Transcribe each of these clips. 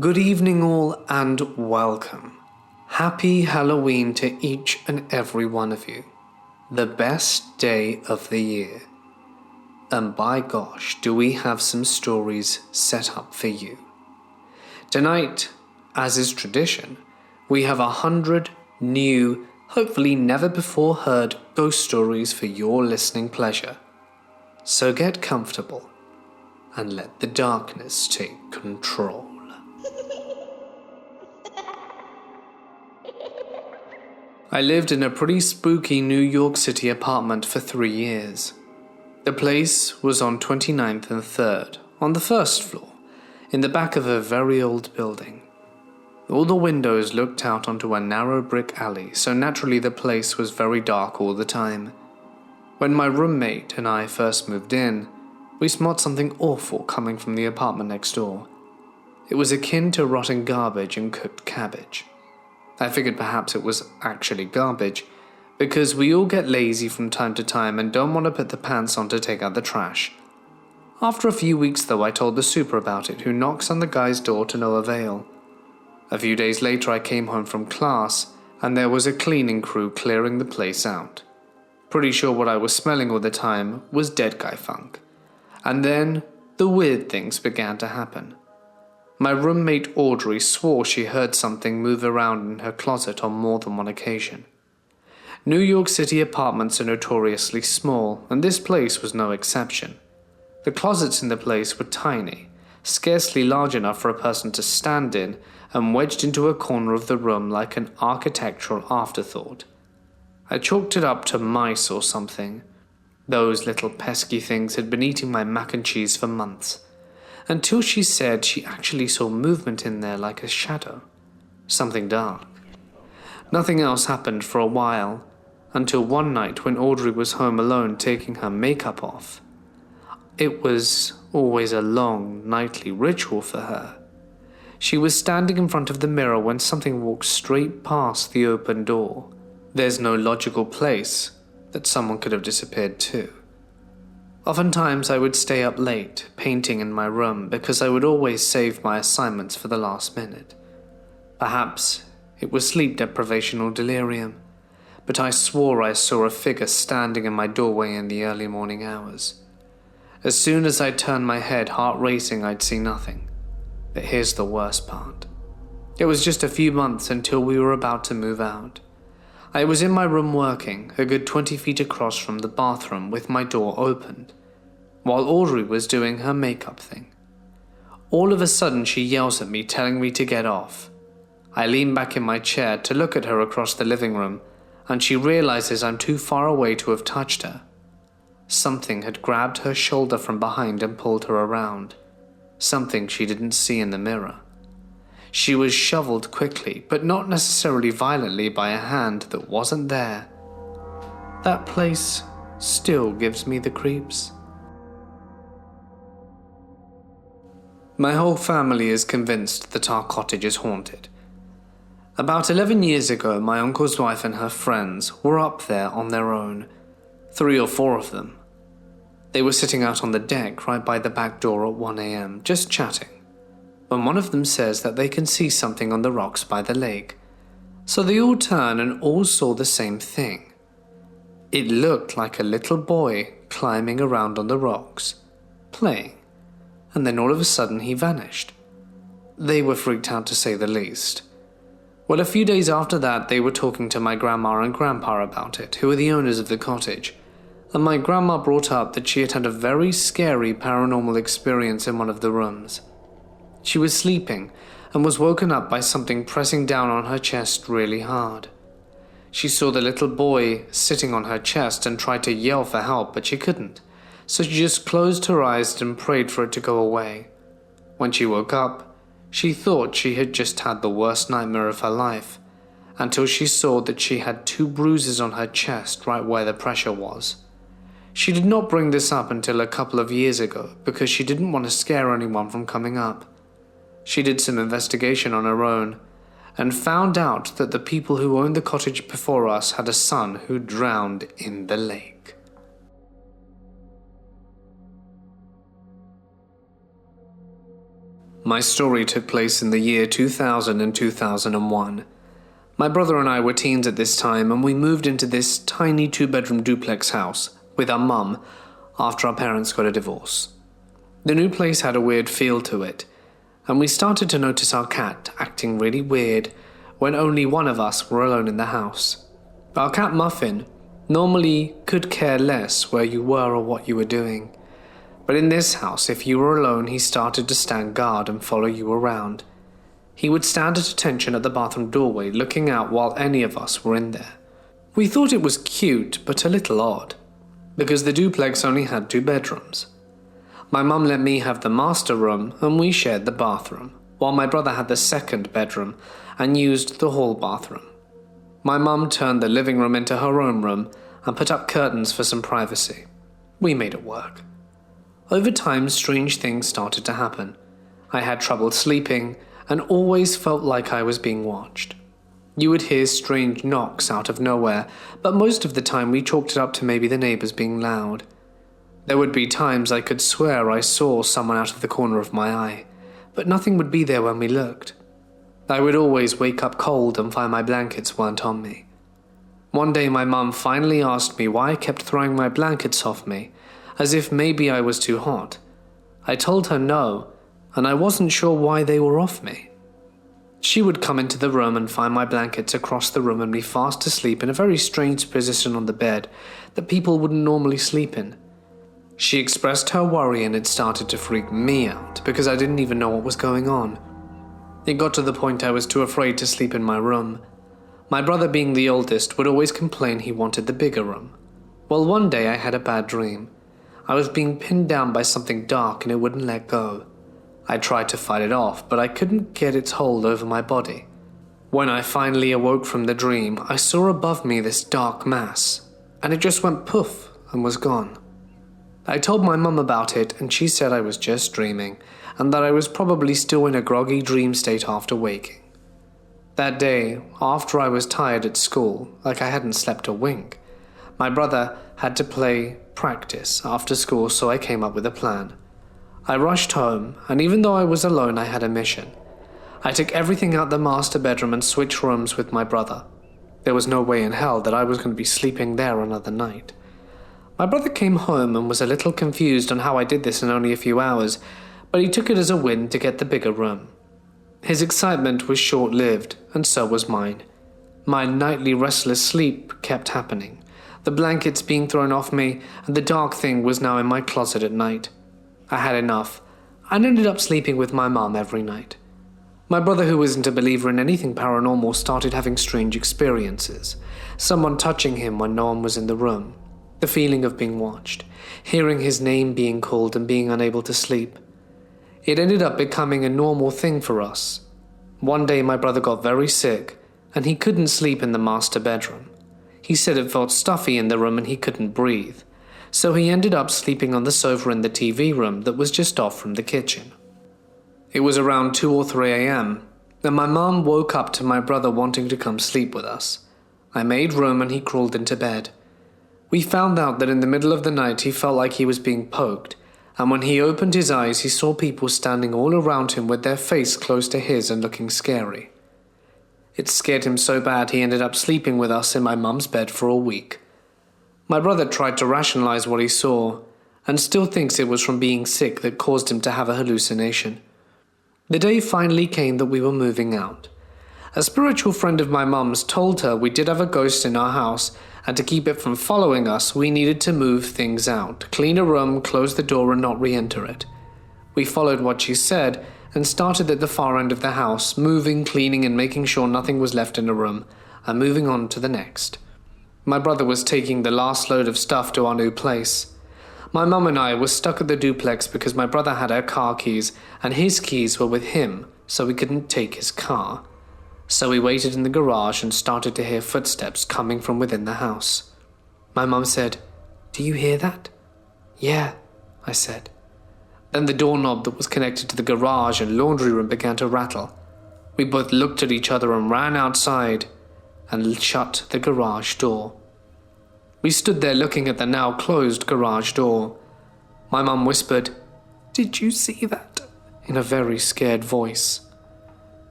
Good evening all and welcome. Happy Halloween to each and every one of you. The best day of the year. And by gosh, do we have some stories set up for you. Tonight, as is tradition, we have 100 new, hopefully never before heard ghost stories for your listening pleasure. So get comfortable and let the darkness take control. I lived in a pretty spooky New York City apartment for 3 years. The place was on 29th and 3rd, on the first floor, in the back of a very old building. All the windows looked out onto a narrow brick alley, so naturally the place was very dark all the time. When my roommate and I first moved in, we smelled something awful coming from the apartment next door. It was akin to rotting garbage and cooked cabbage. I figured perhaps it was actually garbage, because we all get lazy from time to time and don't want to put the pants on to take out the trash. After a few weeks though, I told the super about it, who knocks on the guy's door to no avail. A few days later I came home from class, and there was a cleaning crew clearing the place out. Pretty sure what I was smelling all the time was dead guy funk. And then the weird things began to happen. My roommate Audrey swore she heard something move around in her closet on more than one occasion. New York City apartments are notoriously small, and this place was no exception. The closets in the place were tiny, scarcely large enough for a person to stand in, and wedged into a corner of the room like an architectural afterthought. I chalked it up to mice or something. Those little pesky things had been eating my mac and cheese for months. Until she said she actually saw movement in there like a shadow. Something dark. Nothing else happened for a while, until one night when Audrey was home alone taking her makeup off. It was always a long, nightly ritual for her. She was standing in front of the mirror when something walked straight past the open door. There's no logical place that someone could have disappeared to. Oftentimes I would stay up late, painting in my room, because I would always save my assignments for the last minute. Perhaps it was sleep deprivation or delirium, but I swore I saw a figure standing in my doorway in the early morning hours. As soon as I turned my head, heart racing, I'd see nothing. But here's the worst part. It was just a few months until we were about to move out. I was in my room working, a good 20 feet across from the bathroom, with my door opened, while Audrey was doing her makeup thing. All of a sudden she yells at me, telling me to get off. I lean back in my chair to look at her across the living room, and she realizes I'm too far away to have touched her. Something had grabbed her shoulder from behind and pulled her around. Something she didn't see in the mirror. She was shoveled quickly, but not necessarily violently, by a hand that wasn't there. That place still gives me the creeps. My whole family is convinced that our cottage is haunted. About 11 years ago, my uncle's wife and her friends were up there on their own, 3 or 4 of them. They were sitting out on the deck right by the back door at 1 a.m, just chatting, when one of them says that they can see something on the rocks by the lake. So they all turn and all saw the same thing. It looked like a little boy climbing around on the rocks, playing, and then all of a sudden he vanished. They were freaked out, to say the least. Well, a few days after that, they were talking to my grandma and grandpa about it, who are the owners of the cottage, and my grandma brought up that she had had a very scary paranormal experience in one of the rooms. She was sleeping and was woken up by something pressing down on her chest really hard. She saw the little boy sitting on her chest and tried to yell for help, but she couldn't, so she just closed her eyes and prayed for it to go away. When she woke up, she thought she had just had the worst nightmare of her life, until she saw that she had 2 bruises on her chest right where the pressure was. She did not bring this up until a couple of years ago, because she didn't want to scare anyone from coming up. She did some investigation on her own, and found out that the people who owned the cottage before us had a son who drowned in the lake. My story took place in the year 2000 and 2001. My brother and I were teens at this time, and we moved into this tiny 2-bedroom duplex house with our mum after our parents got a divorce. The new place had a weird feel to it, and we started to notice our cat acting really weird when only one of us were alone in the house. Our cat Muffin normally could care less where you were or what you were doing. But in this house, if you were alone, he started to stand guard and follow you around. He would stand at attention at the bathroom doorway, looking out while any of us were in there. We thought it was cute, but a little odd, because the duplex only had 2 bedrooms. My mum let me have the master room, and we shared the bathroom, while my brother had the 2nd bedroom and used the hall bathroom. My mum turned the living room into her own room and put up curtains for some privacy. We made it work. Over time, strange things started to happen. I had trouble sleeping and always felt like I was being watched. You would hear strange knocks out of nowhere, but most of the time we chalked it up to maybe the neighbors being loud. There would be times I could swear I saw someone out of the corner of my eye, but nothing would be there when we looked. I would always wake up cold and find my blankets weren't on me. One day my mum finally asked me why I kept throwing my blankets off me, as if maybe I was too hot. I told her no, and I wasn't sure why they were off me. She would come into the room and find my blankets across the room and be fast asleep in a very strange position on the bed that people wouldn't normally sleep in. She expressed her worry and it started to freak me out because I didn't even know what was going on. It got to the point I was too afraid to sleep in my room. My brother, being the oldest, would always complain he wanted the bigger room. Well, one day I had a bad dream. I was being pinned down by something dark and it wouldn't let go. I tried to fight it off, but I couldn't get its hold over my body. When I finally awoke from the dream, I saw above me this dark mass, and it just went poof and was gone. I told my mum about it, and she said I was just dreaming, and that I was probably still in a groggy dream state after waking. That day, after I was tired at school, like I hadn't slept a wink, my brother had to play practice after school, so I came up with a plan. I rushed home, and even though I was alone, I had a mission. I took everything out the master bedroom and switched rooms with my brother. There was no way in hell that I was going to be sleeping there another night. My brother came home and was a little confused on how I did this in only a few hours, but he took it as a win to get the bigger room. His excitement was short-lived, and so was mine. My nightly restless sleep kept happening, the blankets being thrown off me, and the dark thing was now in my closet at night. I had enough, and ended up sleeping with my mom every night. My brother, who isn't a believer in anything paranormal, started having strange experiences. Someone touching him when no one was in the room. The feeling of being watched. Hearing his name being called and being unable to sleep. It ended up becoming a normal thing for us. One day my brother got very sick, and he couldn't sleep in the master bedroom. He said it felt stuffy in the room and he couldn't breathe. So he ended up sleeping on the sofa in the TV room that was just off from the kitchen. It was around 2 or 3 a.m., and my mom woke up to my brother wanting to come sleep with us. I made room and he crawled into bed. We found out that in the middle of the night he felt like he was being poked, and when he opened his eyes he saw people standing all around him with their face close to his and looking scary. It scared him so bad he ended up sleeping with us in my mum's bed for a week. My brother tried to rationalize what he saw, and still thinks it was from being sick that caused him to have a hallucination. The day finally came that we were moving out. A spiritual friend of my mum's told her we did have a ghost in our house, and to keep it from following us, we needed to move things out, clean a room, close the door, and not re-enter it. We followed what she said, and started at the far end of the house, moving, cleaning, and making sure nothing was left in the room, and moving on to the next. My brother was taking the last load of stuff to our new place. My mum and I were stuck at the duplex because my brother had our car keys, and his keys were with him, so we couldn't take his car. So we waited in the garage and started to hear footsteps coming from within the house. My mum said, "Do you hear that?" "Yeah," I said. Then the doorknob that was connected to the garage and laundry room began to rattle. We both looked at each other and ran outside and shut the garage door. We stood there looking at the now closed garage door. My mum whispered, "Did you see that? in a very scared voice.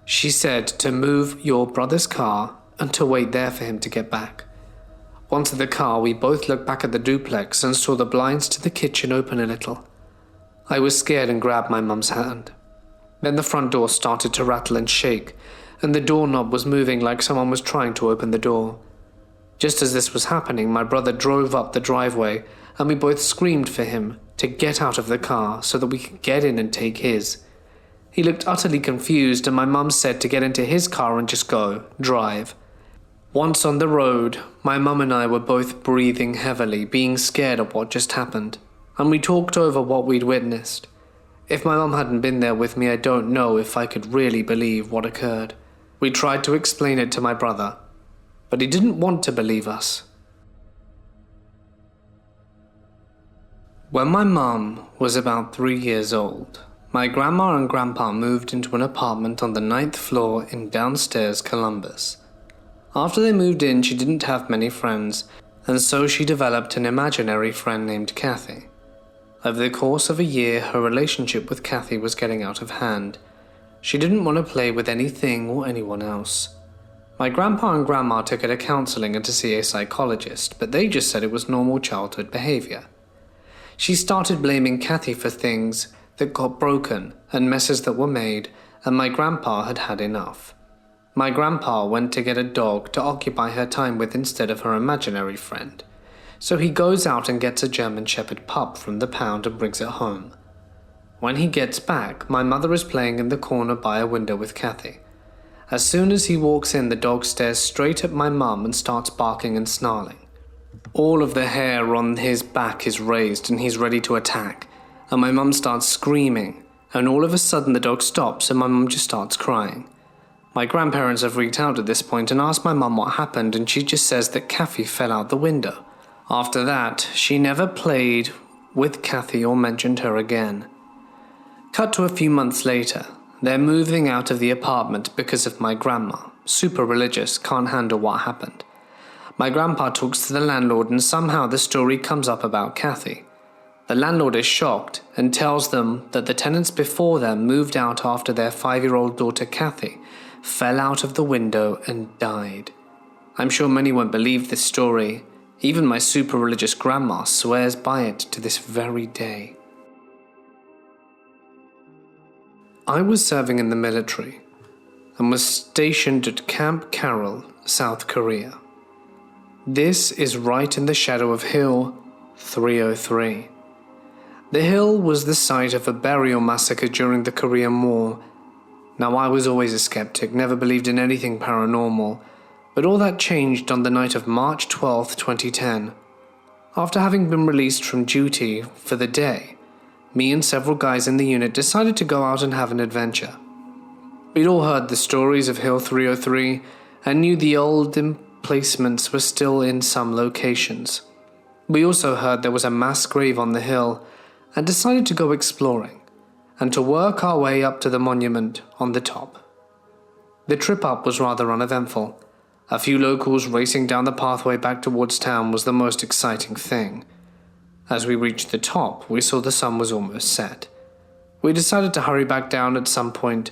She said to move your brother's car and to wait there for him to get back. Once in the car, we both looked back at the duplex and saw the blinds to the kitchen open a little. I was scared and grabbed my mum's hand. Then the front door started to rattle and shake, and the doorknob was moving like someone was trying to open the door. Just as this was happening, my brother drove up the driveway, and we both screamed for him to get out of the car so that we could get in and take his. He looked utterly confused, and my mum said to get into his car and just go, drive. Once on the road, my mum and I were both breathing heavily, being scared of what just happened, and we talked over what we'd witnessed. If my mum hadn't been there with me, I don't know if I could really believe what occurred. We tried to explain it to my brother, but he didn't want to believe us. When my mum was about 3 years old, my grandma and grandpa moved into an apartment on the 9th floor in downstairs Columbus. After they moved in, she didn't have many friends, and so she developed an imaginary friend named Kathy. Over the course of a year, her relationship with Kathy was getting out of hand. She didn't want to play with anything or anyone else. My grandpa and grandma took her to counseling and to see a psychologist, but they just said it was normal childhood behavior. She started blaming Kathy for things that got broken and messes that were made, and my grandpa had had enough. My grandpa went to get a dog to occupy her time with instead of her imaginary friend. So he goes out and gets a German Shepherd pup from the pound and brings it home. When he gets back, my mother is playing in the corner by a window with Kathy. As soon as he walks in, the dog stares straight at my mum and starts barking and snarling. All of the hair on his back is raised and he's ready to attack, and my mum starts screaming, and all of a sudden the dog stops and my mum just starts crying. My grandparents have freaked out at this point and asked my mum what happened, and she just says that Kathy fell out the window. After that, she never played with Kathy or mentioned her again. Cut to a few months later, they're moving out of the apartment because of my grandma, super religious, can't handle what happened. My grandpa talks to the landlord and somehow the story comes up about Kathy. The landlord is shocked and tells them that the tenants before them moved out after their 5-year-old daughter Kathy fell out of the window and died. I'm sure many won't believe this story. Even my super religious grandma swears by it to this very day. I was serving in the military and was stationed at Camp Carroll, South Korea. This is right in the shadow of Hill 303. The hill was the site of a burial massacre during the Korean War. Now, I was always a skeptic, never believed in anything paranormal, but all that changed on the night of March 12, 2010. After having been released from duty for the day, me and several guys in the unit decided to go out and have an adventure. We'd all heard the stories of Hill 303 and knew the old emplacements were still in some locations. We also heard there was a mass grave on the hill and decided to go exploring and to work our way up to the monument on the top. The trip up was rather uneventful. A few locals racing down the pathway back towards town was the most exciting thing. As we reached the top, we saw the sun was almost set. We decided to hurry back down as some points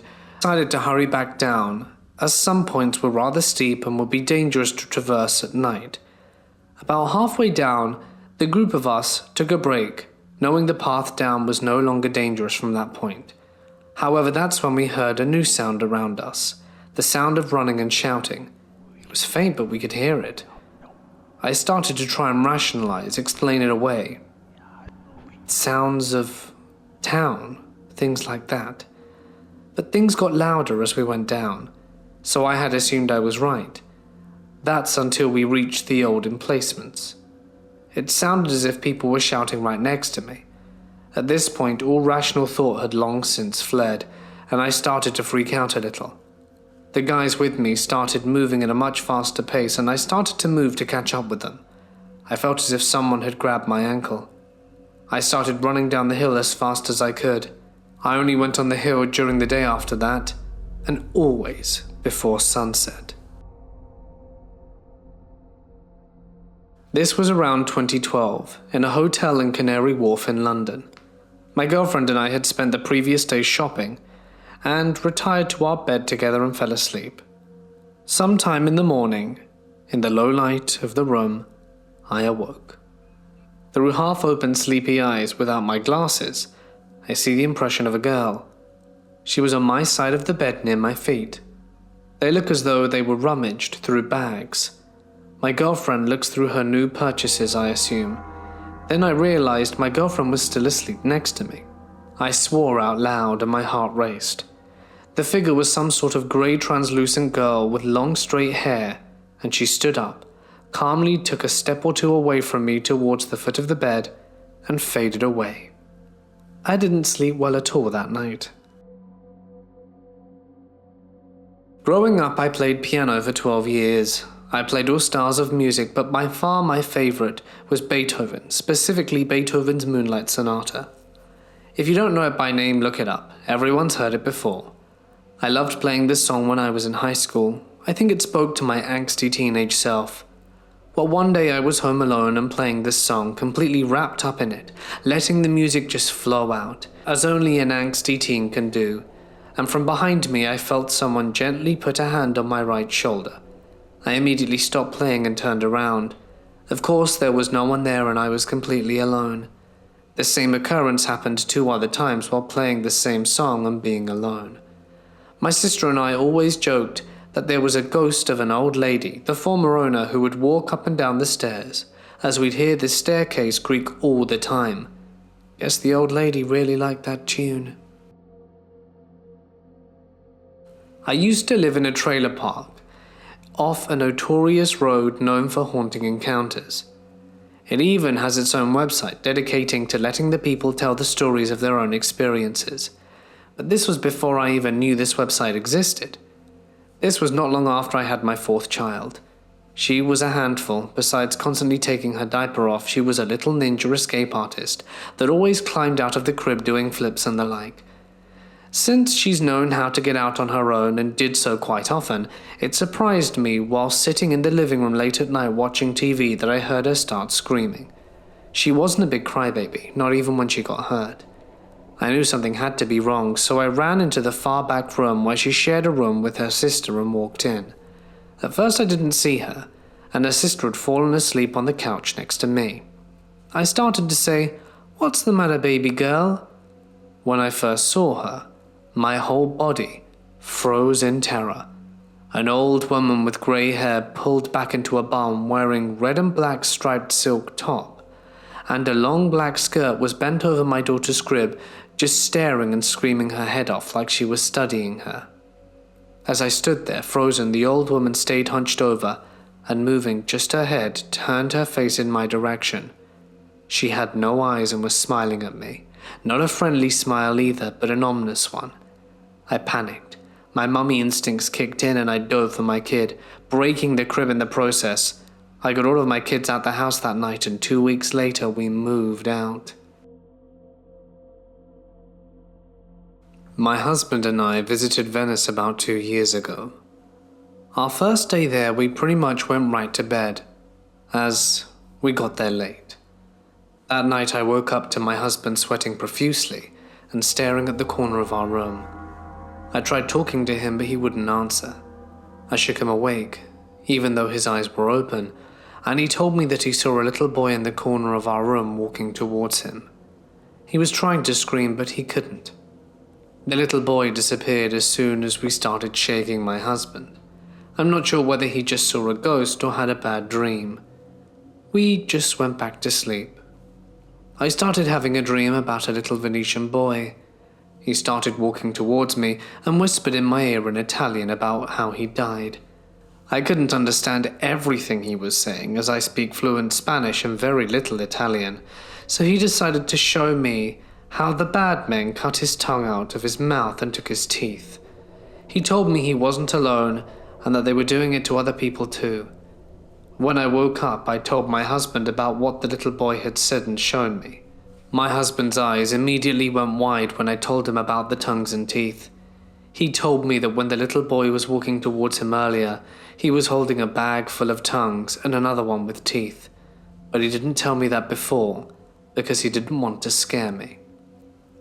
were rather steep and would be dangerous to traverse at night. About halfway down, the group of us took a break, knowing the path down was no longer dangerous from that point. However, that's when we heard a new sound around us, the sound of running and shouting. It was faint, but we could hear it. I started to try and rationalize, explain it away. Sounds of town, things like that. But things got louder as we went down, so I had assumed I was right. That's until we reached the old emplacements. It sounded as if people were shouting right next to me. At this point, all rational thought had long since fled, and I started to freak out a little. The guys with me started moving at a much faster pace, and I started to move to catch up with them. I felt as if someone had grabbed my ankle. I started running down the hill as fast as I could. I only went on the hill during the day after that, and always before sunset. This was around 2012, in a hotel in Canary Wharf in London. My girlfriend and I had spent the previous day shopping and retired to our bed together and fell asleep. Sometime in the morning, in the low light of the room, I awoke. Through half-open sleepy eyes without my glasses, I see the impression of a girl. She was on my side of the bed near my feet. They look as though they were rummaged through bags. My girlfriend looks through her new purchases, I assume. Then I realized my girlfriend was still asleep next to me. I swore out loud and my heart raced. The figure was some sort of grey translucent girl with long straight hair, and she stood up, calmly took a step or two away from me towards the foot of the bed, and faded away. I didn't sleep well at all that night. Growing up, I played piano for 12 years. I played all styles of music, but by far my favorite was Beethoven, specifically Beethoven's Moonlight Sonata. If you don't know it by name, look it up. Everyone's heard it before. I loved playing this song when I was in high school. I think it spoke to my angsty teenage self. Well, one day I was home alone and playing this song, completely wrapped up in it, letting the music just flow out, as only an angsty teen can do. And from behind me I felt someone gently put a hand on my right shoulder. I immediately stopped playing and turned around. Of course, there was no one there and I was completely alone. The same occurrence happened 2 other times while playing the same song and being alone. My sister and I always joked that there was a ghost of an old lady, the former owner, who would walk up and down the stairs, as we'd hear the staircase creak all the time. Guess the old lady really liked that tune. I used to live in a trailer park, off a notorious road known for haunting encounters. It even has its own website dedicating to letting the people tell the stories of their own experiences. But this was before I even knew this website existed. This was not long after I had my 4th child. She was a handful. Besides constantly taking her diaper off, she was a little ninja escape artist that always climbed out of the crib doing flips and the like. Since she's known how to get out on her own and did so quite often, it surprised me while sitting in the living room late at night watching TV that I heard her start screaming. She wasn't a big crybaby, not even when she got hurt. I knew something had to be wrong, so I ran into the far back room where she shared a room with her sister and walked in. At first I didn't see her, and her sister had fallen asleep on the couch next to me. I started to say, "What's the matter, baby girl?" When I first saw her, my whole body froze in terror. An old woman with grey hair pulled back into a bun wearing red and black striped silk top, and a long black skirt was bent over my daughter's crib, just staring and screaming her head off like she was studying her. As I stood there, frozen, the old woman stayed hunched over, and moving just her head, turned her face in my direction. She had no eyes and was smiling at me. Not a friendly smile either, but an ominous one. I panicked. My mummy instincts kicked in and I dove for my kid, breaking the crib in the process. I got all of my kids out the house that night, and 2 weeks later we moved out. My husband and I visited Venice about 2 years ago. Our first day there, we pretty much went right to bed, as we got there late. That night I woke up to my husband sweating profusely and staring at the corner of our room. I tried talking to him, but he wouldn't answer. I shook him awake, even though his eyes were open, and he told me that he saw a little boy in the corner of our room walking towards him. He was trying to scream, but he couldn't. The little boy disappeared as soon as we started shaking my husband. I'm not sure whether he just saw a ghost or had a bad dream. We just went back to sleep. I started having a dream about a little Venetian boy. He started walking towards me and whispered in my ear in Italian about how he died. I couldn't understand everything he was saying, as I speak fluent Spanish and very little Italian, so he decided to show me how the bad men cut his tongue out of his mouth and took his teeth. He told me he wasn't alone and that they were doing it to other people too. When I woke up, I told my husband about what the little boy had said and shown me. My husband's eyes immediately went wide when I told him about the tongues and teeth. He told me that when the little boy was walking towards him earlier, he was holding a bag full of tongues and another one with teeth. But he didn't tell me that before, because he didn't want to scare me.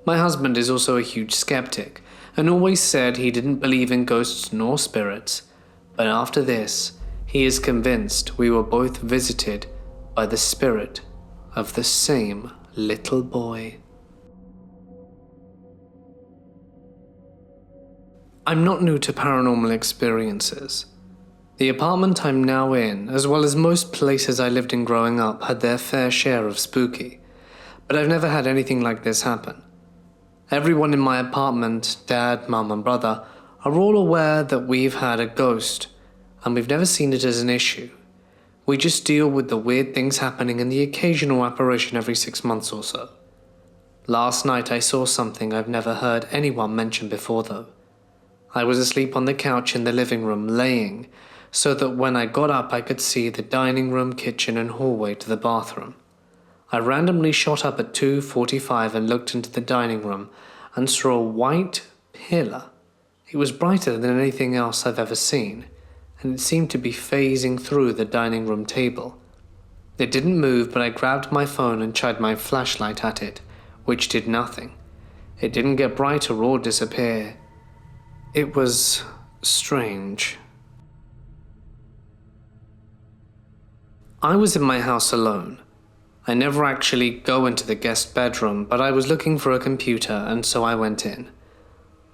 My husband is also a huge skeptic and always said he didn't believe in ghosts nor spirits, but after this, he is convinced we were both visited by the spirit of the same little boy. I'm not new to paranormal experiences. The apartment I'm now in, as well as most places I lived in growing up, had their fair share of spooky, but I've never had anything like this happen. Everyone in my apartment, dad, mum and brother, are all aware that we've had a ghost, and we've never seen it as an issue. We just deal with the weird things happening and the occasional apparition every 6 months or so. Last night I saw something I've never heard anyone mention before though. I was asleep on the couch in the living room, laying, so that when I got up I could see the dining room, kitchen and hallway to the bathroom. I randomly shot up at 2:45 and looked into the dining room and saw a white pillar. It was brighter than anything else I've ever seen, and it seemed to be phasing through the dining room table. It didn't move, but I grabbed my phone and shined my flashlight at it, which did nothing. It didn't get brighter or disappear. It was strange. I was in my house alone. I never actually go into the guest bedroom, but I was looking for a computer and so I went in.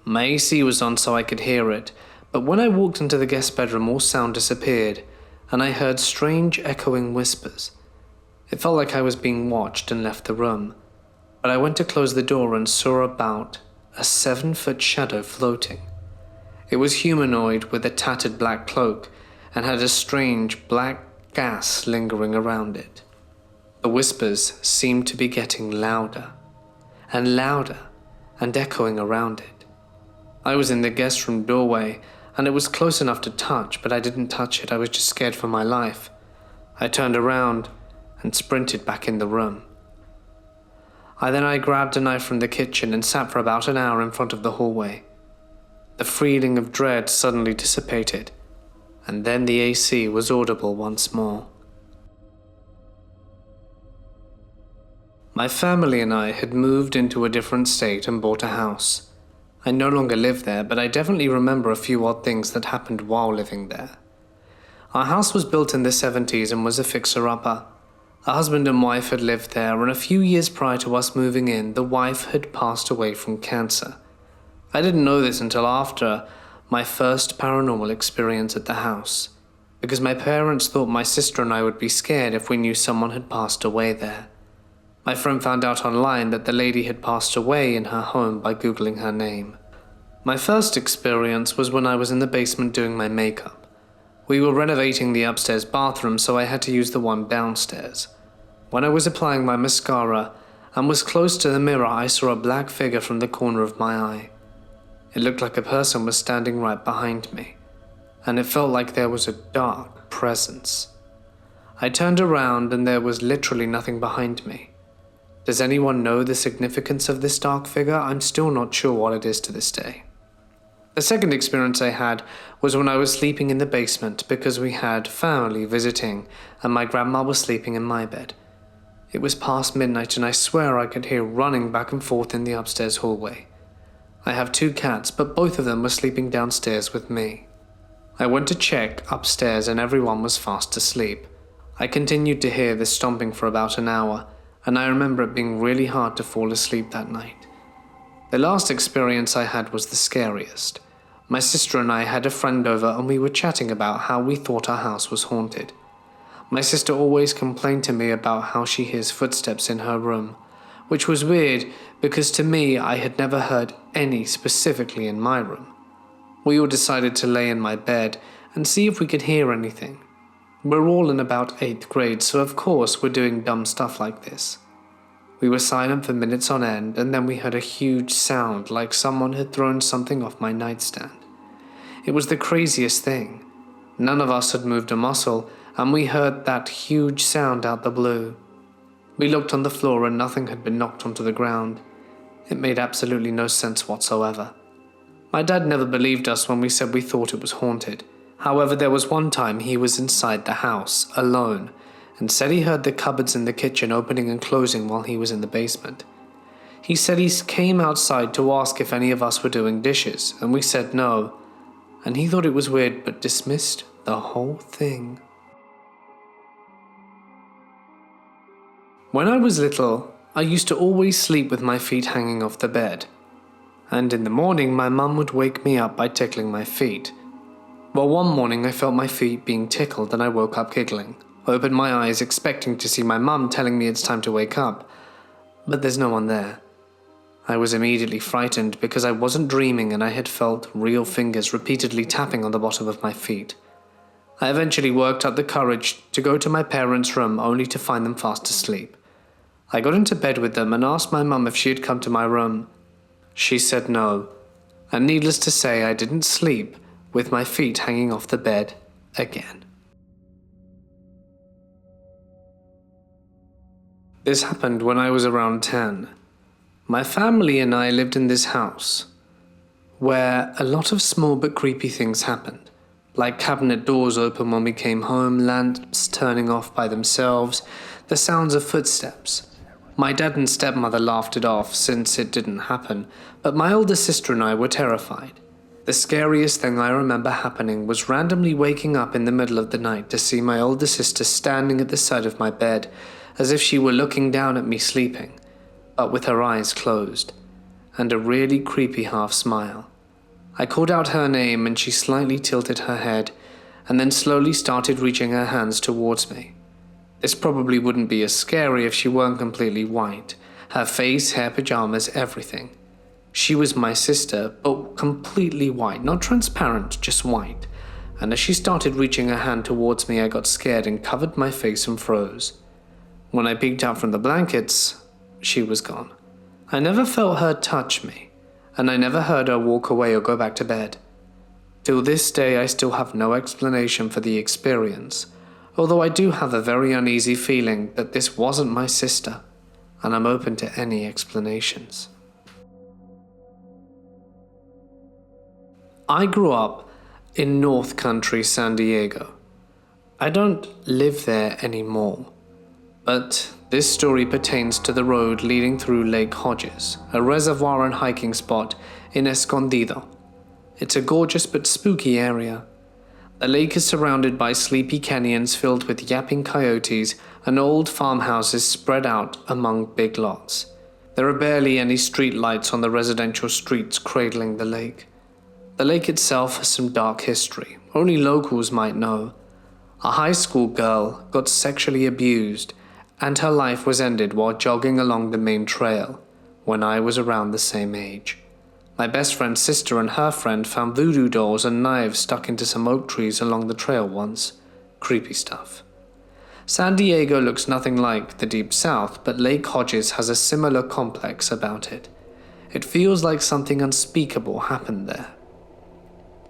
My AC was on so I could hear it, but when I walked into the guest bedroom all sound disappeared and I heard strange echoing whispers. It felt like I was being watched and left the room, but I went to close the door and saw about a 7-foot shadow floating. It was humanoid with a tattered black cloak and had a strange black gas lingering around it. The whispers seemed to be getting louder and louder and echoing around it. I was in the guest room doorway and it was close enough to touch, but I didn't touch it. I was just scared for my life. I turned around and sprinted back in the room. I grabbed a knife from the kitchen and sat for about an hour in front of the hallway. The feeling of dread suddenly dissipated, and then the AC was audible once more. My family and I had moved into a different state and bought a house. I no longer live there, but I definitely remember a few odd things that happened while living there. Our house was built in the 70s and was a fixer-upper. A husband and wife had lived there, and a few years prior to us moving in, the wife had passed away from cancer. I didn't know this until after my first paranormal experience at the house, because my parents thought my sister and I would be scared if we knew someone had passed away there. My friend found out online that the lady had passed away in her home by Googling her name. My first experience was when I was in the basement doing my makeup. We were renovating the upstairs bathroom, so I had to use the one downstairs. When I was applying my mascara and was close to the mirror, I saw a black figure from the corner of my eye. It looked like a person was standing right behind me, and it felt like there was a dark presence. I turned around and there was literally nothing behind me. Does anyone know the significance of this dark figure? I'm still not sure what it is to this day. The second experience I had was when I was sleeping in the basement because we had family visiting and my grandma was sleeping in my bed. It was past midnight and I swear I could hear running back and forth in the upstairs hallway. I have 2 cats, but both of them were sleeping downstairs with me. I went to check upstairs and everyone was fast asleep. I continued to hear this stomping for about an hour, and I remember it being really hard to fall asleep that night. The last experience I had was the scariest. My sister and I had a friend over and we were chatting about how we thought our house was haunted. My sister always complained to me about how she hears footsteps in her room, which was weird because to me I had never heard any specifically in my room. We all decided to lay in my bed and see if we could hear anything. We're all in about 8th grade, so of course we're doing dumb stuff like this. We were silent for minutes on end, and then we heard a huge sound like someone had thrown something off my nightstand. It was the craziest thing. None of us had moved a muscle, and we heard that huge sound out the blue. We looked on the floor and nothing had been knocked onto the ground. It made absolutely no sense whatsoever. My dad never believed us when we said we thought it was haunted. However, there was one time he was inside the house, alone, and said he heard the cupboards in the kitchen opening and closing while he was in the basement. He said he came outside to ask if any of us were doing dishes, and we said no, and he thought it was weird but dismissed the whole thing. When I was little, I used to always sleep with my feet hanging off the bed, and in the morning my mum would wake me up by tickling my feet. Well, one morning I felt my feet being tickled and I woke up giggling. I opened my eyes expecting to see my mum telling me it's time to wake up, but there's no one there. I was immediately frightened because I wasn't dreaming and I had felt real fingers repeatedly tapping on the bottom of my feet. I eventually worked up the courage to go to my parents' room only to find them fast asleep. I got into bed with them and asked my mum if she had come to my room. She said no, and needless to say I didn't sleep with my feet hanging off the bed again. This happened when I was around 10. My family and I lived in this house where a lot of small but creepy things happened, like cabinet doors open when we came home, lamps turning off by themselves, the sounds of footsteps. My dad and stepmother laughed it off since it didn't happen, but my older sister and I were terrified. The scariest thing I remember happening was randomly waking up in the middle of the night to see my older sister standing at the side of my bed as if she were looking down at me sleeping, but with her eyes closed, and a really creepy half smile. I called out her name and she slightly tilted her head, and then slowly started reaching her hands towards me. This probably wouldn't be as scary if she weren't completely white. Her face, hair, pajamas, everything. She was my sister, but completely white, not transparent, just white. And as she started reaching her hand towards me, I got scared and covered my face and froze. When I peeked out from the blankets, she was gone. I never felt her touch me, and I never heard her walk away or go back to bed. Till this day, I still have no explanation for the experience, although I do have a very uneasy feeling that this wasn't my sister, and I'm open to any explanations. I grew up in North Country, San Diego. I don't live there anymore, but this story pertains to the road leading through Lake Hodges, a reservoir and hiking spot in Escondido. It's a gorgeous but spooky area. The lake is surrounded by sleepy canyons filled with yapping coyotes and old farmhouses spread out among big lots. There are barely any street lights on the residential streets cradling the lake. The lake itself has some dark history, only locals might know. A high school girl got sexually abused, and her life was ended while jogging along the main trail when I was around the same age. My best friend's sister and her friend found voodoo dolls and knives stuck into some oak trees along the trail once. Creepy stuff. San Diego looks nothing like the Deep South, but Lake Hodges has a similar complex about it. It feels like something unspeakable happened there.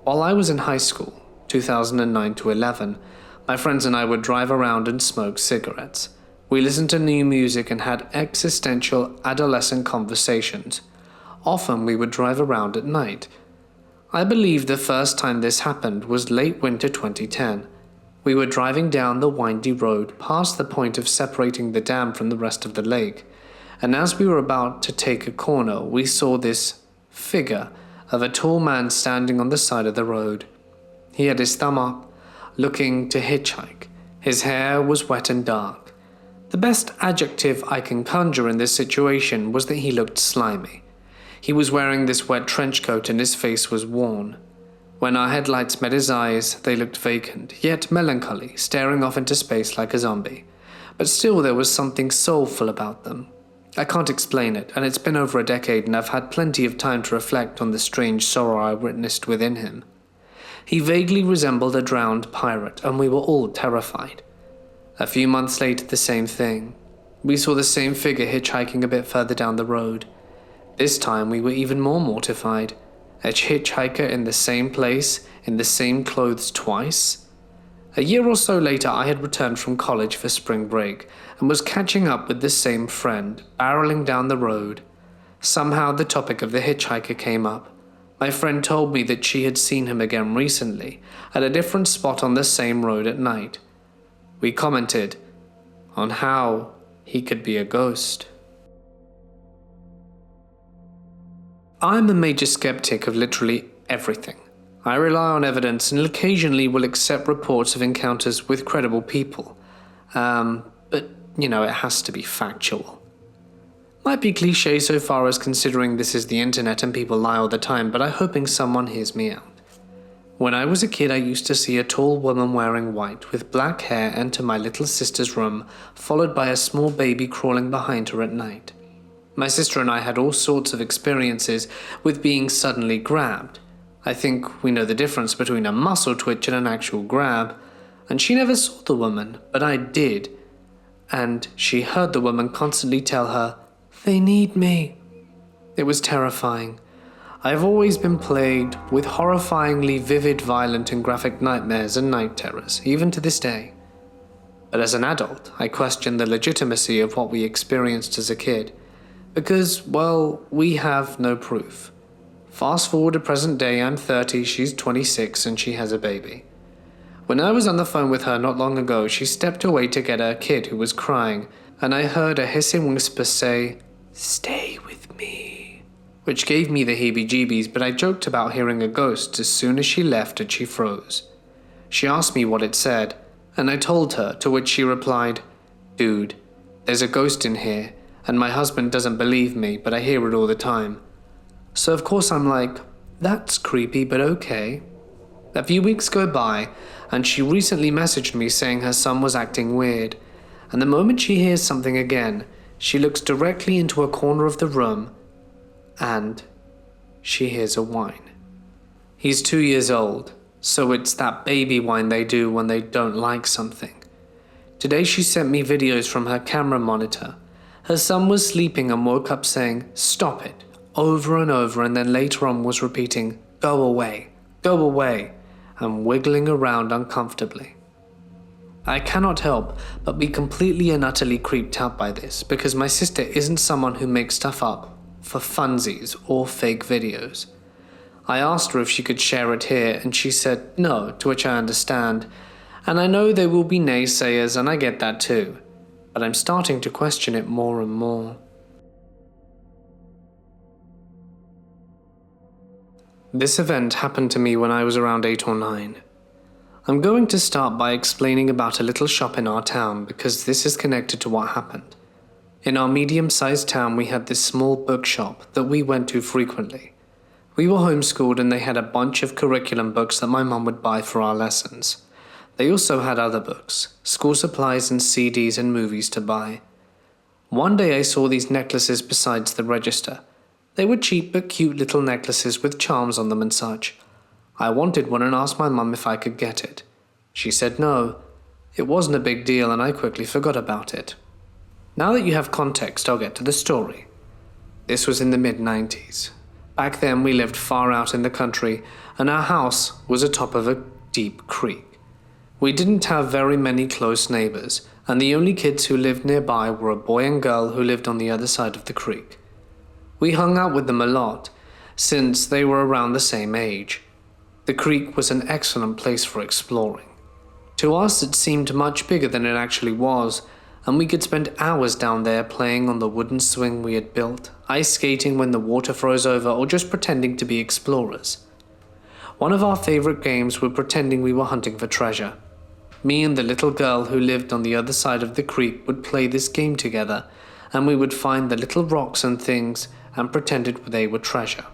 While I was in high school, 2009 to 11, my friends and I would drive around and smoke cigarettes. We listened to new music and had existential adolescent conversations. Often we would drive around at night. I believe the first time this happened was late winter 2010. We were driving down the windy road past the point of separating the dam from the rest of the lake, and as we were about to take a corner, we saw this figure of a tall man standing on the side of the road. He had his thumb up, looking to hitchhike. His hair was wet and dark. The best adjective I can conjure in this situation was that he looked slimy. He was wearing this wet trench coat and his face was worn. When our headlights met his eyes, they looked vacant, yet melancholy, staring off into space like a zombie. But still there was something soulful about them. I can't explain it, and it's been over a decade and I've had plenty of time to reflect on the strange sorrow I witnessed within him. He vaguely resembled a drowned pirate, and we were all terrified. A few months later, the same thing. We saw the same figure hitchhiking a bit further down the road. This time we were even more mortified. A hitchhiker in the same place, in the same clothes twice? A year or so later, I had returned from college for spring break and was catching up with the same friend, barreling down the road. Somehow the topic of the hitchhiker came up. My friend told me that she had seen him again recently, at a different spot on the same road at night. We commented on how he could be a ghost. I'm a major skeptic of literally everything. I rely on evidence and occasionally will accept reports of encounters with credible people. But, it has to be factual. Might be cliché so far as considering this is the internet and people lie all the time, but I'm hoping someone hears me out. When I was a kid, I used to see a tall woman wearing white with black hair enter my little sister's room, followed by a small baby crawling behind her at night. My sister and I had all sorts of experiences with being suddenly grabbed. I think we know the difference between a muscle twitch and an actual grab, and she never saw the woman, but I did, and she heard the woman constantly tell her, "They need me." It was terrifying. I've always been plagued with horrifyingly vivid, violent and graphic nightmares and night terrors, even to this day. But as an adult, I question the legitimacy of what we experienced as a kid, because, well, we have no proof. Fast forward to present day, I'm 30, she's 26, and she has a baby. When I was on the phone with her not long ago, she stepped away to get her kid who was crying, and I heard a hissing whisper say, "Stay with me," which gave me the heebie-jeebies, but I joked about hearing a ghost as soon as she left and she froze. She asked me what it said, and I told her, to which she replied, "Dude, there's a ghost in here, and my husband doesn't believe me, but I hear it all the time." So of course I'm like, that's creepy, but okay. A few weeks go by, and she recently messaged me saying her son was acting weird, and the moment she hears something again, she looks directly into a corner of the room, and she hears a whine. He's 2 years old, so it's that baby whine they do when they don't like something. Today she sent me videos from her camera monitor. Her son was sleeping and woke up saying, "Stop it," over and over, and then later on was repeating, "Go away, go away," and wiggling around uncomfortably. I cannot help but be completely and utterly creeped out by this, because my sister isn't someone who makes stuff up for funsies or fake videos. I asked her if she could share it here, and she said no, to which I understand, and I know there will be naysayers, and I get that too, but I'm starting to question it more and more. This event happened to me when I was around 8 or 9. I'm going to start by explaining about a little shop in our town because this is connected to what happened. In our medium-sized town, we had this small bookshop that we went to frequently. We were homeschooled and they had a bunch of curriculum books that my mum would buy for our lessons. They also had other books, school supplies and CDs and movies to buy. One day I saw these necklaces besides the register. They were cheap but cute little necklaces with charms on them and such. I wanted one and asked my mum if I could get it. She said no. It wasn't a big deal and I quickly forgot about it. Now that you have context, I'll get to the story. This was in the mid-90s. Back then we lived far out in the country and our house was atop of a deep creek. We didn't have very many close neighbors, and the only kids who lived nearby were a boy and girl who lived on the other side of the creek. We hung out with them a lot, since they were around the same age. The creek was an excellent place for exploring. To us it seemed much bigger than it actually was, and we could spend hours down there playing on the wooden swing we had built, ice skating when the water froze over, or just pretending to be explorers. One of our favorite games was pretending we were hunting for treasure. Me and the little girl who lived on the other side of the creek would play this game together, and we would find the little rocks and things and pretended they were treasure.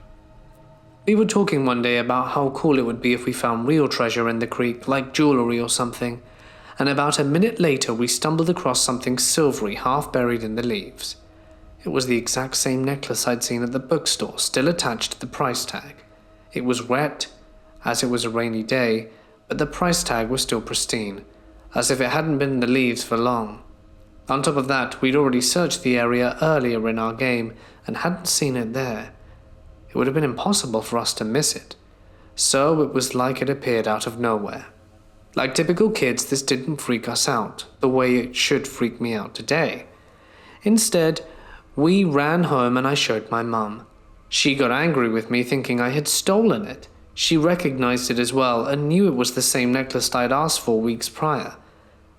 We were talking one day about how cool it would be if we found real treasure in the creek, like jewelry or something, and about a minute later we stumbled across something silvery half buried in the leaves. It was the exact same necklace I'd seen at the bookstore, still attached to the price tag. It was wet, as it was a rainy day, but the price tag was still pristine, as if it hadn't been in the leaves for long. On top of that, we'd already searched the area earlier in our game and hadn't seen it there. It would have been impossible for us to miss it. So it was like it appeared out of nowhere. Like typical kids, this didn't freak us out the way it should freak me out today. Instead, we ran home and I showed my mum. She got angry with me thinking I had stolen it. She recognized it as well and knew it was the same necklace I'd asked for weeks prior.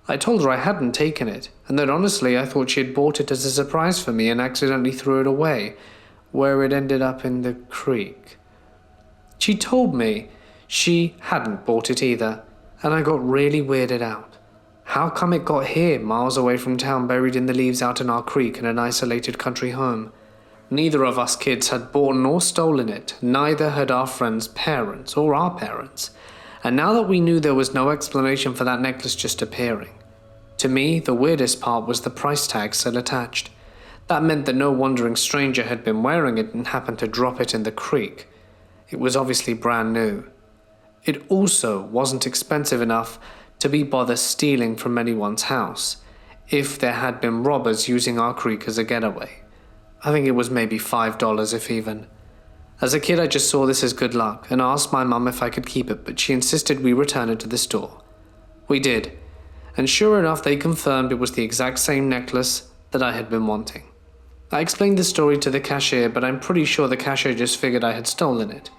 I told her I hadn't taken it, and that honestly I thought she had bought it as a surprise for me and accidentally threw it away, where it ended up in the creek. She told me she hadn't bought it either, and I got really weirded out. How come it got here, miles away from town, buried in the leaves out in our creek in an isolated country home? Neither of us kids had bought nor stolen it, neither had our friend's parents or our parents. And now that we knew there was no explanation for that necklace just appearing, to me, the weirdest part was the price tag still attached. That meant that no wandering stranger had been wearing it and happened to drop it in the creek. It was obviously brand new. It also wasn't expensive enough to be bothered stealing from anyone's house, if there had been robbers using our creek as a getaway. I think it was maybe $5 if even. As a kid I just saw this as good luck and asked my mum if I could keep it, but she insisted we return it to the store. We did, and sure enough they confirmed it was the exact same necklace that I had been wanting. I explained the story to the cashier, but I'm pretty sure the cashier just figured I had stolen it.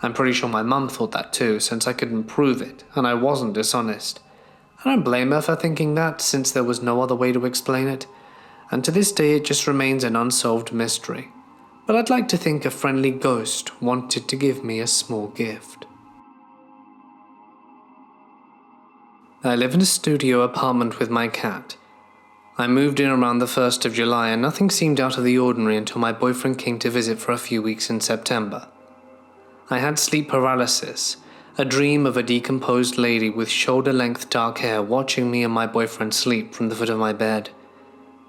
I'm pretty sure my mum thought that too, since I couldn't prove it, and I wasn't dishonest. I don't blame her for thinking that, since there was no other way to explain it, and to this day it just remains an unsolved mystery. But I'd like to think a friendly ghost wanted to give me a small gift. I live in a studio apartment with my cat. I moved in around the 1st of July and nothing seemed out of the ordinary until my boyfriend came to visit for a few weeks in September. I had sleep paralysis, a dream of a decomposed lady with shoulder-length dark hair watching me and my boyfriend sleep from the foot of my bed.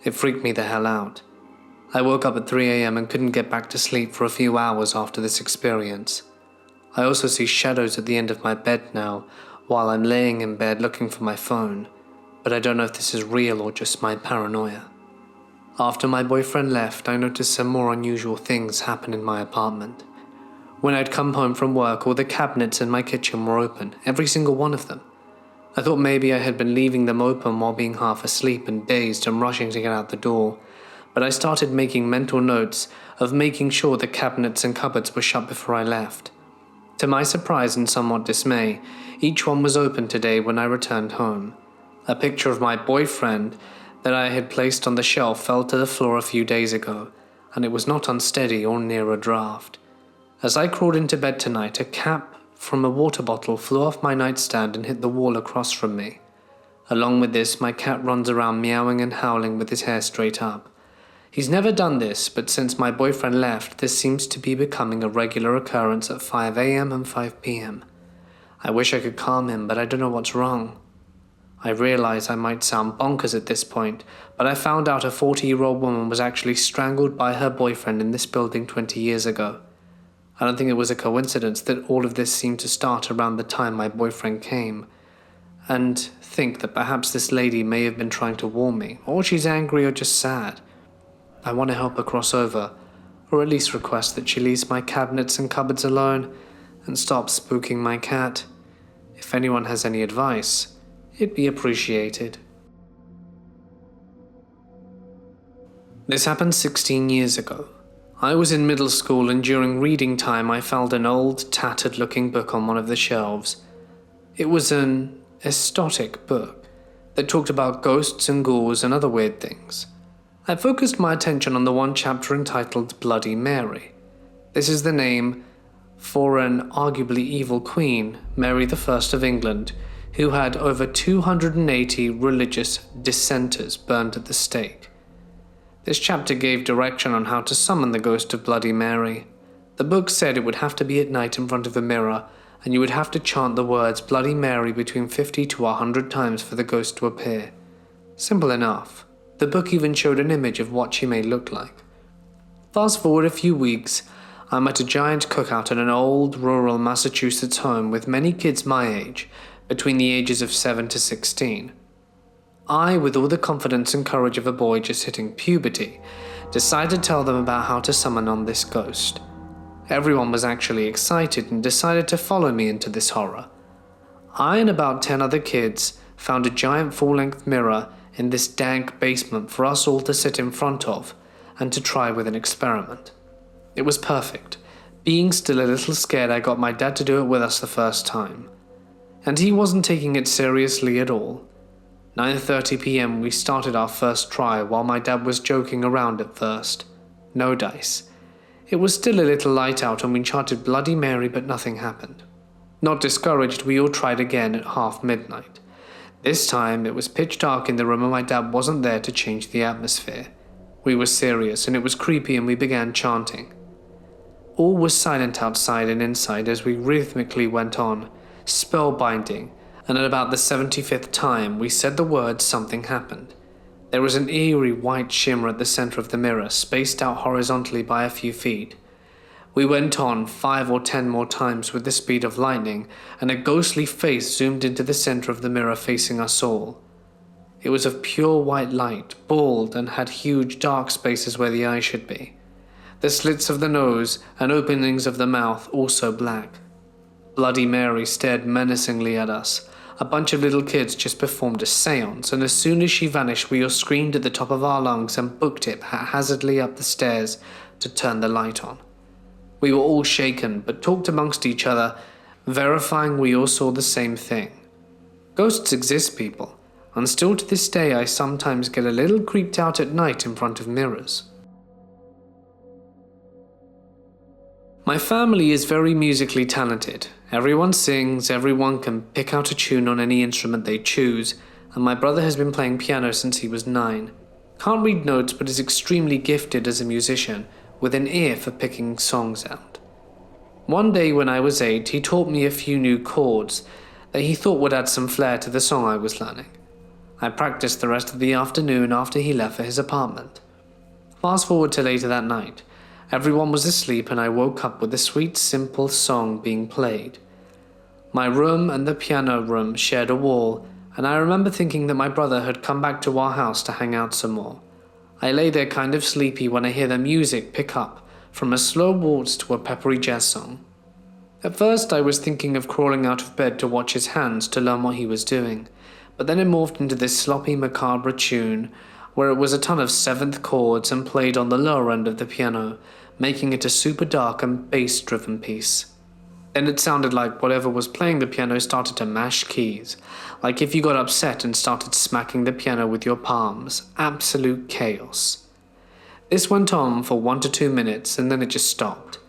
It freaked me the hell out. I woke up at 3 a.m. and couldn't get back to sleep for a few hours after this experience. I also see shadows at the end of my bed now, while I'm laying in bed looking for my phone, but I don't know if this is real or just my paranoia. After my boyfriend left, I noticed some more unusual things happen in my apartment. When I'd come home from work, all the cabinets in my kitchen were open, every single one of them. I thought maybe I had been leaving them open while being half asleep and dazed and rushing to get out the door, but I started making mental notes of making sure the cabinets and cupboards were shut before I left. To my surprise and somewhat dismay, each one was open today when I returned home. A picture of my boyfriend that I had placed on the shelf fell to the floor a few days ago, and it was not unsteady or near a draft. As I crawled into bed tonight, a cap from a water bottle flew off my nightstand and hit the wall across from me. Along with this, my cat runs around meowing and howling with his hair straight up. He's never done this, but since my boyfriend left, this seems to be becoming a regular occurrence at 5 a.m. and 5 p.m. I wish I could calm him, but I don't know what's wrong. I realize I might sound bonkers at this point, but I found out a 40-year-old woman was actually strangled by her boyfriend in this building 20 years ago. I don't think it was a coincidence that all of this seemed to start around the time my boyfriend came, and think that perhaps this lady may have been trying to warn me, or she's angry or just sad. I want to help her cross over, or at least request that she leaves my cabinets and cupboards alone and stop spooking my cat. If anyone has any advice, it'd be appreciated. This happened 16 years ago. I was in middle school, and during reading time I found an old, tattered-looking book on one of the shelves. It was an esoteric book that talked about ghosts and ghouls and other weird things. I focused my attention on the one chapter entitled Bloody Mary. This is the name for an arguably evil queen, Mary I of England, who had over 280 religious dissenters burned at the stake. This chapter gave direction on how to summon the ghost of Bloody Mary. The book said it would have to be at night in front of a mirror, and you would have to chant the words Bloody Mary between 50 to 100 times for the ghost to appear. Simple enough. The book even showed an image of what she may look like. Fast forward a few weeks, I'm at a giant cookout in an old rural Massachusetts home with many kids my age, between the ages of 7 to 16. I, with all the confidence and courage of a boy just hitting puberty, decided to tell them about how to summon on this ghost. Everyone was actually excited and decided to follow me into this horror. I and about 10 other kids found a giant full-length mirror in this dank basement for us all to sit in front of and to try with an experiment. It was perfect. Being still a little scared, I got my dad to do it with us the first time. And he wasn't taking it seriously at all. 9:30 p.m. we started our first try while my dad was joking around at first. No dice. It was still a little light out and we chanted Bloody Mary, but nothing happened. Not discouraged, we all tried again at midnight. This time it was pitch dark in the room and my dad wasn't there to change the atmosphere. We were serious and it was creepy and we began chanting. All was silent outside and inside as we rhythmically went on, spellbinding, and at about the 75th time we said the word, something happened. There was an eerie white shimmer at the center of the mirror, spaced out horizontally by a few feet. We went on 5 or 10 more times with the speed of lightning, and a ghostly face zoomed into the center of the mirror facing us all. It was of pure white light, bald, and had huge dark spaces where the eyes should be. The slits of the nose and openings of the mouth also black. Bloody Mary stared menacingly at us. A bunch of little kids just performed a seance, and as soon as she vanished we all screamed at the top of our lungs and booked it haphazardly up the stairs to turn the light on. We were all shaken, but talked amongst each other, verifying we all saw the same thing. Ghosts exist, people, and still to this day I sometimes get a little creeped out at night in front of mirrors. My family is very musically talented. Everyone sings, everyone can pick out a tune on any instrument they choose, and my brother has been playing piano since he was 9. Can't read notes but is extremely gifted as a musician, with an ear for picking songs out. One day when I was 8, he taught me a few new chords that he thought would add some flair to the song I was learning. I practiced the rest of the afternoon after he left for his apartment. Fast forward to later that night. Everyone was asleep and I woke up with a sweet, simple song being played. My room and the piano room shared a wall, and I remember thinking that my brother had come back to our house to hang out some more. I lay there kind of sleepy when I hear the music pick up from a slow waltz to a peppery jazz song. At first I was thinking of crawling out of bed to watch his hands to learn what he was doing, but then it morphed into this sloppy macabre tune where it was a ton of 7th chords and played on the lower end of the piano, making it a super dark and bass-driven piece. Then it sounded like whatever was playing the piano started to mash keys, like if you got upset and started smacking the piano with your palms. Absolute chaos. This went on for 1 to 2 minutes and then it just stopped.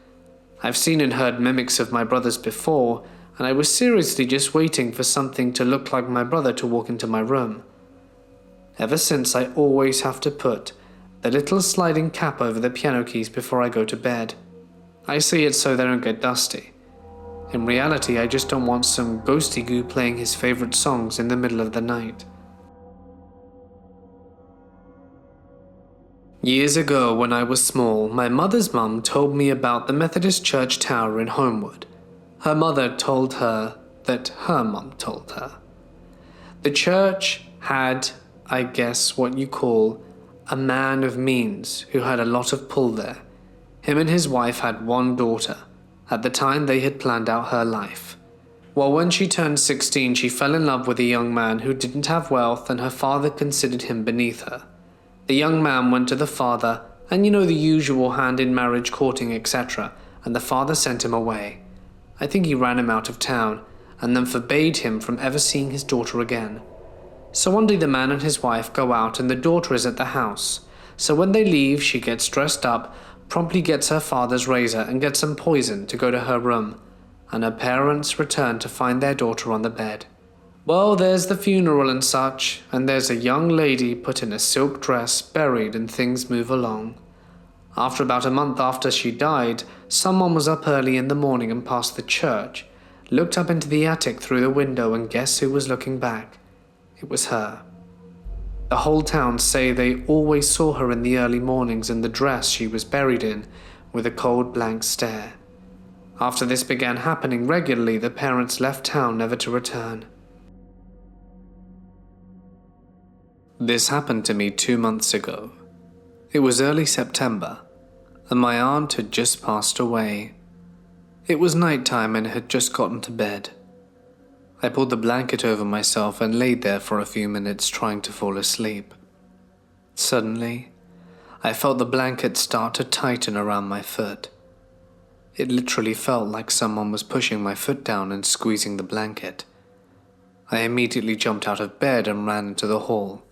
I've seen and heard mimics of my brother's before, and I was seriously just waiting for something to look like my brother to walk into my room. Ever since, I always have to put the little sliding cap over the piano keys before I go to bed. I see it so they don't get dusty. In reality, I just don't want some ghosty goo playing his favorite songs in the middle of the night. Years ago, when I was small, my mother's mum told me about the Methodist Church Tower in Homewood. Her mother told her that her mum told her. The church had, I guess, what you call a man of means who had a lot of pull there. Him and his wife had 1 daughter. At the time, they had planned out her life. Well, when she turned 16, she fell in love with a young man who didn't have wealth and her father considered him beneath her. The young man went to the father, and you know the usual hand in marriage, courting, etc., and the father sent him away. I think he ran him out of town, and then forbade him from ever seeing his daughter again. So one day the man and his wife go out and the daughter is at the house. So when they leave, she gets dressed up, promptly gets her father's razor and gets some poison to go to her room, and her parents return to find their daughter on the bed. Well, there's the funeral and such, and there's a young lady put in a silk dress, buried, and things move along. After about a month after she died, someone was up early in the morning and passed the church, looked up into the attic through the window, and guess who was looking back? It was her. The whole town say they always saw her in the early mornings in the dress she was buried in, with a cold blank stare. After this began happening regularly, the parents left town never to return. This happened to me 2 months ago. It was early September, and my aunt had just passed away. It was night time and had just gotten to bed. I pulled the blanket over myself and laid there for a few minutes trying to fall asleep. Suddenly, I felt the blanket start to tighten around my foot. It literally felt like someone was pushing my foot down and squeezing the blanket. I immediately jumped out of bed and ran into the hall.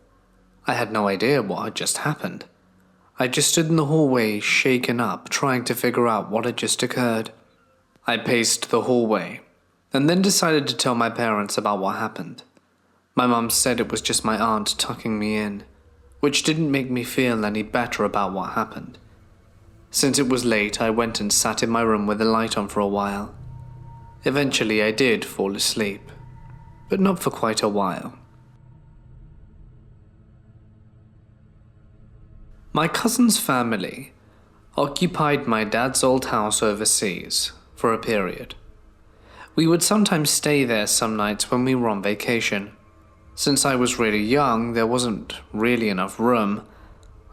I had no idea what had just happened. I just stood in the hallway, shaken up, trying to figure out what had just occurred. I paced the hallway, and then decided to tell my parents about what happened. My mum said it was just my aunt tucking me in, which didn't make me feel any better about what happened. Since it was late, I went and sat in my room with the light on for a while. Eventually, I did fall asleep, but not for quite a while. My cousin's family occupied my dad's old house overseas for a period. We would sometimes stay there some nights when we were on vacation. Since I was really young, there wasn't really enough room.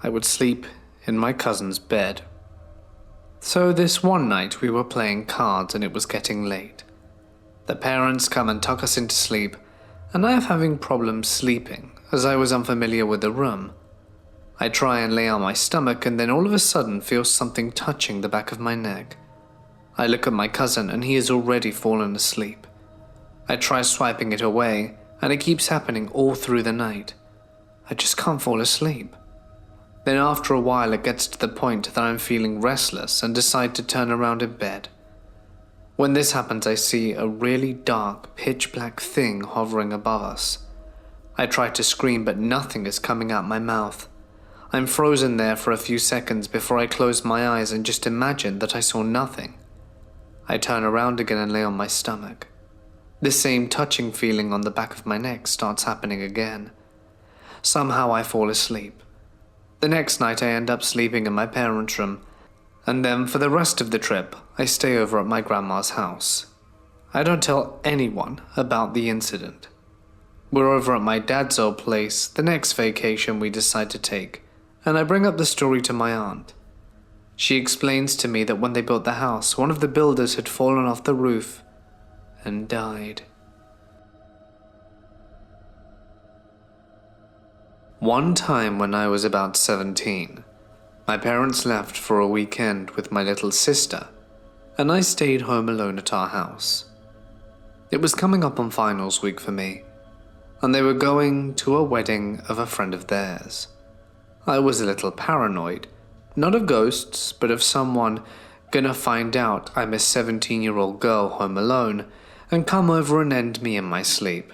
I would sleep in my cousin's bed. So this one night we were playing cards and it was getting late. The parents come and tuck us into sleep, and I am having problems sleeping as I was unfamiliar with the room. I try and lay on my stomach and then all of a sudden feel something touching the back of my neck. I look at my cousin and he has already fallen asleep. I try swiping it away and it keeps happening all through the night. I just can't fall asleep. Then after a while it gets to the point that I'm feeling restless and decide to turn around in bed. When this happens, I see a really dark, pitch-black thing hovering above us. I try to scream, but nothing is coming out my mouth. I'm frozen there for a few seconds before I close my eyes and just imagine that I saw nothing. I turn around again and lay on my stomach. The same touching feeling on the back of my neck starts happening again. Somehow I fall asleep. The next night I end up sleeping in my parents' room, and then for the rest of the trip, I stay over at my grandma's house. I don't tell anyone about the incident. We're over at my dad's old place the next vacation we decide to take, and I bring up the story to my aunt. She explains to me that when they built the house, one of the builders had fallen off the roof and died. One time when I was about 17, my parents left for a weekend with my little sister, and I stayed home alone at our house. It was coming up on finals week for me, and they were going to a wedding of a friend of theirs. I was a little paranoid, not of ghosts, but of someone gonna find out I'm a 17-year-old girl home alone and come over and end me in my sleep.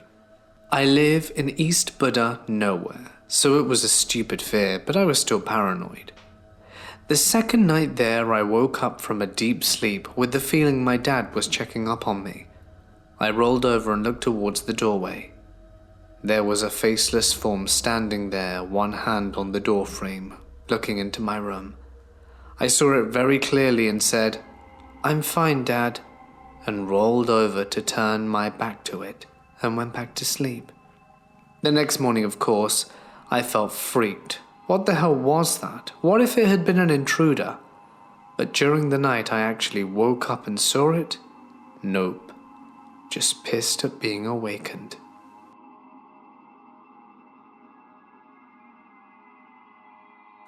I live in East Buddha nowhere, so it was a stupid fear, but I was still paranoid. The second night there, I woke up from a deep sleep with the feeling my dad was checking up on me. I rolled over and looked towards the doorway. There was a faceless form standing there, one hand on the doorframe, looking into my room. I saw it very clearly and said, "I'm fine, Dad," and rolled over to turn my back to it and went back to sleep. The next morning, of course, I felt freaked. What the hell was that? What if it had been an intruder? But during the night I actually woke up and saw it? Nope. Just pissed at being awakened.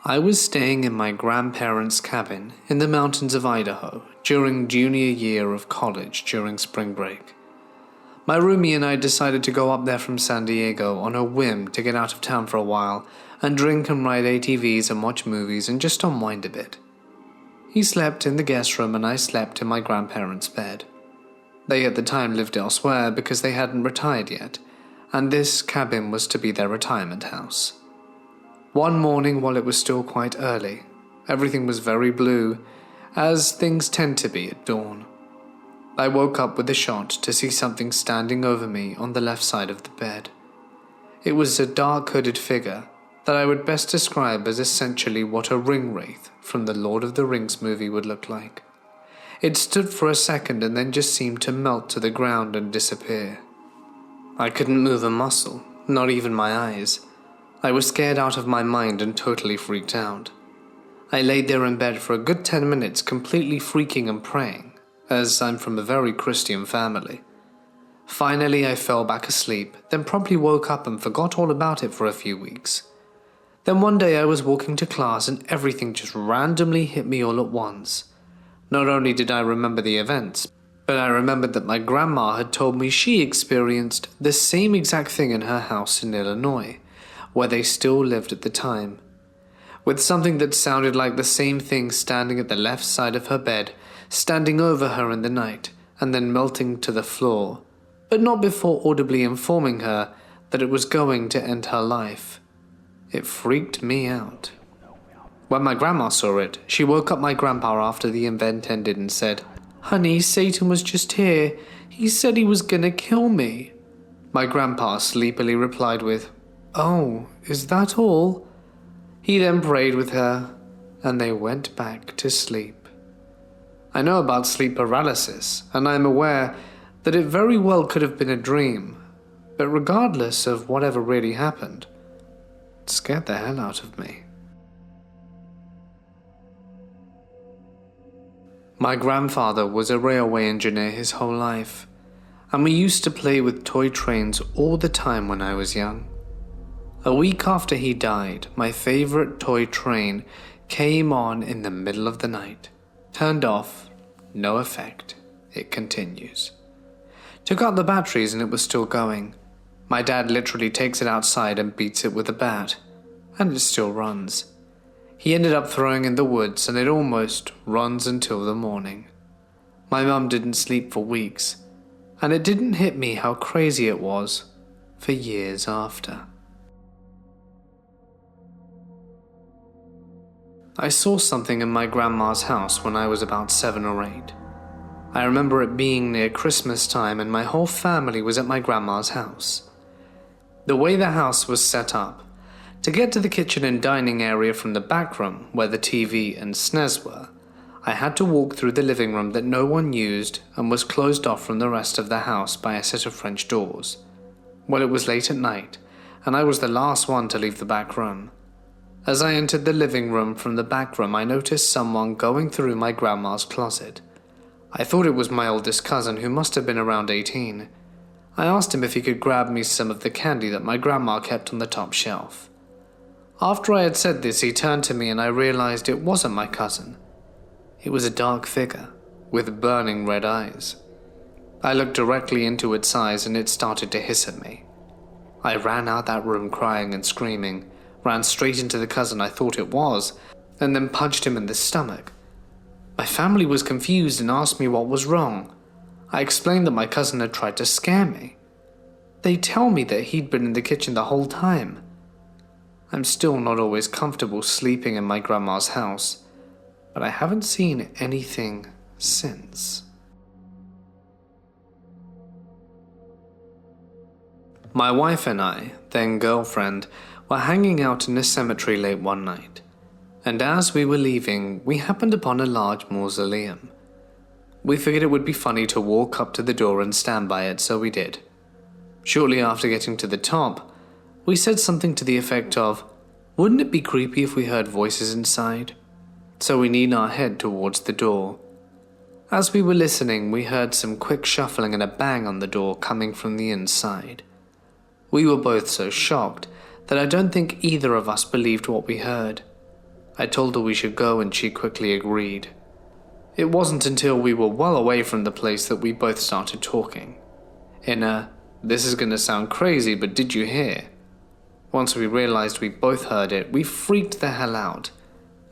I was staying in my grandparents' cabin in the mountains of Idaho during junior year of college during spring break. My roomie and I decided to go up there from San Diego on a whim to get out of town for a while and drink and ride ATVs and watch movies and just unwind a bit. He slept in the guest room and I slept in my grandparents' bed. They at the time lived elsewhere because they hadn't retired yet, and this cabin was to be their retirement house. One morning while it was still quite early, everything was very blue, as things tend to be at dawn. I woke up with a shock to see something standing over me on the left side of the bed. It was a dark hooded figure that I would best describe as essentially what a ring wraith from the Lord of the Rings movie would look like. It stood for a second and then just seemed to melt to the ground and disappear. I couldn't move a muscle, not even my eyes. I was scared out of my mind and totally freaked out. I laid there in bed for a good 10 minutes completely freaking and praying, as I'm from a very Christian family. Finally I fell back asleep, then promptly woke up and forgot all about it for a few weeks. Then one day I was walking to class and everything just randomly hit me all at once. Not only did I remember the events, but I remembered that my grandma had told me she experienced the same exact thing in her house in Illinois, where they still lived at the time. with something that sounded like the same thing standing at the left side of her bed, standing over her in the night, and then melting to the floor, but not before audibly informing her that it was going to end her life. It freaked me out. When my grandma saw it, she woke up my grandpa after the event ended and said, "Honey, Satan was just here. He said he was gonna kill me." My grandpa sleepily replied with, "Oh, is that all?" He then prayed with her, and they went back to sleep. I know about sleep paralysis, and I am aware that it very well could have been a dream, but regardless of whatever really happened, it scared the hell out of me. My grandfather was a railway engineer his whole life, and we used to play with toy trains all the time when I was young. A week after he died, my favorite toy train came on in the middle of the night. Turned off, no effect. It continues. Took out the batteries and it was still going. My dad literally takes it outside and beats it with a bat, and it still runs. He ended up throwing in the woods and it almost runs until the morning. My mum didn't sleep for weeks, and it didn't hit me how crazy it was for years after. I saw something in my grandma's house when I was about 7 or 8. I remember it being near Christmas time and my whole family was at my grandma's house. The way the house was set up, to get to the kitchen and dining area from the back room where the TV and SNES were, I had to walk through the living room that no one used and was closed off from the rest of the house by a set of French doors. Well, it was late at night, and I was the last one to leave the back room. As I entered the living room from the back room, I noticed someone going through my grandma's closet. I thought it was my oldest cousin, who must have been around 18. I asked him if he could grab me some of the candy that my grandma kept on the top shelf. After I had said this, he turned to me and I realized it wasn't my cousin. It was a dark figure with burning red eyes. I looked directly into its eyes and it started to hiss at me. I ran out that room crying and screaming, ran straight into the cousin I thought it was, and then punched him in the stomach. My family was confused and asked me what was wrong. I explained that my cousin had tried to scare me. They tell me that he'd been in the kitchen the whole time. I'm still not always comfortable sleeping in my grandma's house, but I haven't seen anything since. My wife and I, then girlfriend, were hanging out in a cemetery late one night, and as we were leaving, we happened upon a large mausoleum. We figured it would be funny to walk up to the door and stand by it, so we did. Shortly after getting to the top, we said something to the effect of, "Wouldn't it be creepy if we heard voices inside?" So we leaned our head towards the door. As we were listening, we heard some quick shuffling and a bang on the door coming from the inside. We were both so shocked that I don't think either of us believed what we heard. I told her we should go and she quickly agreed. It wasn't until we were well away from the place that we both started talking. In a, "This is going to sound crazy, but did you hear?" Once we realized we both heard it, we freaked the hell out,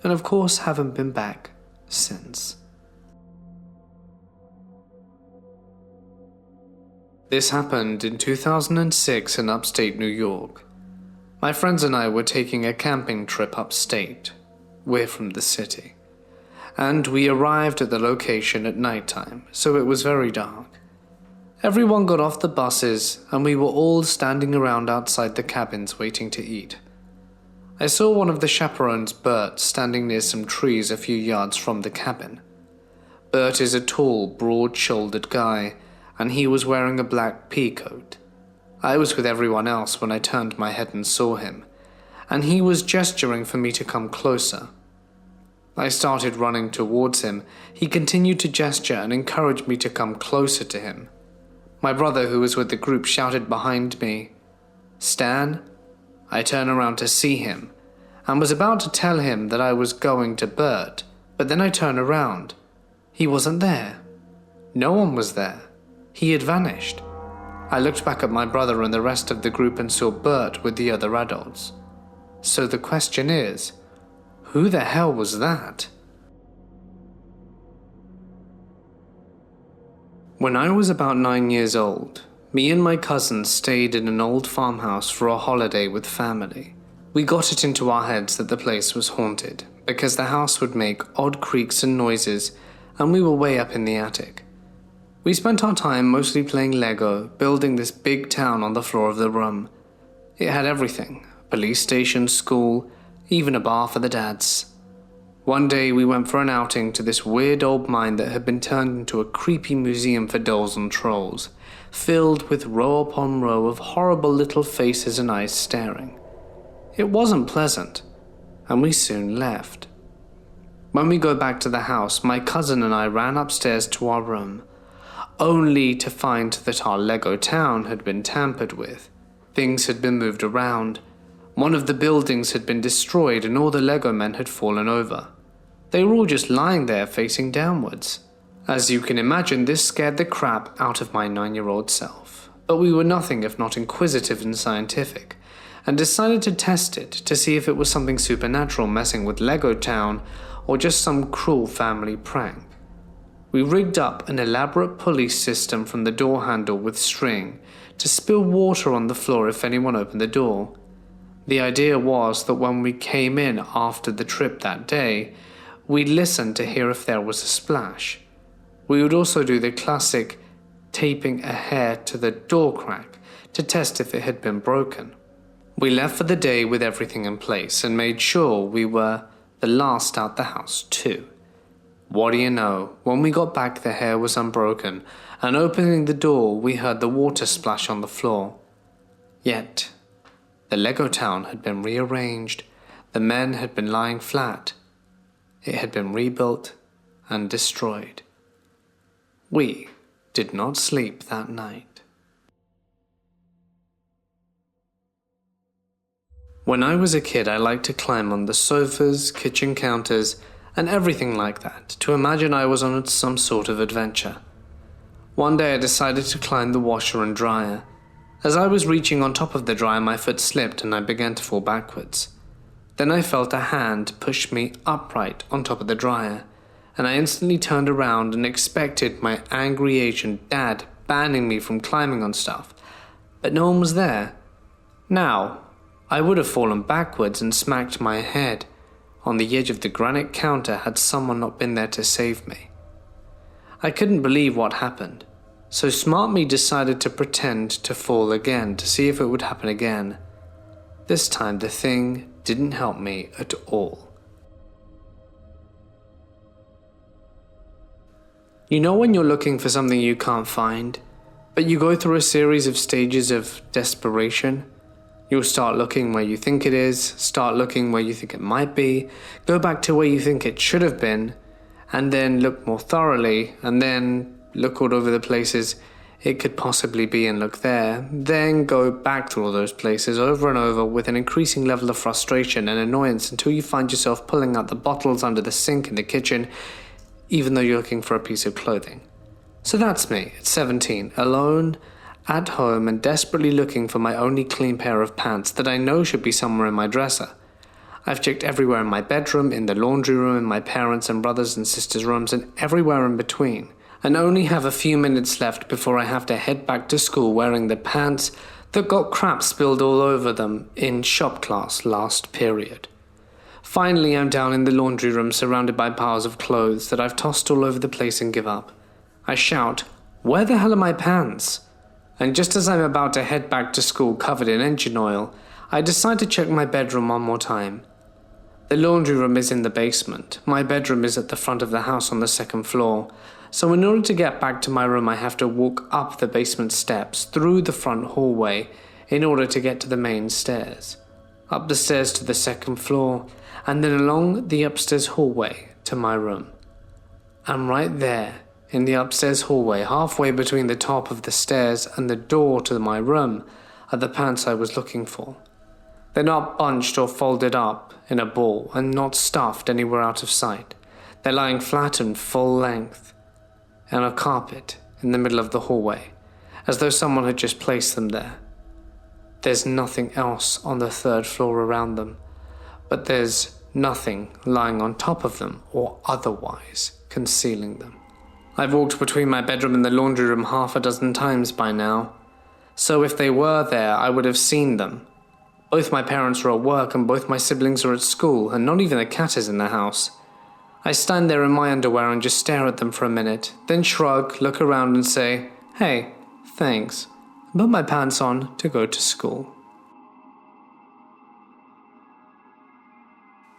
and of course haven't been back since. This happened in 2006 in upstate New York. My friends and I were taking a camping trip upstate. We're from the city. And we arrived at the location at nighttime, so it was very dark. Everyone got off the buses, and we were all standing around outside the cabins waiting to eat. I saw one of the chaperones, Bert, standing near some trees a few yards from the cabin. Bert is a tall, broad-shouldered guy, and he was wearing a black pea coat. I was with everyone else when I turned my head and saw him, and he was gesturing for me to come closer. I started running towards him. He continued to gesture and encouraged me to come closer to him. My brother, who was with the group, shouted behind me, "Stan?" I turned around to see him, and was about to tell him that I was going to Bert, but then I turned around. He wasn't there. No one was there. He had vanished. I looked back at my brother and the rest of the group and saw Bert with the other adults. So the question is, Who the hell was that? When I was about 9 years old, me and my cousins stayed in an old farmhouse for a holiday with family. We got it into our heads that the place was haunted because the house would make odd creaks and noises, and we were way up in the attic. We spent our time mostly playing Lego, building this big town on the floor of the room. It had everything: police station, school, even a bar for the dads. One day we went for an outing to this weird old mine that had been turned into a creepy museum for dolls and trolls, filled with row upon row of horrible little faces and eyes staring. It wasn't pleasant, and we soon left. When we go back to the house, my cousin and I ran upstairs to our room, only to find that our Lego town had been tampered with. Things had been moved around. One of the buildings had been destroyed and all the Lego men had fallen over. They were all just lying there facing downwards. As you can imagine, this scared the crap out of my 9-year-old self. But we were nothing if not inquisitive and scientific, and decided to test it to see if it was something supernatural messing with Lego Town or just some cruel family prank. We rigged up an elaborate pulley system from the door handle with string to spill water on the floor if anyone opened the door. The idea was that when we came in after the trip that day, we'd listen to hear if there was a splash. We would also do the classic taping a hair to the door crack to test if it had been broken. We left for the day with everything in place and made sure we were the last out the house too. What do you know, when we got back the hair was unbroken, and opening the door we heard the water splash on the floor. Yet, the Lego town had been rearranged, the men had been lying flat, it had been rebuilt and destroyed. We did not sleep that night. When I was a kid, I liked to climb on the sofas, kitchen counters, and everything like that, to imagine I was on some sort of adventure. One day I decided to climb the washer and dryer. As I was reaching on top of the dryer, my foot slipped and I began to fall backwards. Then I felt a hand push me upright on top of the dryer, and I instantly turned around and expected my angry Asian dad banning me from climbing on stuff, but no one was there. Now, I would have fallen backwards and smacked my head on the edge of the granite counter had someone not been there to save me. I couldn't believe what happened, so smart me decided to pretend to fall again to see if it would happen again. This time the thing didn't help me at all. You know when you're looking for something you can't find, but you go through a series of stages of desperation? You'll start looking where you think it is, start looking where you think it might be, go back to where you think it should have been, and then look more thoroughly, and then look all over the places it could possibly be and look there, then go back to all those places over and over with an increasing level of frustration and annoyance until you find yourself pulling out the bottles under the sink in the kitchen, even though you're looking for a piece of clothing. So that's me at 17, alone, at home and desperately looking for my only clean pair of pants that I know should be somewhere in my dresser. I've checked everywhere in my bedroom, in the laundry room, in my parents' and brothers' and sisters' rooms, and everywhere in between, and only have a few minutes left before I have to head back to school wearing the pants that got crap spilled all over them in shop class last period. Finally, I'm down in the laundry room surrounded by piles of clothes that I've tossed all over the place and give up. I shout, "Where the hell are my pants?" And just as I'm about to head back to school covered in engine oil, I decide to check my bedroom one more time. The laundry room is in the basement. My bedroom is at the front of the house on the second floor. So in order to get back to my room, I have to walk up the basement steps, through the front hallway, in order to get to the main stairs. Up the stairs to the second floor, and then along the upstairs hallway to my room. And right there, in the upstairs hallway, halfway between the top of the stairs and the door to my room, are the pants I was looking for. They're not bunched or folded up in a ball and not stuffed anywhere out of sight. They're lying flat and full length on a carpet in the middle of the hallway, as though someone had just placed them there. There's nothing else on the third floor around them, but there's nothing lying on top of them or otherwise concealing them. I've walked between my bedroom and the laundry room half a dozen times by now, so if they were there, I would have seen them. Both my parents are at work and both my siblings are at school, and not even the cat is in the house. I stand there in my underwear and just stare at them for a minute, then shrug, look around and say, "Hey, thanks," and put my pants on to go to school.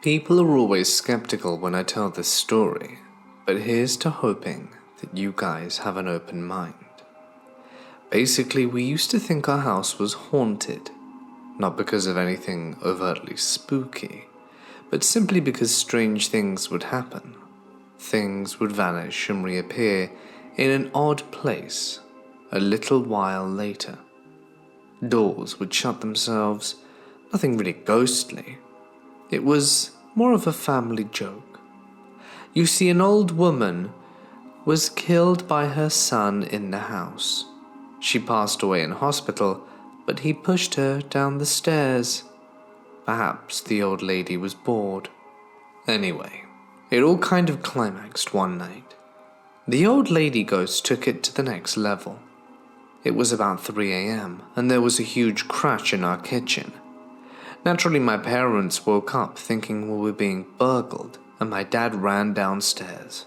People are always skeptical when I tell this story, but here's to hoping that you guys have an open mind. Basically, we used to think our house was haunted, not because of anything overtly spooky, but simply because strange things would happen. Things would vanish and reappear in an odd place a little while later. Doors would shut themselves, nothing really ghostly. It was more of a family joke. You see, an old woman was killed by her son in the house. She passed away in hospital, but he pushed her down the stairs. Perhaps the old lady was bored. Anyway, it all kind of climaxed one night. The old lady ghost took it to the next level. It was about 3 a.m. and there was a huge crash in our kitchen. Naturally, my parents woke up thinking we were being burgled, and my dad ran downstairs.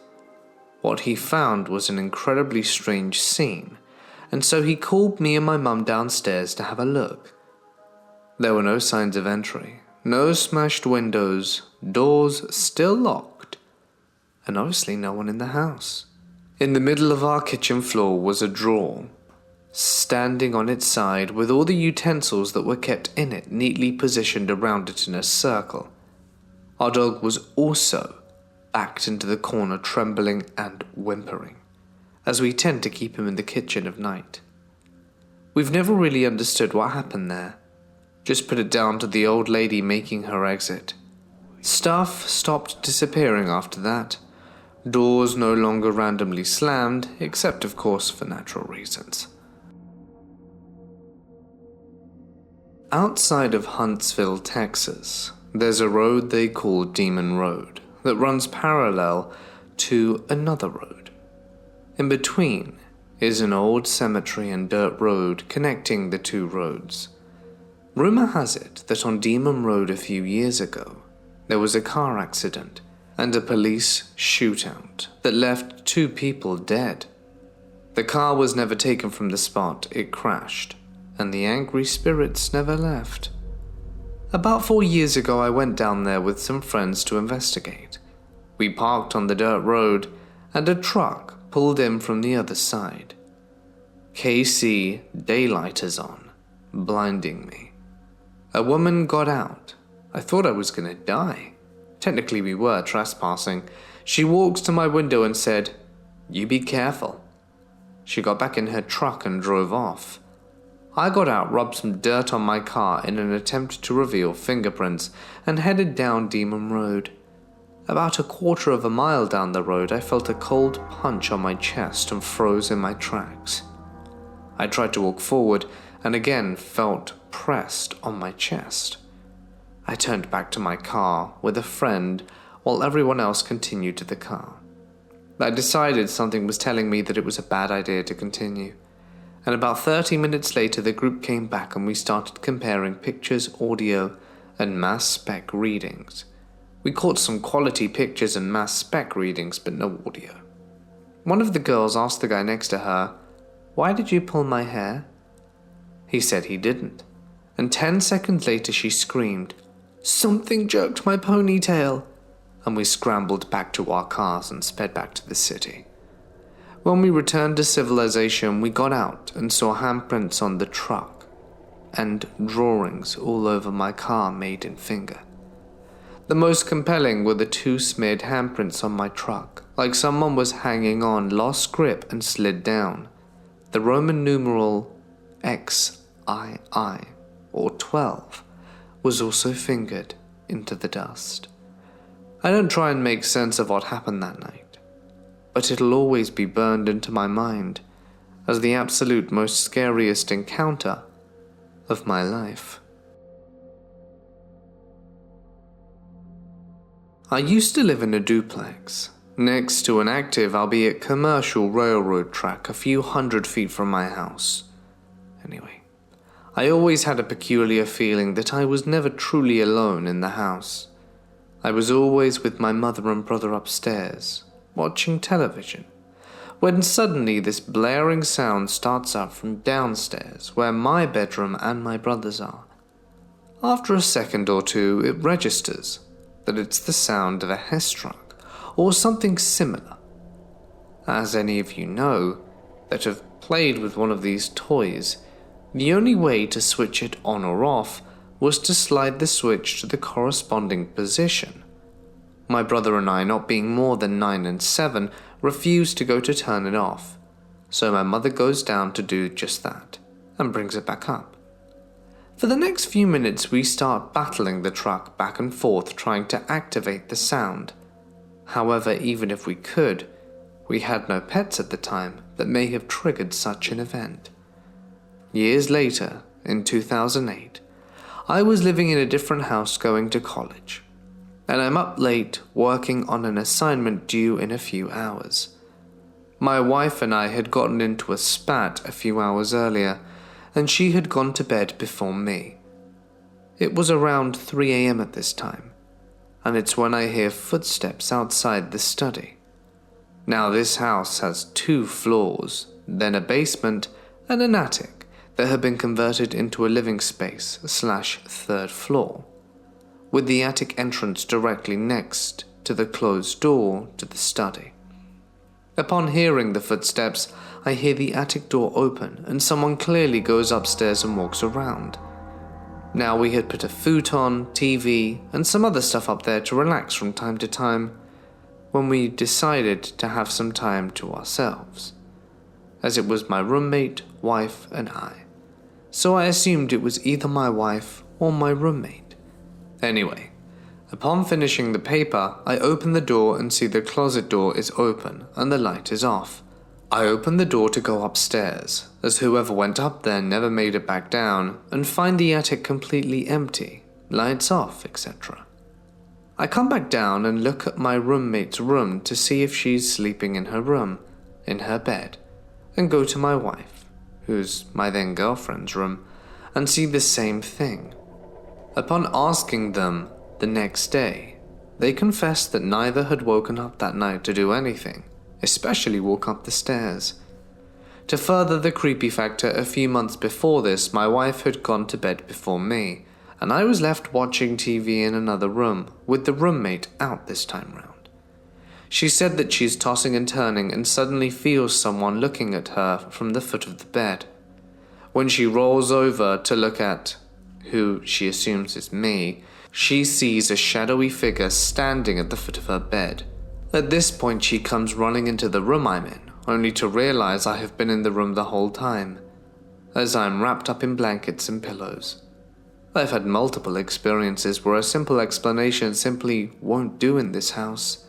What he found was an incredibly strange scene, and so he called me and my mum downstairs to have a look. There were no signs of entry, no smashed windows, doors still locked, and obviously no one in the house. In the middle of our kitchen floor was a drawer, standing on its side with all the utensils that were kept in it neatly positioned around it in a circle. Our dog was also backed into the corner, trembling and whimpering, as we tend to keep him in the kitchen of night. We've never really understood what happened there. Just put it down to the old lady making her exit. Stuff stopped disappearing after that. Doors no longer randomly slammed, except of course for natural reasons. Outside of Huntsville, Texas, there's a road they call Demon Road that runs parallel to another road. In between is an old cemetery and dirt road connecting the two roads. Rumor has it that on Demon Road a few years ago, there was a car accident and a police shootout that left 2 people dead. The car was never taken from the spot it crashed, and the angry spirits never left. About 4 years ago, I went down there with some friends to investigate. We parked on the dirt road, and a truck pulled in from the other side. KC daylighters on, blinding me. A woman got out. I thought I was gonna die. Technically we were trespassing. She walked to my window and said, "You be careful." She got back in her truck and drove off. I got out, rubbed some dirt on my car in an attempt to reveal fingerprints, and headed down Demon Road. About a quarter of a mile down the road, I felt a cold punch on my chest and froze in my tracks. I tried to walk forward and again felt pressed on my chest. I turned back to my car with a friend while everyone else continued to the car. I decided something was telling me that it was a bad idea to continue. And about 30 minutes later, the group came back and we started comparing pictures, audio, and mass spec readings. We caught some quality pictures and mass spec readings, but no audio. One of the girls asked the guy next to her, "Why did you pull my hair?" He said he didn't. And 10 seconds later she screamed, "Something jerked my ponytail!" And we scrambled back to our cars and sped back to the city. When we returned to civilization, we got out and saw handprints on the truck and drawings all over my car made in finger. The most compelling were the 2 smeared handprints on my truck, like someone was hanging on, lost grip and slid down. The Roman numeral XII, or 12, was also fingered into the dust. I don't try and make sense of what happened that night, but it'll always be burned into my mind as the absolute most scariest encounter of my life. I used to live in a duplex, next to an active, albeit commercial railroad track a few hundred feet from my house. Anyway, I always had a peculiar feeling that I was never truly alone in the house. I was always with my mother and brother upstairs, watching television, when suddenly this blaring sound starts up from downstairs where my bedroom and my brother's are. After a second or two, it registers that it's the sound of a Hess truck or something similar. As any of you know that have played with one of these toys, the only way to switch it on or off was to slide the switch to the corresponding position. My brother and I, not being more than 9 and 7, refused to go to turn it off, so my mother goes down to do just that, and brings it back up. For the next few minutes we start battling the truck back and forth trying to activate the sound. However, even if we could, we had no pets at the time that may have triggered such an event. Years later, in 2008, I was living in a different house going to college, and I'm up late working on an assignment due in a few hours. My wife and I had gotten into a spat a few hours earlier, and she had gone to bed before me. It was around 3 a.m. at this time, and it's when I hear footsteps outside the study. Now this house has 2 floors, then a basement and an attic that had been converted into a living space / 3rd floor, with the attic entrance directly next to the closed door to the study. Upon hearing the footsteps, I hear the attic door open and someone clearly goes upstairs and walks around. Now we had put a futon, TV, and some other stuff up there to relax from time to time when we decided to have some time to ourselves, as it was my roommate, wife, and I. So I assumed it was either my wife or my roommate. Anyway, upon finishing the paper, I open the door and see the closet door is open and the light is off. I open the door to go upstairs, as whoever went up there never made it back down, and find the attic completely empty, lights off, etc. I come back down and look at my roommate's room to see if she's sleeping in her room, in her bed, and go to my wife, who's my then girlfriend's room, and see the same thing. Upon asking them the next day, they confessed that neither had woken up that night to do anything, especially walk up the stairs. To further the creepy factor, a few months before this, my wife had gone to bed before me, and I was left watching TV in another room, with the roommate out this time round. She said that she's tossing and turning and suddenly feels someone looking at her from the foot of the bed. When she rolls over to look at who she assumes is me, she sees a shadowy figure standing at the foot of her bed. At this point she comes running into the room I'm in, only to realize I have been in the room the whole time, as I'm wrapped up in blankets and pillows. I've had multiple experiences where a simple explanation simply won't do in this house,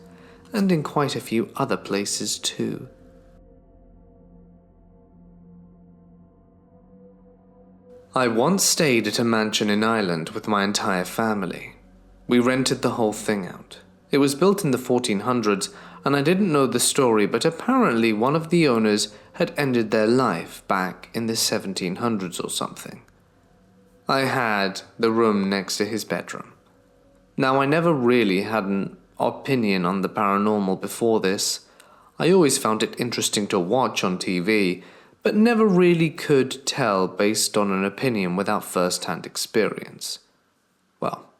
and in quite a few other places too. I once stayed at a mansion in Ireland with my entire family. We rented the whole thing out. It was built in the 1400s, and I didn't know the story, but apparently one of the owners had ended their life back in the 1700s or something. I had the room next to his bedroom. Now, I never really had an opinion on the paranormal before this. I always found it interesting to watch on TV, but never really could tell based on an opinion without first-hand experience. Well,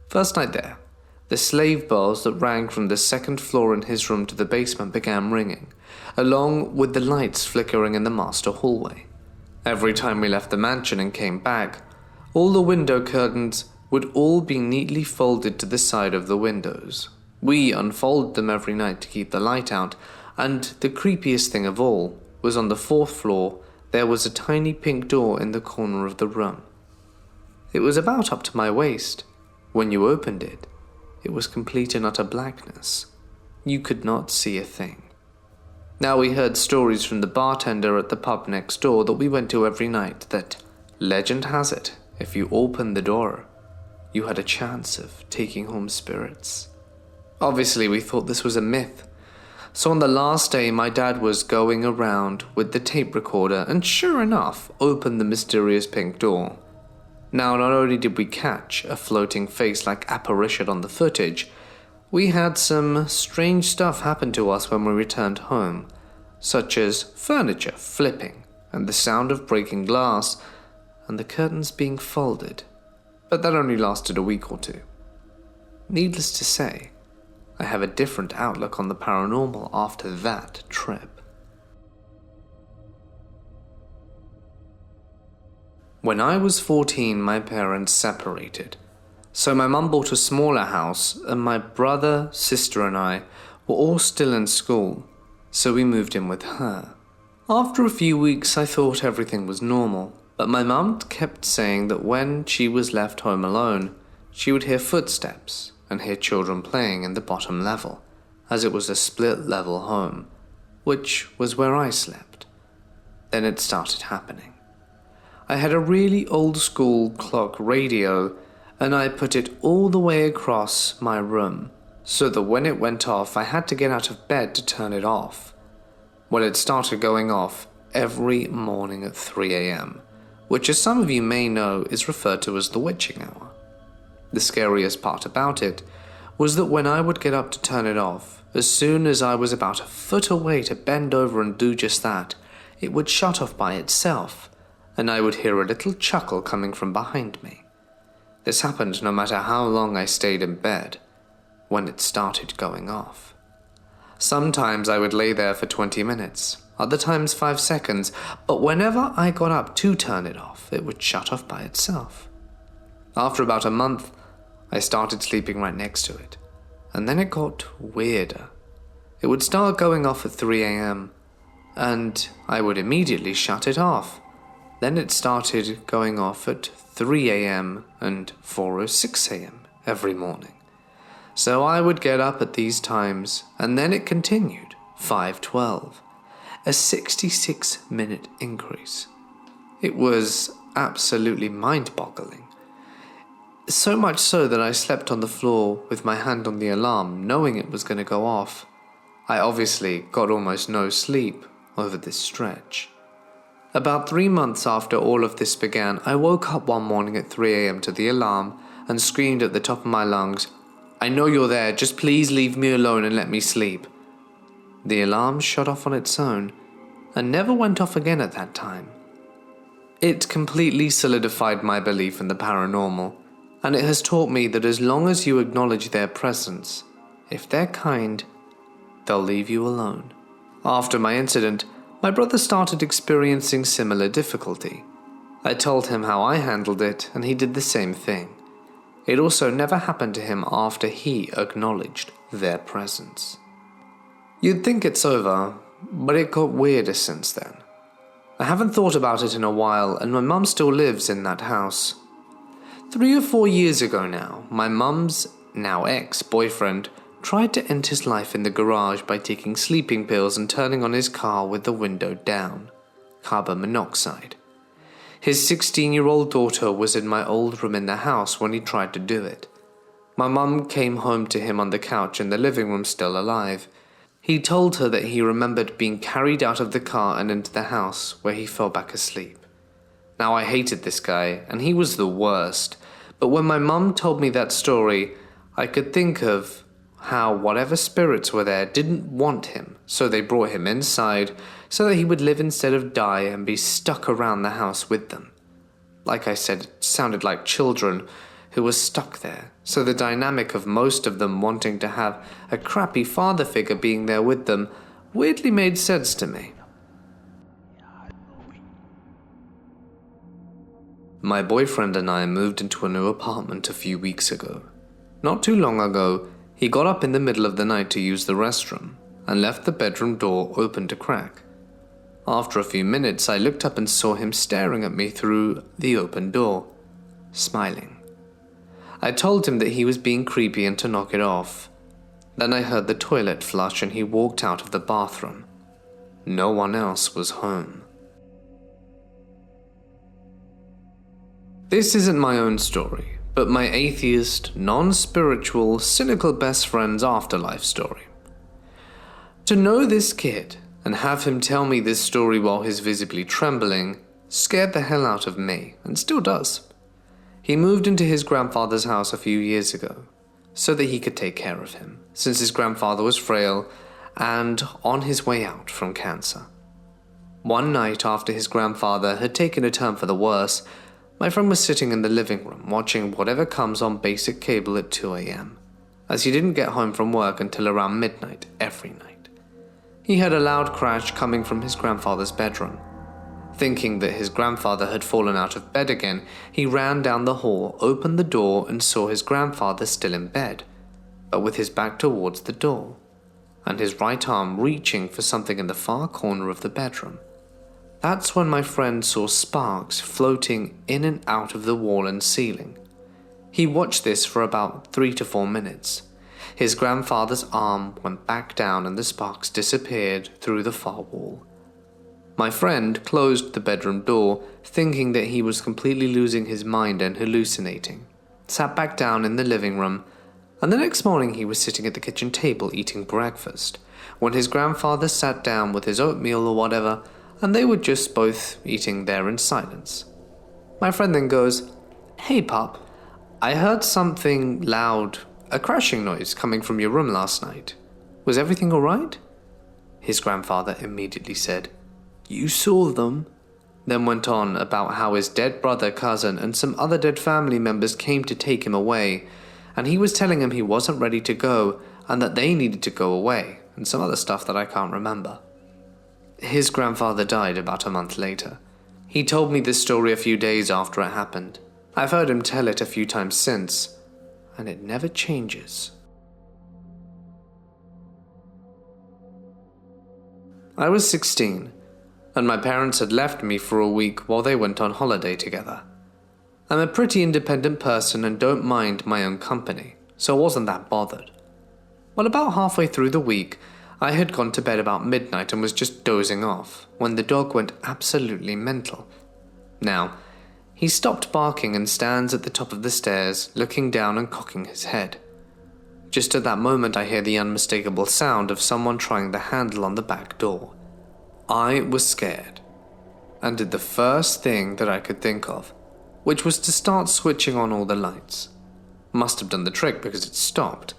first night there, the slave bells that rang from the 2nd floor in his room to the basement began ringing, along with the lights flickering in the master hallway. Every time we left the mansion and came back, all the window curtains would all be neatly folded to the side of the windows. We unfolded them every night to keep the light out, and the creepiest thing of all was on the 4th floor there was a tiny pink door in the corner of the room. It was about up to my waist. When you opened it, it was complete and utter blackness. You could not see a thing. Now we heard stories from the bartender at the pub next door that we went to every night that, legend has it, if you opened the door, you had a chance of taking home spirits. Obviously, we thought this was a myth. So on the last day, my dad was going around with the tape recorder and sure enough, opened the mysterious pink door. Now, not only did we catch a floating face-like apparition on the footage, we had some strange stuff happen to us when we returned home, such as furniture flipping and the sound of breaking glass and the curtains being folded. But that only lasted a week or two. Needless to say, I have a different outlook on the paranormal after that trip. When I was 14, my parents separated. So my mum bought a smaller house and my brother, sister and I were all still in school, so we moved in with her. After a few weeks I thought everything was normal, but my mum kept saying that when she was left home alone, she would hear footsteps and hear children playing in the bottom level, as it was a split-level home, which was where I slept. Then it started happening. I had a really old-school clock radio, and I put it all the way across my room, so that when it went off, I had to get out of bed to turn it off. Well, it started going off every morning at 3 a.m., which, as some of you may know, is referred to as the witching hour. The scariest part about it was that when I would get up to turn it off, as soon as I was about a foot away to bend over and do just that, it would shut off by itself, and I would hear a little chuckle coming from behind me. This happened no matter how long I stayed in bed when it started going off. Sometimes I would lay there for 20 minutes, other times 5 seconds, but whenever I got up to turn it off, it would shut off by itself. After about a month, I started sleeping right next to it, and then it got weirder. It would start going off at 3 a.m., and I would immediately shut it off. Then it started going off at 3 a.m. and 4:06 a.m. every morning. So I would get up at these times, and then it continued, 5:12, a 66-minute increase. It was absolutely mind-boggling. So much so that I slept on the floor with my hand on the alarm, knowing it was going to go off. I obviously got almost no sleep over this stretch. About 3 months after all of this began, I woke up one morning at 3 a.m. to the alarm and screamed at the top of my lungs, "I know you're there, just please leave me alone and let me sleep." The alarm shut off on its own and never went off again at that time. It completely solidified my belief in the paranormal, and it has taught me that as long as you acknowledge their presence, if they're kind, they'll leave you alone. After my incident, my brother started experiencing similar difficulty. I told him how I handled it, and he did the same thing. It also never happened to him after he acknowledged their presence. You'd think it's over, but it got weirder since then. I haven't thought about it in a while, and my mum still lives in that house. 3 or 4 years ago now, my mum's now ex-boyfriend tried to end his life in the garage by taking sleeping pills and turning on his car with the window down. Carbon monoxide. His 16-year-old daughter was in my old room in the house when he tried to do it. My mum came home to him on the couch in the living room still alive. He told her that he remembered being carried out of the car and into the house where he fell back asleep. Now I hated this guy, and he was the worst, but when my mum told me that story, I could think of how whatever spirits were there didn't want him, so they brought him inside so that he would live instead of die and be stuck around the house with them. Like I said, it sounded like children who were stuck there, so the dynamic of most of them wanting to have a crappy father figure being there with them weirdly made sense to me. My boyfriend and I moved into a new apartment a few weeks ago. Not too long ago, he got up in the middle of the night to use the restroom and left the bedroom door open to crack. After a few minutes, I looked up and saw him staring at me through the open door, smiling. I told him that he was being creepy and to knock it off. Then I heard the toilet flush and he walked out of the bathroom. No one else was home. This isn't my own story, but my atheist, non-spiritual, cynical best friend's afterlife story. To know this kid and have him tell me this story while he's visibly trembling scared the hell out of me, and still does. He moved into his grandfather's house a few years ago so that he could take care of him, since his grandfather was frail and on his way out from cancer. One night after his grandfather had taken a turn for the worse, my friend was sitting in the living room watching whatever comes on basic cable at 2 a.m, as he didn't get home from work until around midnight every night. He heard a loud crash coming from his grandfather's bedroom. Thinking that his grandfather had fallen out of bed again, he ran down the hall, opened the door, and saw his grandfather still in bed, but with his back towards the door, and his right arm reaching for something in the far corner of the bedroom. That's when my friend saw sparks floating in and out of the wall and ceiling. He watched this for about 3 to 4 minutes. His grandfather's arm went back down and the sparks disappeared through the far wall. My friend closed the bedroom door, thinking that he was completely losing his mind and hallucinating, sat back down in the living room, and the next morning he was sitting at the kitchen table eating breakfast, when his grandfather sat down with his oatmeal or whatever, and they were just both eating there in silence. My friend then goes, "Hey Pop, I heard something loud, a crashing noise coming from your room last night. Was everything alright?" His grandfather immediately said, "You saw them?" Then went on about how his dead brother, cousin, and some other dead family members came to take him away, and he was telling him he wasn't ready to go and that they needed to go away, and some other stuff that I can't remember. His grandfather died about a month later. He told me this story a few days after it happened. I've heard him tell it a few times since, and it never changes. I was 16. And my parents had left me for a week while they went on holiday together. I'm a pretty independent person and don't mind my own company, so I wasn't that bothered. Well, about halfway through the week, I had gone to bed about midnight and was just dozing off, when the dog went absolutely mental. Now, he stopped barking and stands at the top of the stairs, looking down and cocking his head. Just at that moment I hear the unmistakable sound of someone trying the handle on the back door. I was scared, and did the first thing that I could think of, which was to start switching on all the lights. Must have done the trick because it stopped.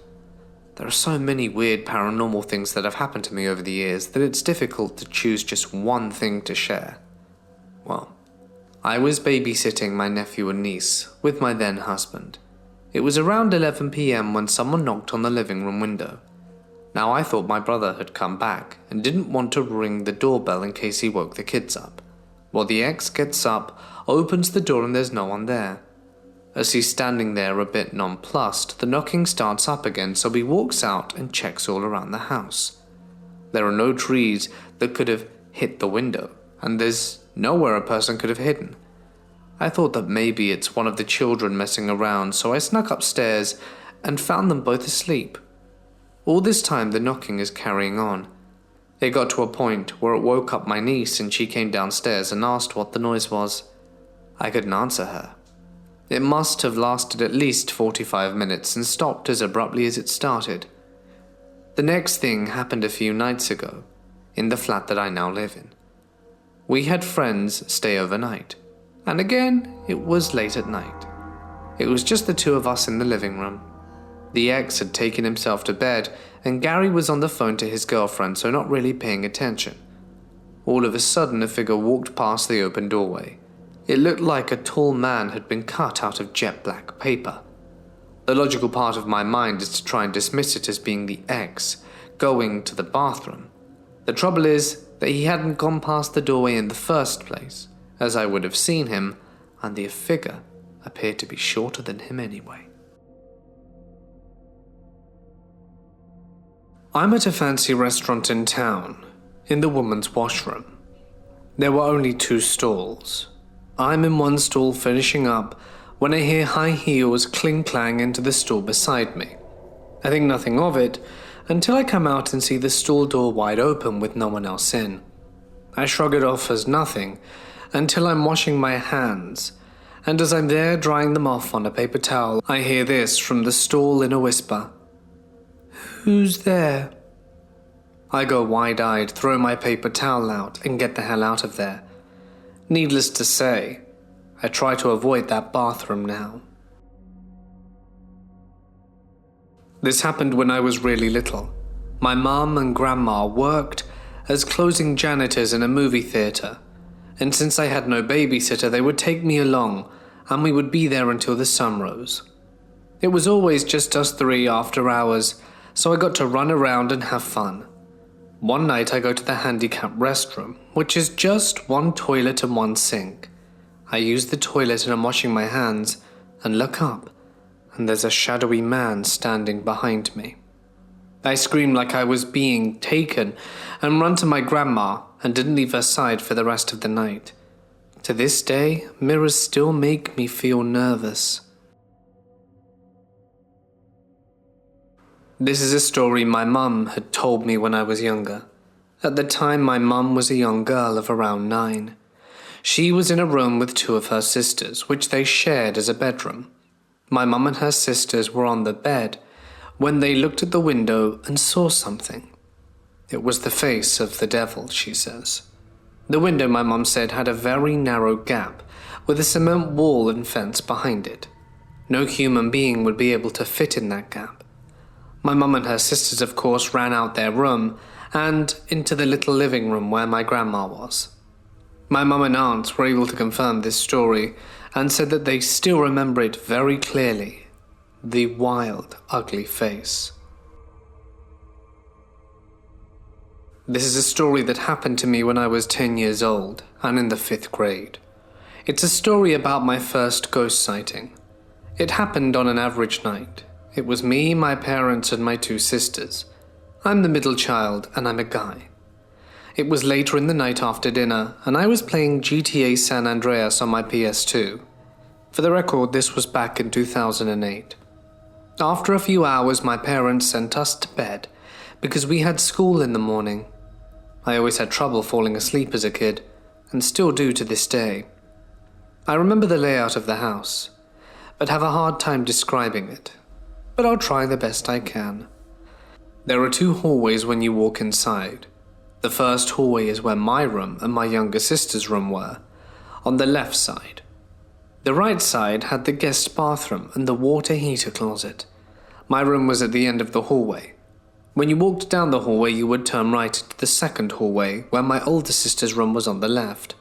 There are so many weird paranormal things that have happened to me over the years that it's difficult to choose just one thing to share. Well, I was babysitting my nephew and niece with my then husband. It was around 11 p.m. when someone knocked on the living room window. Now I thought my brother had come back and didn't want to ring the doorbell in case he woke the kids up. Well, the ex gets up, opens the door and there's no one there. As he's standing there a bit nonplussed, the knocking starts up again, so he walks out and checks all around the house. There are no trees that could have hit the window, and there's nowhere a person could have hidden. I thought that maybe it's one of the children messing around, so I snuck upstairs and found them both asleep. All this time the knocking is carrying on. It got to a point where it woke up my niece and she came downstairs and asked what the noise was. I couldn't answer her. It must have lasted at least 45 minutes and stopped as abruptly as it started. The next thing happened a few nights ago, in the flat that I now live in. We had friends stay overnight, and again it was late at night. It was just the two of us in the living room. The ex had taken himself to bed, and Gary was on the phone to his girlfriend, so not really paying attention. All of a sudden, a figure walked past the open doorway. It looked like a tall man had been cut out of jet black paper. The logical part of my mind is to try and dismiss it as being the ex going to the bathroom. The trouble is that he hadn't gone past the doorway in the first place, as I would have seen him, and the figure appeared to be shorter than him anyway. I'm at a fancy restaurant in town, in the woman's washroom. There were only 2 stalls. I'm in one stall finishing up when I hear high heels cling-clang into the stall beside me. I think nothing of it until I come out and see the stall door wide open with no one else in. I shrug it off as nothing until I'm washing my hands, and as I'm there drying them off on a paper towel, I hear this from the stall in a whisper. "Who's there?" I go wide-eyed, throw my paper towel out, and get the hell out of there. Needless to say, I try to avoid that bathroom now. This happened when I was really little. My mum and grandma worked as closing janitors in a movie theatre, and since I had no babysitter, they would take me along, and we would be there until the sun rose. It was always just us three after hours, so I got to run around and have fun. One night I go to the handicapped restroom, which is just one toilet and one sink. I use the toilet and I'm washing my hands, and look up, and there's a shadowy man standing behind me. I screamed like I was being taken and run to my grandma and didn't leave her side for the rest of the night. To this day, mirrors still make me feel nervous. This is a story my mum had told me when I was younger. At the time, my mum was a young girl of around 9. She was in a room with 2 of her sisters, which they shared as a bedroom. My mum and her sisters were on the bed when they looked at the window and saw something. It was the face of the devil, she says. The window, my mum said, had a very narrow gap with a cement wall and fence behind it. No human being would be able to fit in that gap. My mum and her sisters, of course, ran out their room and into the little living room where my grandma was. My mum and aunt were able to confirm this story and said that they still remember it very clearly. The wild, ugly face. This is a story that happened to me when I was 10 years old and in the 5th grade. It's a story about my first ghost sighting. It happened on an average night. It was me, my parents, and my 2 sisters. I'm the middle child, and I'm a guy. It was later in the night after dinner, and I was playing GTA San Andreas on my PS2. For the record, this was back in 2008. After a few hours, my parents sent us to bed because we had school in the morning. I always had trouble falling asleep as a kid, and still do to this day. I remember the layout of the house, but have a hard time describing it. But I'll try the best I can. There are 2 hallways when you walk inside. The first hallway is where my room and my younger sister's room were, on the left side. The right side had the guest bathroom and the water heater closet. My room was at the end of the hallway. When you walked down the hallway, you would turn right into the second hallway, where my older sister's room was on the left.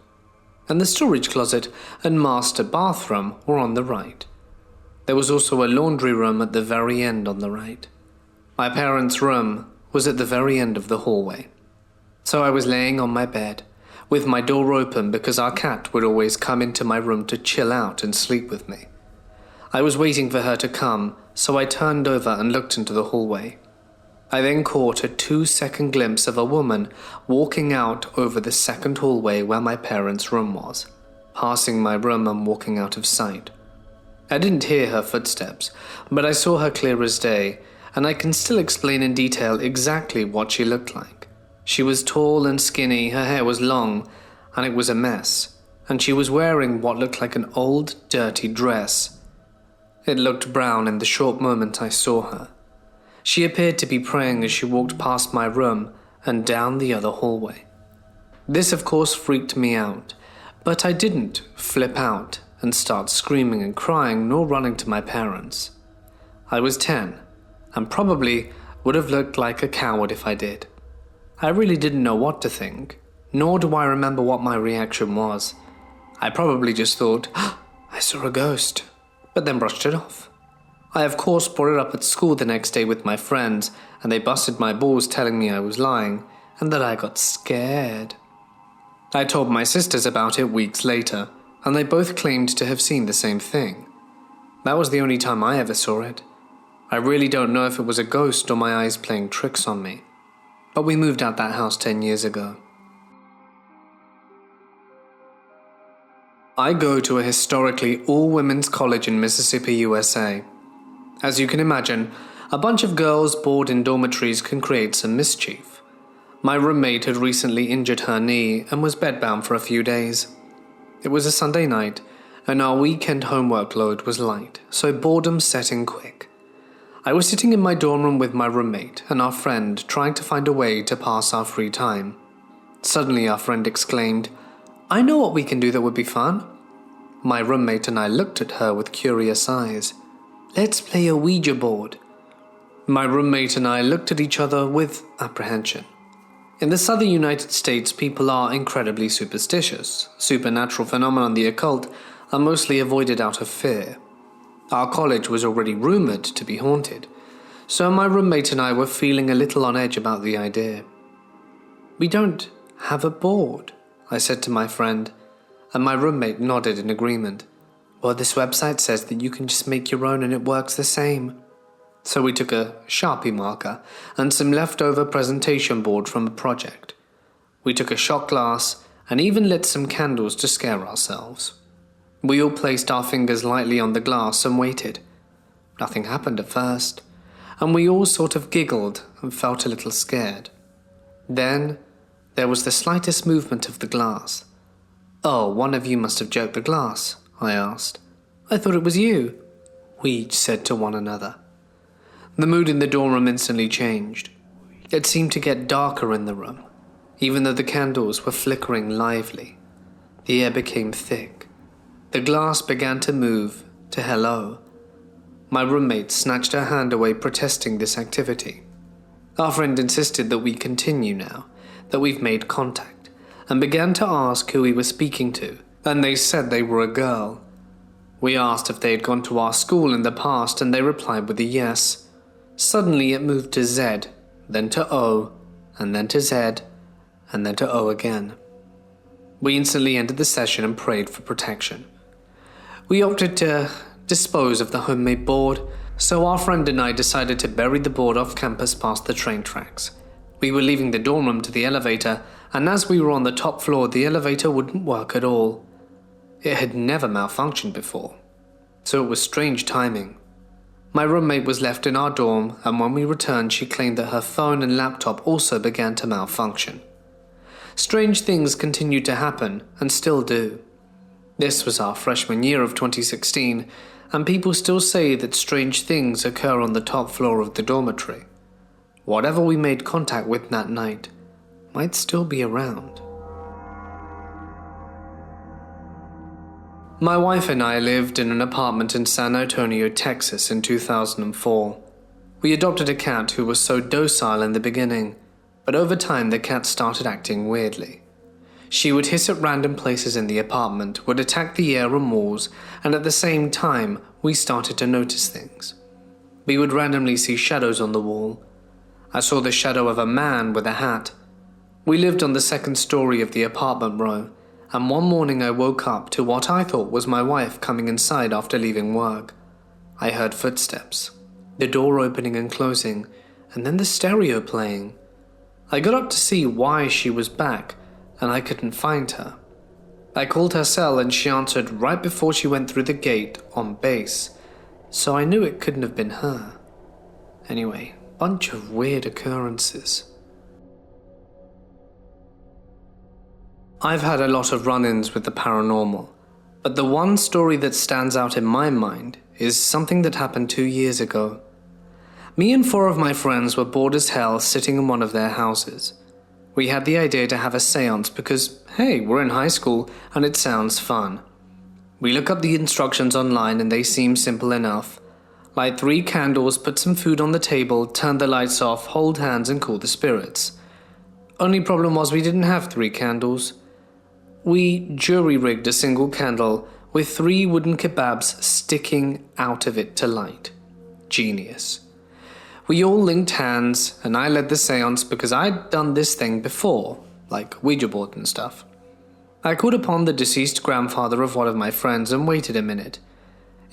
And the storage closet and master bathroom were on the right. There was also a laundry room at the very end on the right. My parents' room was at the very end of the hallway. So I was laying on my bed, with my door open because our cat would always come into my room to chill out and sleep with me. I was waiting for her to come, so I turned over and looked into the hallway. I then caught a 2-second glimpse of a woman walking out over the second hallway where my parents' room was, passing my room and walking out of sight. I didn't hear her footsteps, but I saw her clear as day, and I can still explain in detail exactly what she looked like. She was tall and skinny, her hair was long, and it was a mess, and she was wearing what looked like an old, dirty dress. It looked brown in the short moment I saw her. She appeared to be praying as she walked past my room and down the other hallway. This, of course, freaked me out, but I didn't flip out and start screaming and crying nor running to my parents. I was 10, and probably would have looked like a coward if I did. I really didn't know what to think, nor do I remember what my reaction was. I probably just thought, I saw a ghost, but then brushed it off. I of course brought it up at school the next day with my friends, and they busted my balls telling me I was lying, and that I got scared. I told my sisters about it weeks later, and they both claimed to have seen the same thing. That was the only time I ever saw it. I really don't know if it was a ghost or my eyes playing tricks on me. But we moved out that house 10 years ago. I go to a historically all-women's college in Mississippi, USA. As you can imagine, a bunch of girls bored in dormitories can create some mischief. My roommate had recently injured her knee and was bedbound for a few days. It was a Sunday night, and our weekend homework load was light, so boredom set in quick. I was sitting in my dorm room with my roommate and our friend trying to find a way to pass our free time. Suddenly our friend exclaimed, "I know what we can do that would be fun." My roommate and I looked at her with curious eyes. "Let's play a Ouija board." My roommate and I looked at each other with apprehension. In the southern United States, people are incredibly superstitious. Supernatural phenomena and the occult are mostly avoided out of fear. Our college was already rumored to be haunted, so my roommate and I were feeling a little on edge about the idea. "We don't have a board," I said to my friend, and my roommate nodded in agreement. "Well, this website says that you can just make your own and it works the same." So we took a Sharpie marker and some leftover presentation board from a project. We took a shot glass and even lit some candles to scare ourselves. We all placed our fingers lightly on the glass and waited. Nothing happened at first, and we all sort of giggled and felt a little scared. Then there was the slightest movement of the glass. "Oh, one of you must have jerked the glass," I asked. "I thought it was you," we each said to one another. The mood in the dorm room instantly changed. It seemed to get darker in the room, even though the candles were flickering lively. The air became thick. The glass began to move to hello. My roommate snatched her hand away, protesting this activity. Our friend insisted that we continue now, that we've made contact, and began to ask who we were speaking to, and they said they were a girl. We asked if they had gone to our school in the past, and they replied with a yes. Suddenly it moved to Z, then to O, and then to Z, and then to O again. We instantly ended the session and prayed for protection. We opted to dispose of the homemade board, so our friend and I decided to bury the board off campus past the train tracks. We were leaving the dorm room to the elevator, and as we were on the top floor, the elevator wouldn't work at all. It had never malfunctioned before, so it was strange timing. My roommate was left in our dorm, and when we returned, she claimed that her phone and laptop also began to malfunction. Strange things continued to happen, and still do. This was our freshman year of 2016, and people still say that strange things occur on the top floor of the dormitory. Whatever we made contact with that night might still be around. My wife and I lived in an apartment in San Antonio, Texas in 2004. We adopted a cat who was so docile in the beginning, but over time the cat started acting weirdly. She would hiss at random places in the apartment, would attack the air and walls, and at the same time we started to notice things. We would randomly see shadows on the wall. I saw the shadow of a man with a hat. We lived on the second story of the apartment row, and one morning I woke up to what I thought was my wife coming inside after leaving work. I heard footsteps, the door opening and closing, and then the stereo playing. I got up to see why she was back, and I couldn't find her. I called her cell and she answered right before she went through the gate on base, so I knew it couldn't have been her. Anyway, bunch of weird occurrences. I've had a lot of run-ins with the paranormal, but the one story that stands out in my mind is something that happened 2 years ago. Me and 4 of my friends were bored as hell sitting in one of their houses. We had the idea to have a seance because, hey, we're in high school and it sounds fun. We look up the instructions online and they seem simple enough. Light 3 candles, put some food on the table, turn the lights off, hold hands and call the spirits. Only problem was we didn't have 3 candles. We jury-rigged a single candle with 3 wooden kebabs sticking out of it to light. Genius. We all linked hands, and I led the seance because I'd done this thing before, like Ouija board and stuff. I called upon the deceased grandfather of one of my friends and waited a minute.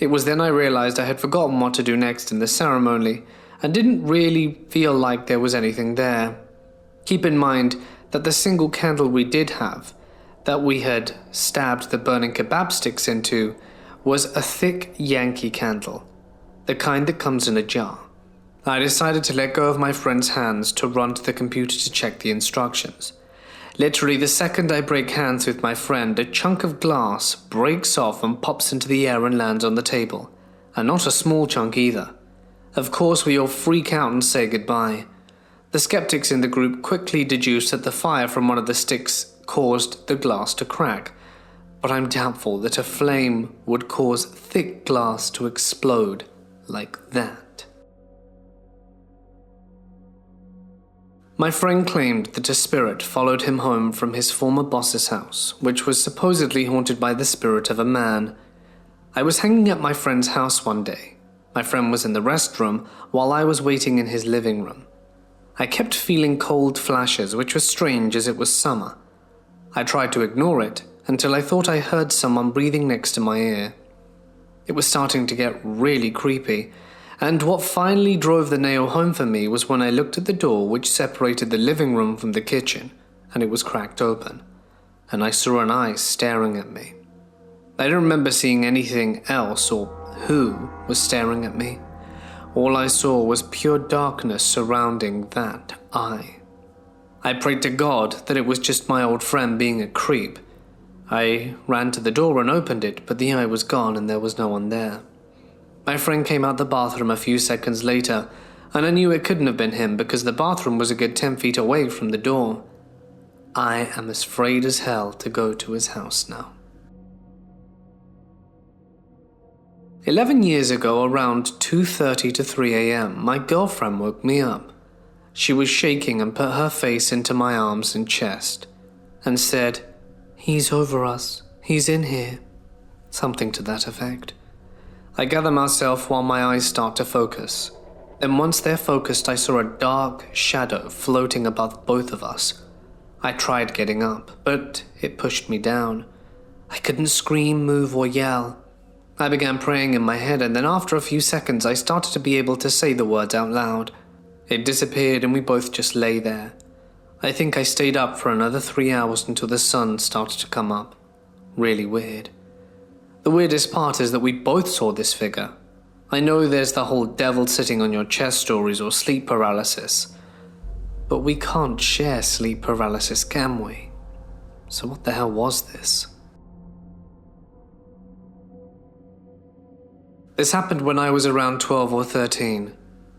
It was then I realized I had forgotten what to do next in the ceremony, and didn't really feel like there was anything there. Keep in mind that the single candle we did have, that we had stabbed the burning kebab sticks into, was a thick Yankee candle, the kind that comes in a jar. I decided to let go of my friend's hands to run to the computer to check the instructions. Literally, the second I break hands with my friend, a chunk of glass breaks off and pops into the air and lands on the table. And not a small chunk either. Of course, we all freak out and say goodbye. The skeptics in the group quickly deduced that the fire from one of the sticks caused the glass to crack, but I'm doubtful that a flame would cause thick glass to explode like that. My friend claimed that a spirit followed him home from his former boss's house, which was supposedly haunted by the spirit of a man. I was hanging at my friend's house one day. My friend was in the restroom while I was waiting in his living room. I kept feeling cold flashes, which was strange as it was summer. I tried to ignore it until I thought I heard someone breathing next to my ear. It was starting to get really creepy, and what finally drove the nail home for me was when I looked at the door which separated the living room from the kitchen, and it was cracked open, and I saw an eye staring at me. I don't remember seeing anything else or who was staring at me. All I saw was pure darkness surrounding that eye. I prayed to God that it was just my old friend being a creep. I ran to the door and opened it, but the eye was gone and there was no one there. My friend came out the bathroom a few seconds later, and I knew it couldn't have been him because the bathroom was a good 10 feet away from the door. I am as afraid as hell to go to his house now. 11 years ago, around 2:30 to 3 a.m., my girlfriend woke me up. She was shaking and put her face into my arms and chest and said, "He's over us. He's in here." Something to that effect. I gather myself while my eyes start to focus. Then once they're focused, I saw a dark shadow floating above both of us. I tried getting up, but it pushed me down. I couldn't scream, move, or yell. I began praying in my head, and then after a few seconds I started to be able to say the words out loud. It disappeared and we both just lay there. I think I stayed up for another 3 hours until the sun started to come up. Really weird. The weirdest part is that we both saw this figure. I know there's the whole devil sitting on your chest stories or sleep paralysis, but we can't share sleep paralysis, can we? So what the hell was this? This happened when I was around 12 or 13.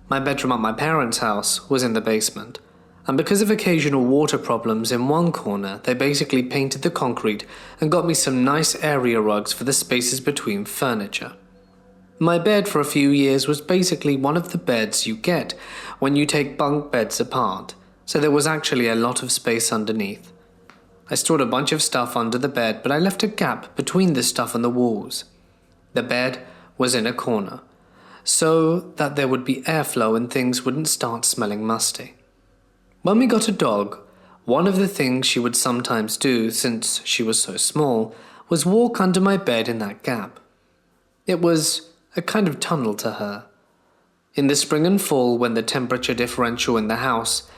My bedroom at my parents' house was in the basement, and because of occasional water problems in one corner, they basically painted the concrete and got me some nice area rugs for the spaces between furniture. My bed for a few years was basically one of the beds you get when you take bunk beds apart, so there was actually a lot of space underneath. I stored a bunch of stuff under the bed, but I left a gap between the stuff and the walls. The bed was in a corner, so that there would be airflow and things wouldn't start smelling musty. When we got a dog, one of the things she would sometimes do, since she was so small, was walk under my bed in that gap. It was a kind of tunnel to her. In the spring and fall, when the temperature differential in the house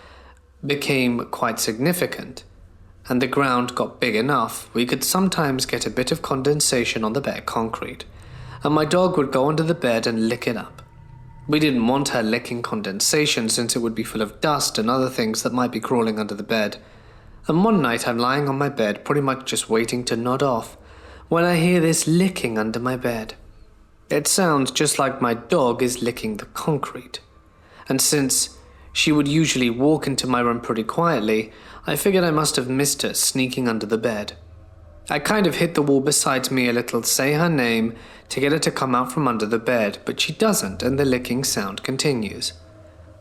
became quite significant, and the ground got big enough, we could sometimes get a bit of condensation on the bare concrete, and my dog would go under the bed and lick it up. We didn't want her licking condensation since it would be full of dust and other things that might be crawling under the bed. And one night I'm lying on my bed pretty much just waiting to nod off when I hear this licking under my bed. It sounds just like my dog is licking the concrete. And since she would usually walk into my room pretty quietly, I figured I must have missed her sneaking under the bed. I kind of hit the wall beside me a little, say her name, to get her to come out from under the bed, but she doesn't, and the licking sound continues.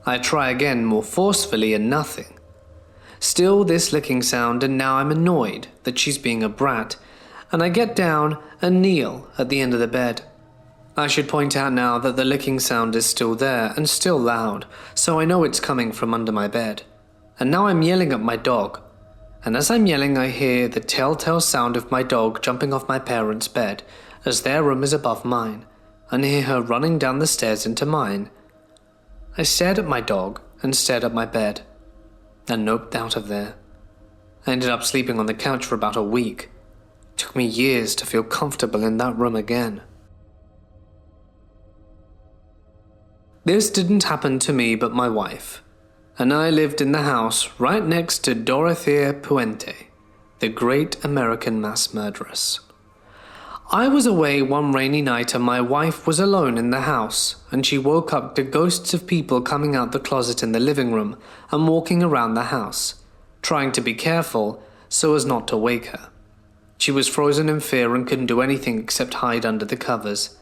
I try again more forcefully and nothing. Still this licking sound, and now I'm annoyed that she's being a brat, and I get down and kneel at the end of the bed. I should point out now that the licking sound is still there and still loud, so I know it's coming from under my bed. And now I'm yelling at my dog. And as I'm yelling, I hear the telltale sound of my dog jumping off my parents' bed, as their room is above mine, and hear her running down the stairs into mine. I stared at my dog and stared at my bed, and noped out of there. I ended up sleeping on the couch for about a week. It took me years to feel comfortable in that room again. This didn't happen to me but my wife. and I lived in the house right next to Dorothea Puente, the great American mass murderess. I was away one rainy night and my wife was alone in the house, and she woke up to ghosts of people coming out the closet in the living room and walking around the house, trying to be careful so as not to wake her. She was frozen in fear and couldn't do anything except hide under the covers.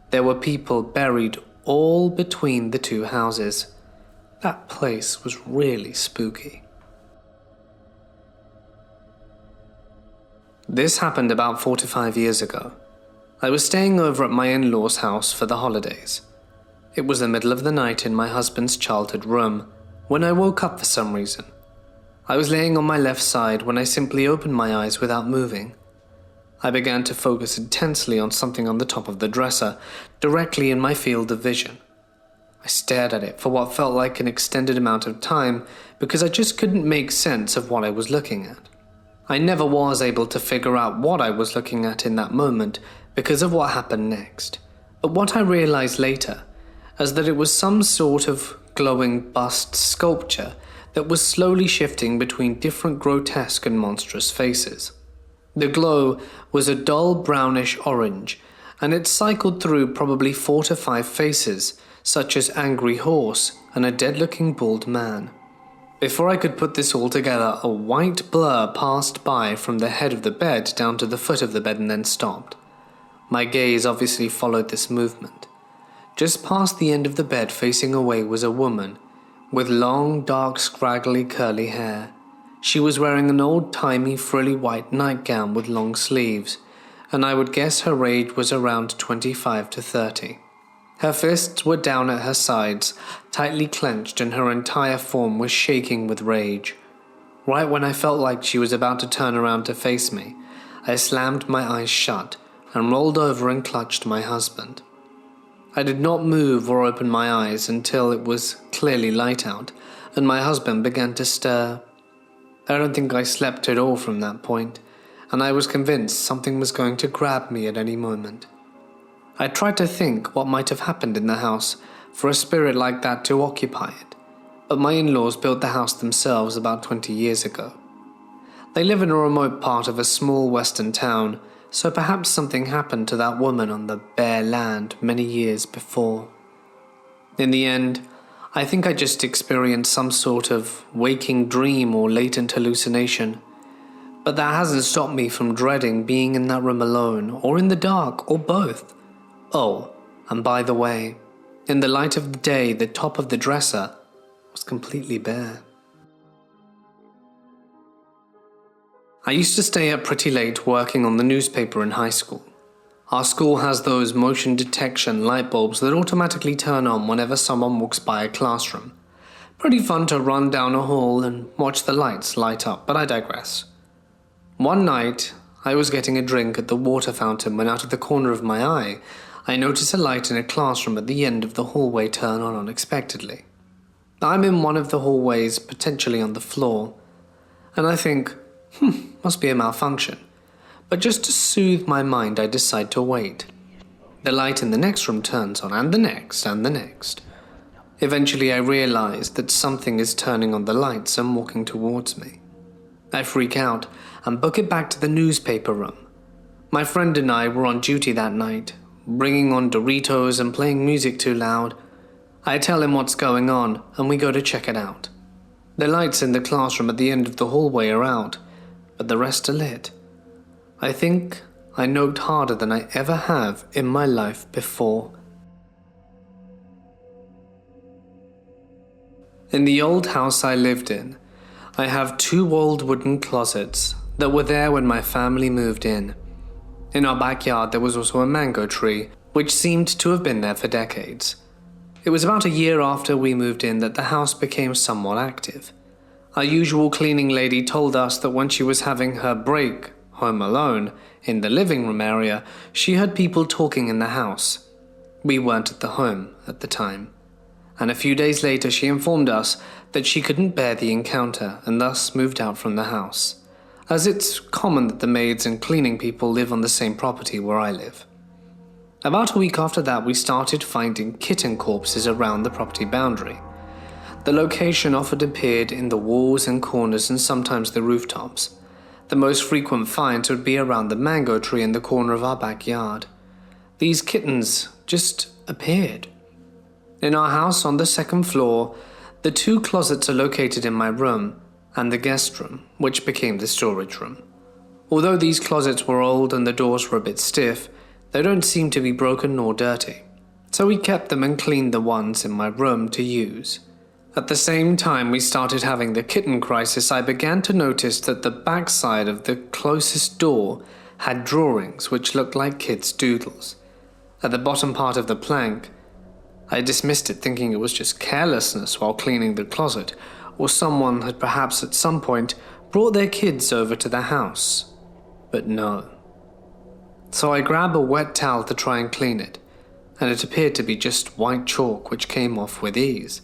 There were people buried all between the two houses. That place was really spooky. This happened about 4 to 5 years ago. I was staying over at my in-laws' house for the holidays. It was the middle of the night in my husband's childhood room when I woke up for some reason. I was laying on my left side when I simply opened my eyes without moving. I began to focus intensely on something on the top of the dresser, directly in my field of vision. I stared at it for what felt like an extended amount of time because I just couldn't make sense of what I was looking at. I never was able to figure out what I was looking at in that moment because of what happened next. But what I realized later is that it was some sort of glowing bust sculpture that was slowly shifting between different grotesque and monstrous faces. The glow was a dull brownish orange, and it cycled through probably 4 to 5 faces, such as angry horse and a dead-looking bald man. Before I could put this all together, a white blur passed by from the head of the bed down to the foot of the bed and then stopped. My gaze obviously followed this movement. Just past the end of the bed facing away was a woman with long, dark, scraggly, curly hair. She was wearing an old-timey, frilly white nightgown with long sleeves, and I would guess her age was around 25 to 30. Her fists were down at her sides, tightly clenched, and her entire form was shaking with rage. Right when I felt like she was about to turn around to face me, I slammed my eyes shut and rolled over and clutched my husband. I did not move or open my eyes until it was clearly light out, and my husband began to stir. I don't think I slept at all from that point, and I was convinced something was going to grab me at any moment. I tried to think what might have happened in the house for a spirit like that to occupy it, but my in-laws built the house themselves about 20 years ago. They live in a remote part of a small western town, so perhaps something happened to that woman on the bare land many years before. In the end, I think I just experienced some sort of waking dream or latent hallucination, but that hasn't stopped me from dreading being in that room alone or in the dark or both. Oh, and by the way, in the light of the day, the top of the dresser was completely bare. I used to stay up pretty late working on the newspaper in high school. Our school has those motion detection light bulbs that automatically turn on whenever someone walks by a classroom. Pretty fun to run down a hall and watch the lights light up, but I digress. One night, I was getting a drink at the water fountain when out of the corner of my eye, I noticed a light in a classroom at the end of the hallway turn on unexpectedly. I'm in one of the hallways, potentially on the floor, and I think, must be a malfunction. But just to soothe my mind, I decide to wait. The light in the next room turns on, and the next, and the next. Eventually I realize that something is turning on the lights and walking towards me. I freak out and book it back to the newspaper room. My friend and I were on duty that night, bringing on Doritos and playing music too loud. I tell him what's going on, and we go to check it out. The lights in the classroom at the end of the hallway are out, but the rest are lit. I think I knocked harder than I ever have in my life before. In the old house I lived in, I have 2 old wooden closets that were there when my family moved in. In our backyard there was also a mango tree, which seemed to have been there for decades. It was about a year after we moved in that the house became somewhat active. Our usual cleaning lady told us that when she was having her break, home alone, in the living room area, she heard people talking in the house. We weren't at the home at the time. And a few days later she informed us that she couldn't bear the encounter and thus moved out from the house, as it's common that the maids and cleaning people live on the same property where I live. About a week after that, we started finding kitten corpses around the property boundary. The location often appeared in the walls and corners and sometimes the rooftops. The most frequent finds would be around the mango tree in the corner of our backyard. These kittens just appeared. In our house on the second floor, the 2 closets are located in my room and the guest room, which became the storage room. Although these closets were old and the doors were a bit stiff, they don't seem to be broken nor dirty, so we kept them and cleaned the ones in my room to use. At the same time we started having the kitten crisis, I began to notice that the backside of the closest door had drawings which looked like kids' doodles. At the bottom part of the plank, I dismissed it thinking it was just carelessness while cleaning the closet, or someone had perhaps at some point brought their kids over to the house. But no. So I grabbed a wet towel to try and clean it, and it appeared to be just white chalk which came off with ease.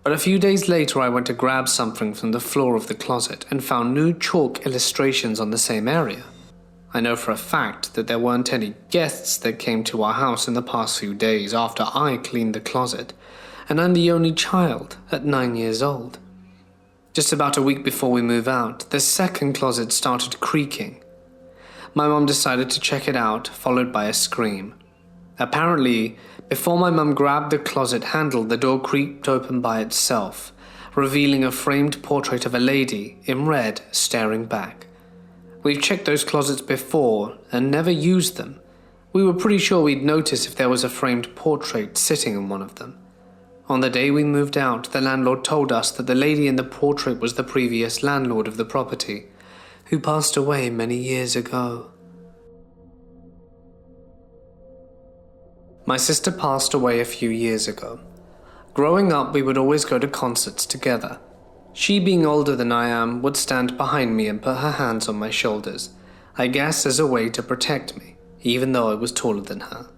But a few days later I went to grab something from the floor of the closet and found new chalk illustrations on the same area. I know for a fact that there weren't any guests that came to our house in the past few days after I cleaned the closet, and I'm the only child at 9 years old. Just about a week before we move out, the second closet started creaking. My mum decided to check it out, followed by a scream. Apparently, before my mum grabbed the closet handle, the door creaked open by itself, revealing a framed portrait of a lady in red staring back. We've checked those closets before and never used them. We were pretty sure we'd notice if there was a framed portrait sitting in one of them. On the day we moved out, the landlord told us that the lady in the portrait was the previous landlord of the property, who passed away many years ago. My sister passed away a few years ago. Growing up, we would always go to concerts together. She, being older than I am, would stand behind me and put her hands on my shoulders, I guess as a way to protect me, even though I was taller than her.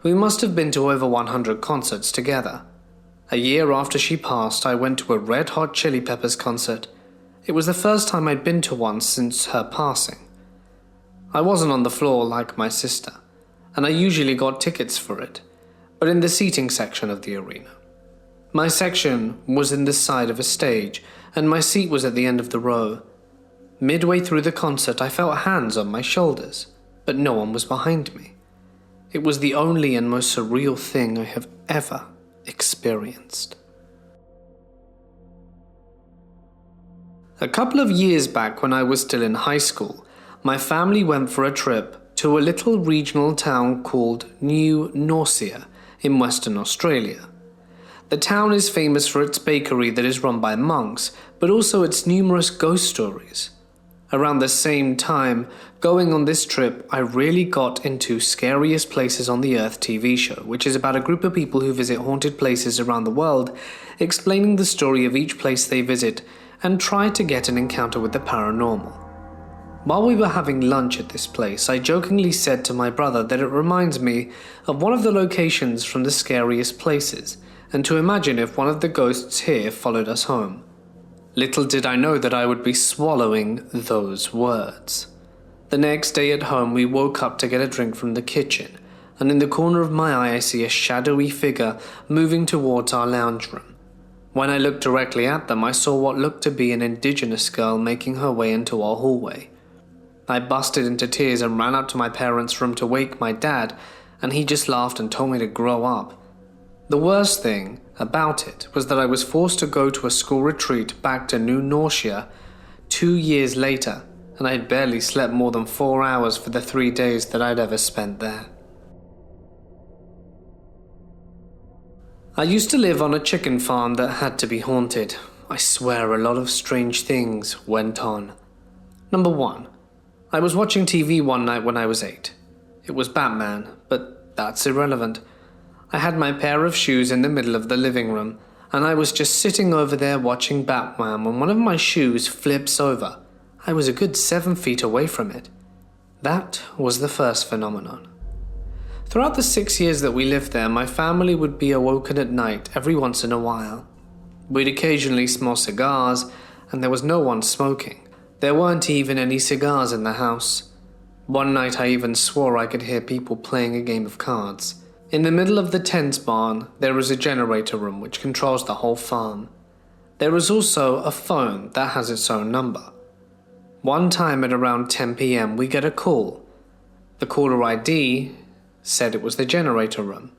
We must have been to over 100 concerts together. A year after she passed, I went to a Red Hot Chili Peppers concert. It was the first time I'd been to one since her passing. I wasn't on the floor like my sister, and I usually got tickets for it, but in the seating section of the arena. My section was in the side of a stage, and my seat was at the end of the row. Midway through the concert, I felt hands on my shoulders, but no one was behind me. It was the only and most surreal thing I have ever experienced. A couple of years back, when I was still in high school, my family went for a trip to a little regional town called New Norcia in Western Australia. The town is famous for its bakery that is run by monks, but also its numerous ghost stories. Around the same time, going on this trip, I really got into Scariest Places on the Earth TV show, which is about a group of people who visit haunted places around the world, explaining the story of each place they visit, and try to get an encounter with the paranormal. While we were having lunch at this place, I jokingly said to my brother that it reminds me of one of the locations from the Scariest Places, and to imagine if one of the ghosts here followed us home. Little did I know that I would be swallowing those words. The next day at home, we woke up to get a drink from the kitchen, and in the corner of my eye I see a shadowy figure moving towards our lounge room. When I looked directly at them, I saw what looked to be an indigenous girl making her way into our hallway. I busted into tears and ran up to my parents' room to wake my dad, and he just laughed and told me to grow up. The worst thing about it was that I was forced to go to a school retreat back to New Norcia 2 years later, and I had barely slept more than 4 hours for the 3 days that I'd ever spent there. I used to live on a chicken farm that had to be haunted. I swear a lot of strange things went on. Number 1. I was watching TV one night when I was 8. It was Batman, but that's irrelevant. I had my pair of shoes in the middle of the living room, and I was just sitting over there watching Batman when one of my shoes flips over. I was a good 7 feet away from it. That was the first phenomenon. Throughout the 6 years that we lived there, my family would be awoken at night every once in a while. We'd occasionally smell cigars, and there was no one smoking. There weren't even any cigars in the house. One night I even swore I could hear people playing a game of cards. In the middle of the tent barn, there is a generator room which controls the whole farm. There is also a phone that has its own number. One time at around 10 p.m. we get a call. The caller ID said it was the generator room.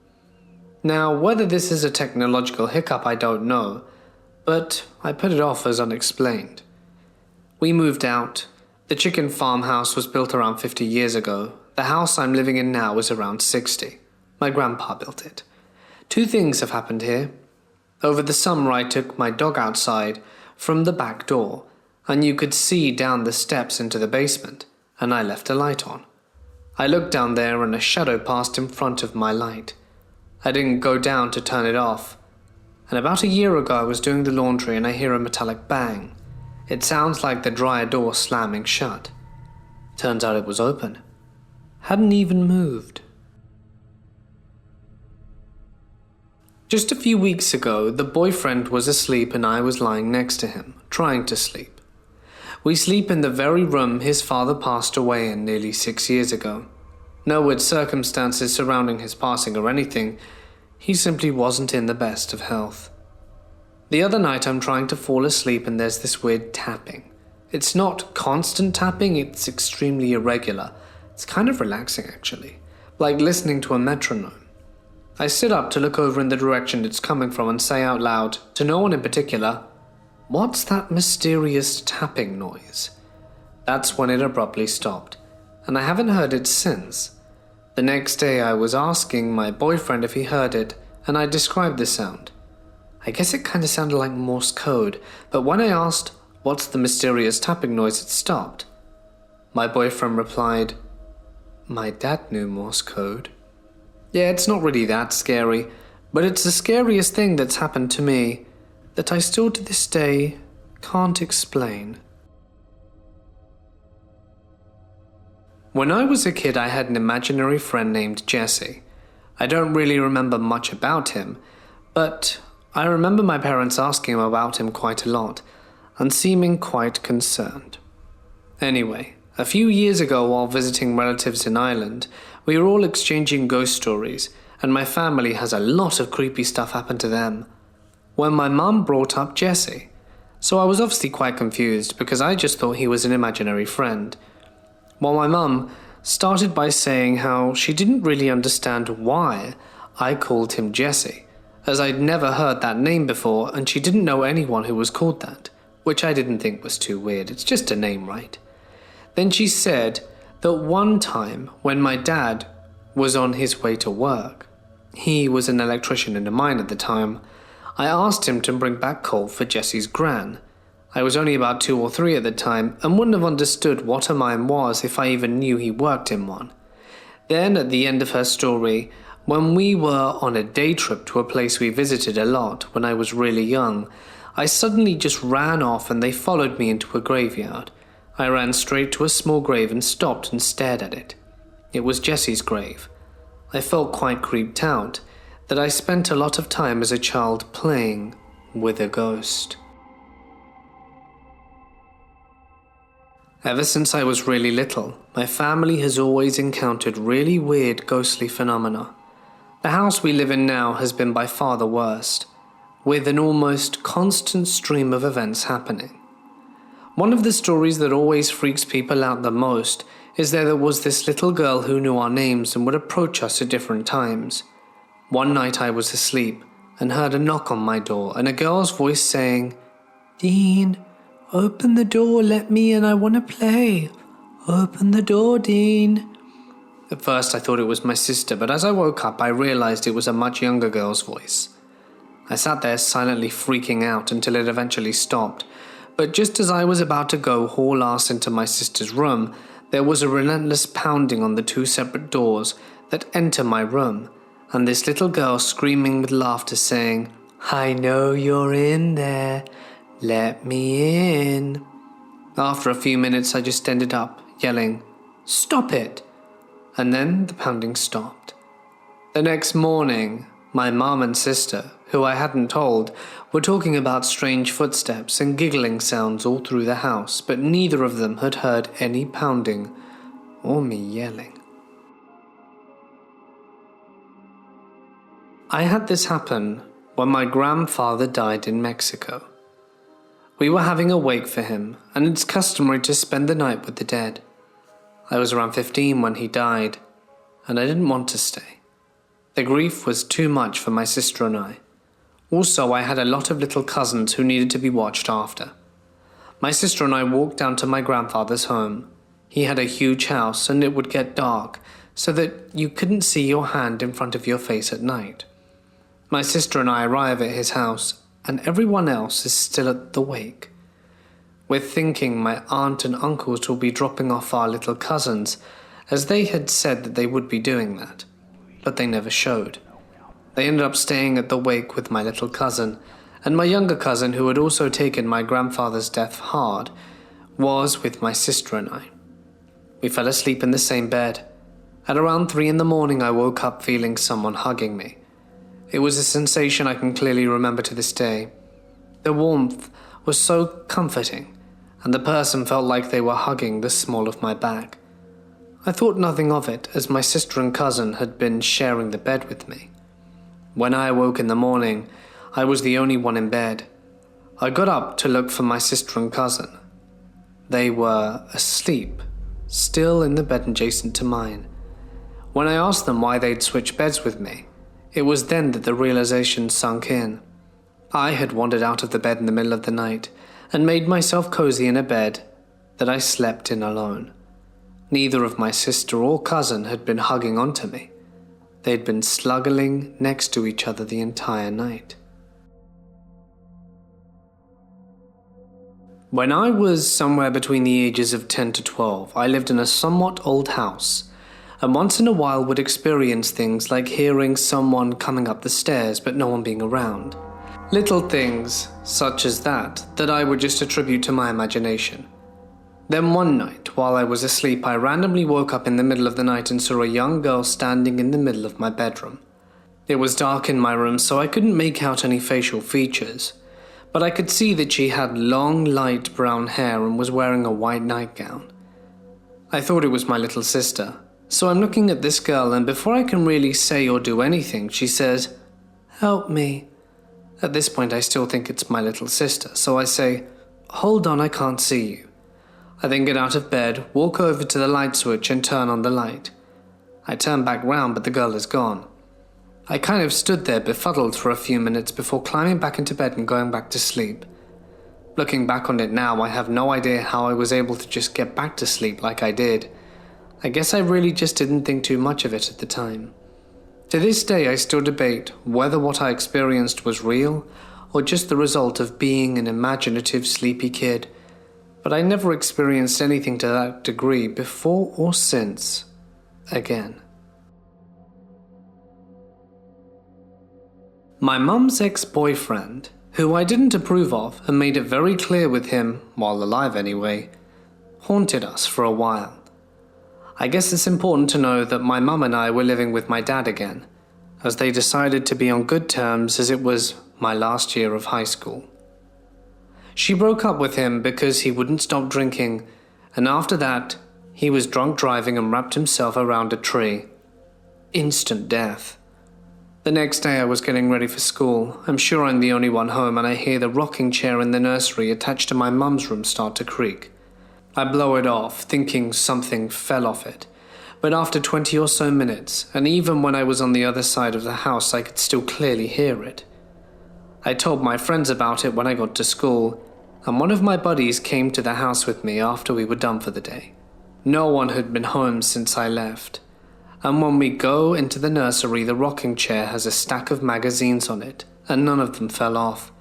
Now, whether this is a technological hiccup I don't know, but I put it off as unexplained. We moved out. The chicken farmhouse was built around 50 years ago. The house I'm living in now is around 60. My grandpa built it. Two things have happened here. Over the summer I took my dog outside from the back door, and you could see down the steps into the basement, and I left a light on. I looked down there and a shadow passed in front of my light. I didn't go down to turn it off. And about a year ago I was doing the laundry and I hear a metallic bang. It sounds like the dryer door slamming shut. Turns out it was open. Hadn't even moved. Just a few weeks ago, the boyfriend was asleep and I was lying next to him, trying to sleep. We sleep in the very room his father passed away in nearly 6 years ago. No weird circumstances surrounding his passing or anything. He simply wasn't in the best of health. The other night I'm trying to fall asleep and there's this weird tapping. It's not constant tapping, it's extremely irregular. It's kind of relaxing actually, like listening to a metronome. I sit up to look over in the direction it's coming from and say out loud, to no one in particular, "What's that mysterious tapping noise?" That's when it abruptly stopped, and I haven't heard it since. The next day I was asking my boyfriend if he heard it, and I described the sound. I guess it kind of sounded like Morse code, but when I asked, "What's the mysterious tapping noise?" it stopped. My boyfriend replied, "My dad knew Morse code." Yeah, it's not really that scary, but it's the scariest thing that's happened to me that I still to this day can't explain. When I was a kid, I had an imaginary friend named Jesse. I don't really remember much about him, but I remember my parents asking him about him quite a lot and seeming quite concerned. Anyway, a few years ago while visiting relatives in Ireland, we were all exchanging ghost stories, and my family has a lot of creepy stuff happen to them. When my mum brought up Jesse, so I was obviously quite confused because I just thought he was an imaginary friend. Well, my mum started by saying how she didn't really understand why I called him Jesse, as I'd never heard that name before and she didn't know anyone who was called that, which I didn't think was too weird, it's just a name, right? Then she said that one time when my dad was on his way to work, he was an electrician in a mine at the time, I asked him to bring back coal for Jesse's gran. I was only about 2 or 3 at the time and wouldn't have understood what a mine was if I even knew he worked in one. Then at the end of her story, when we were on a day trip to a place we visited a lot when I was really young, I suddenly just ran off and they followed me into a graveyard. I ran straight to a small grave and stopped and stared at it. It was Jesse's grave. I felt quite creeped out that I spent a lot of time as a child playing with a ghost. Ever since I was really little, my family has always encountered really weird ghostly phenomena. The house we live in now has been by far the worst, with an almost constant stream of events happening. One of the stories that always freaks people out the most is that there was this little girl who knew our names and would approach us at different times. One night I was asleep and heard a knock on my door and a girl's voice saying, "Dean, open the door, let me in, I want to play. Open the door, Dean." At first I thought it was my sister, but as I woke up I realized it was a much younger girl's voice. I sat there silently freaking out until it eventually stopped, but just as I was about to go haul ass into my sister's room, there was a relentless pounding on the 2 separate doors that enter my room, and this little girl screaming with laughter saying, "I know you're in there, let me in." After a few minutes I just ended up yelling, "Stop it!" And then the pounding stopped. The next morning, my mom and sister, who I hadn't told, were talking about strange footsteps and giggling sounds all through the house, but neither of them had heard any pounding or me yelling. I had this happen when my grandfather died in Mexico. We were having a wake for him, and it's customary to spend the night with the dead. I was around 15 when he died, and I didn't want to stay. The grief was too much for my sister and I. Also, I had a lot of little cousins who needed to be watched after. My sister and I walked down to my grandfather's home. He had a huge house, and it would get dark, so that you couldn't see your hand in front of your face at night. My sister and I arrive at his house, and everyone else is still at the wake. We're thinking my aunt and uncles will be dropping off our little cousins, as they had said that they would be doing that, but they never showed. They ended up staying at the wake with my little cousin, and my younger cousin, who had also taken my grandfather's death hard, was with my sister and I. We fell asleep in the same bed. At around 3 in the morning, I woke up feeling someone hugging me. It was a sensation I can clearly remember to this day. The warmth was so comforting, and the person felt like they were hugging the small of my back. I thought nothing of it, as my sister and cousin had been sharing the bed with me. When I awoke in the morning, I was the only one in bed. I got up to look for my sister and cousin. They were asleep, still in the bed adjacent to mine. When I asked them why they'd switched beds with me, it was then that the realization sunk in. I had wandered out of the bed in the middle of the night and made myself cozy in a bed that I slept in alone. Neither of my sister or cousin had been hugging onto me. They'd been snuggling next to each other the entire night. When I was somewhere between the ages of 10 to 12, I lived in a somewhat old house, and once in a while would experience things like hearing someone coming up the stairs but no one being around. Little things such as that I would just attribute to my imagination. Then one night, while I was asleep, I randomly woke up in the middle of the night and saw a young girl standing in the middle of my bedroom. It was dark in my room, so I couldn't make out any facial features, but I could see that she had long, light brown hair and was wearing a white nightgown. I thought it was my little sister, so I'm looking at this girl, and before I can really say or do anything, she says, "Help me." At this point, I still think it's my little sister, so I say, "Hold on, I can't see you." I then get out of bed, walk over to the light switch and turn on the light. I turn back round, but the girl is gone. I kind of stood there befuddled for a few minutes before climbing back into bed and going back to sleep. Looking back on it now, I have no idea how I was able to just get back to sleep like I did. I guess I really just didn't think too much of it at the time. To this day, I still debate whether what I experienced was real or just the result of being an imaginative, sleepy kid. But I never experienced anything to that degree before or since again. My mum's ex-boyfriend, who I didn't approve of and made it very clear with him, while alive anyway, haunted us for a while. I guess it's important to know that my mum and I were living with my dad again, as they decided to be on good terms as it was my last year of high school. She broke up with him because he wouldn't stop drinking, and after that, he was drunk driving and wrapped himself around a tree. Instant death. The next day I was getting ready for school. I'm sure I'm the only one home, and I hear the rocking chair in the nursery attached to my mum's room start to creak. I blow it off, thinking something fell off it. But after 20 or so minutes, and even when I was on the other side of the house, I could still clearly hear it. I told my friends about it when I got to school, and one of my buddies came to the house with me after we were done for the day. No one had been home since I left, and when we go into the nursery, the rocking chair has a stack of magazines on it, and none of them fell off.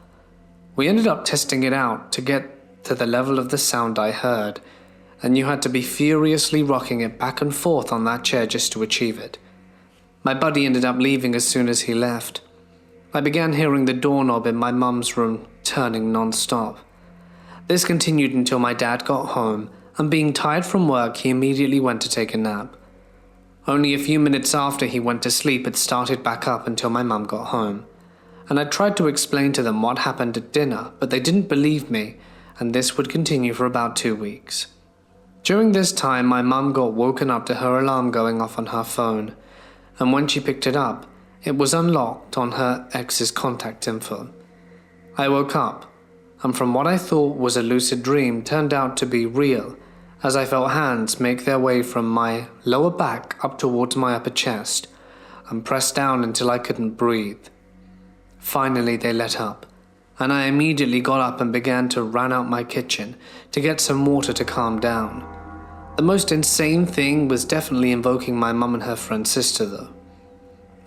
We ended up testing it out to get to the level of the sound I heard, and you had to be furiously rocking it back and forth on that chair just to achieve it. My buddy ended up leaving as soon as he left. I began hearing the doorknob in my mum's room turning non-stop. This continued until my dad got home, and being tired from work, he immediately went to take a nap. Only a few minutes after he went to sleep, it started back up until my mum got home. And I tried to explain to them what happened at dinner, but they didn't believe me, and this would continue for about 2 weeks. During this time, my mum got woken up to her alarm going off on her phone, and when she picked it up, It was unlocked on her ex's contact info. I woke up, and from what I thought was a lucid dream turned out to be real, as I felt hands make their way from my lower back up towards my upper chest and press down until I couldn't breathe. Finally they let up, and I immediately got up and began to run out my kitchen to get some water to calm down. The most insane thing was definitely invoking my mum and her friend's sister though.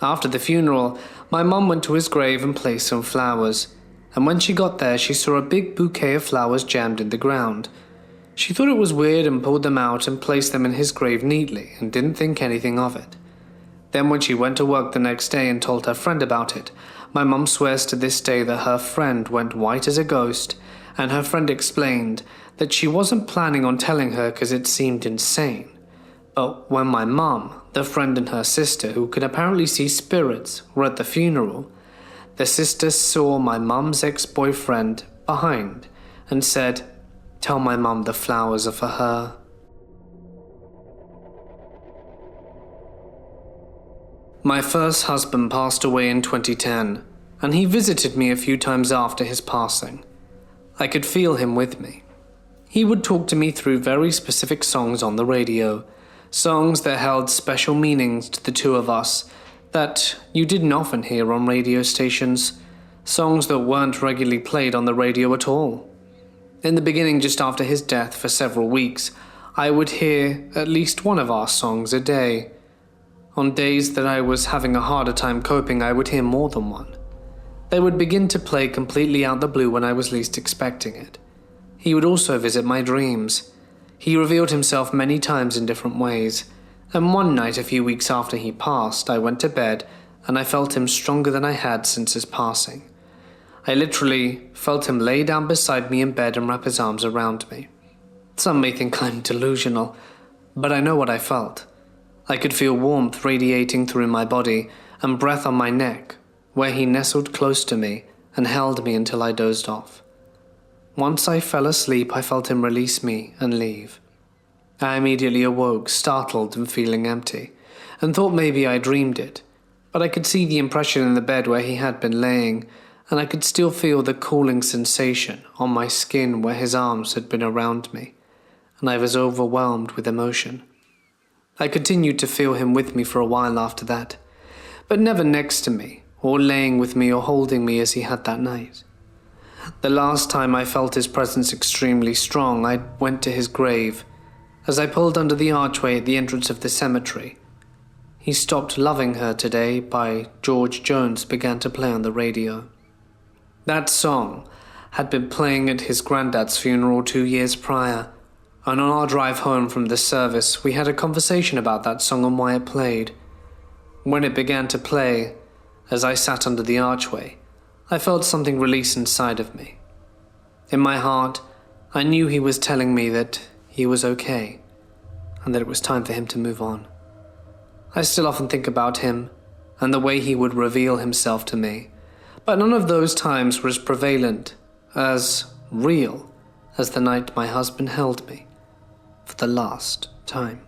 After the funeral, my mum went to his grave and placed some flowers, and when she got there she saw a big bouquet of flowers jammed in the ground. She thought it was weird and pulled them out and placed them in his grave neatly and didn't think anything of it. Then when she went to work the next day and told her friend about it, my mum swears to this day that her friend went white as a ghost, and her friend explained that she wasn't planning on telling her because it seemed insane. But when my mum, the friend and her sister, who could apparently see spirits, were at the funeral, the sister saw my mum's ex-boyfriend behind and said, "Tell my mum the flowers are for her." My first husband passed away in 2010, and he visited me a few times after his passing. I could feel him with me. He would talk to me through very specific songs on the radio, songs that held special meanings to the two of us that you didn't often hear on radio stations, songs that weren't regularly played on the radio at all. In the beginning, just after his death for several weeks, I would hear at least one of our songs a day. On days that I was having a harder time coping, I would hear more than one. They would begin to play completely out the blue when I was least expecting it. He would also visit my dreams. He revealed himself many times in different ways, and one night a few weeks after he passed, I went to bed and I felt him stronger than I had since his passing. I literally felt him lay down beside me in bed and wrap his arms around me. Some may think I'm delusional, but I know what I felt. I could feel warmth radiating through my body and breath on my neck, where he nestled close to me and held me until I dozed off. Once I fell asleep, I felt him release me and leave. I immediately awoke, startled and feeling empty, and thought maybe I dreamed it, but I could see the impression in the bed where he had been laying, and I could still feel the cooling sensation on my skin where his arms had been around me, and I was overwhelmed with emotion. I continued to feel him with me for a while after that, but never next to me, or laying with me or holding me as he had that night. The last time I felt his presence extremely strong, I went to his grave. As I pulled under the archway at the entrance of the cemetery, He Stopped Loving Her Today by George Jones began to play on the radio. That song had been playing at his granddad's funeral 2 years prior, and on our drive home from the service, we had a conversation about that song and why it played. When it began to play, as I sat under the archway, I felt something release inside of me. In my heart, I knew he was telling me that he was okay, and that it was time for him to move on. I still often think about him, and the way he would reveal himself to me, but none of those times were as prevalent, as real, as the night my husband held me, for the last time.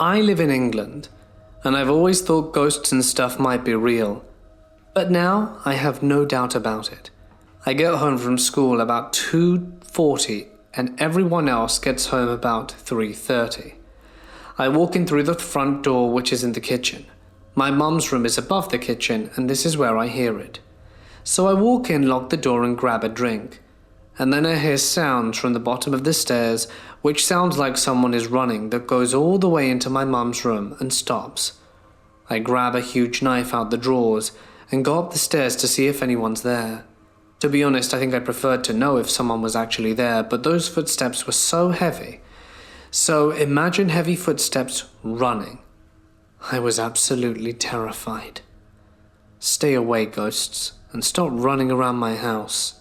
I live in England, and I've always thought ghosts and stuff might be real, but now I have no doubt about it. I get home from school about 2:40 and everyone else gets home about 3:30. I walk in through the front door, which is in the kitchen. My mum's room is above the kitchen, and this is where I hear it. So I walk in, lock the door and grab a drink. And then I hear sounds from the bottom of the stairs, which sounds like someone is running, that goes all the way into my mum's room and stops. I grab a huge knife out the drawers and go up the stairs to see if anyone's there. To be honest, I think I preferred to know if someone was actually there, but those footsteps were so heavy. So imagine heavy footsteps running. I was absolutely terrified. Stay away, ghosts, and stop running around my house.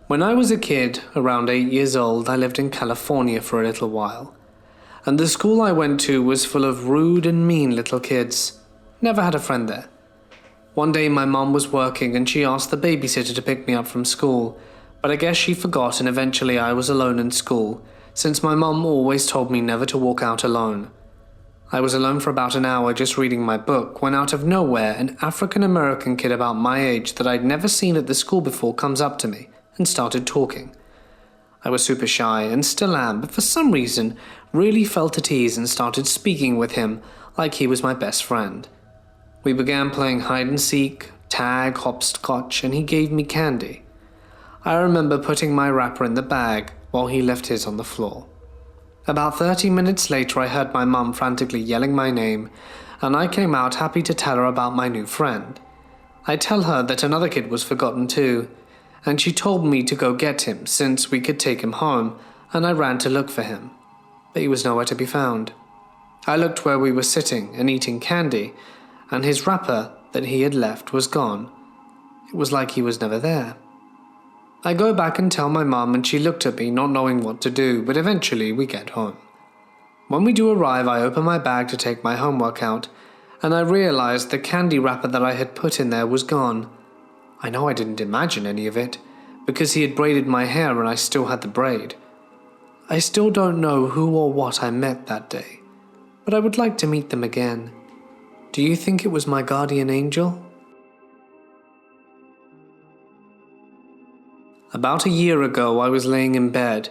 When I was a kid, around 8 years old, I lived in California for a little while. And the school I went to was full of rude and mean little kids. Never had a friend there. One day my mum was working and she asked the babysitter to pick me up from school, but I guess she forgot and eventually I was alone in school, since my mum always told me never to walk out alone. I was alone for about an hour just reading my book when out of nowhere an African-American kid about my age that I'd never seen at the school before comes up to me and started talking. I was super shy and still am, but for some reason really felt at ease and started speaking with him like he was my best friend. We began playing hide and seek, tag, hopscotch, and he gave me candy. I remember putting my wrapper in the bag while he left his on the floor. About 30 minutes later, I heard my mum frantically yelling my name, and I came out happy to tell her about my new friend. I tell her that another kid was forgotten too, and she told me to go get him since we could take him home, and I ran to look for him. But he was nowhere to be found. I looked where we were sitting and eating candy, and his wrapper that he had left was gone. It was like he was never there. I go back and tell my mum, and she looked at me not knowing what to do, but eventually we get home. When we do arrive, I open my bag to take my homework out, and I realized the candy wrapper that I had put in there was gone. I know I didn't imagine any of it, because he had braided my hair and I still had the braid. I still don't know who or what I met that day, but I would like to meet them again. Do you think it was my guardian angel? About a year ago, I was laying in bed,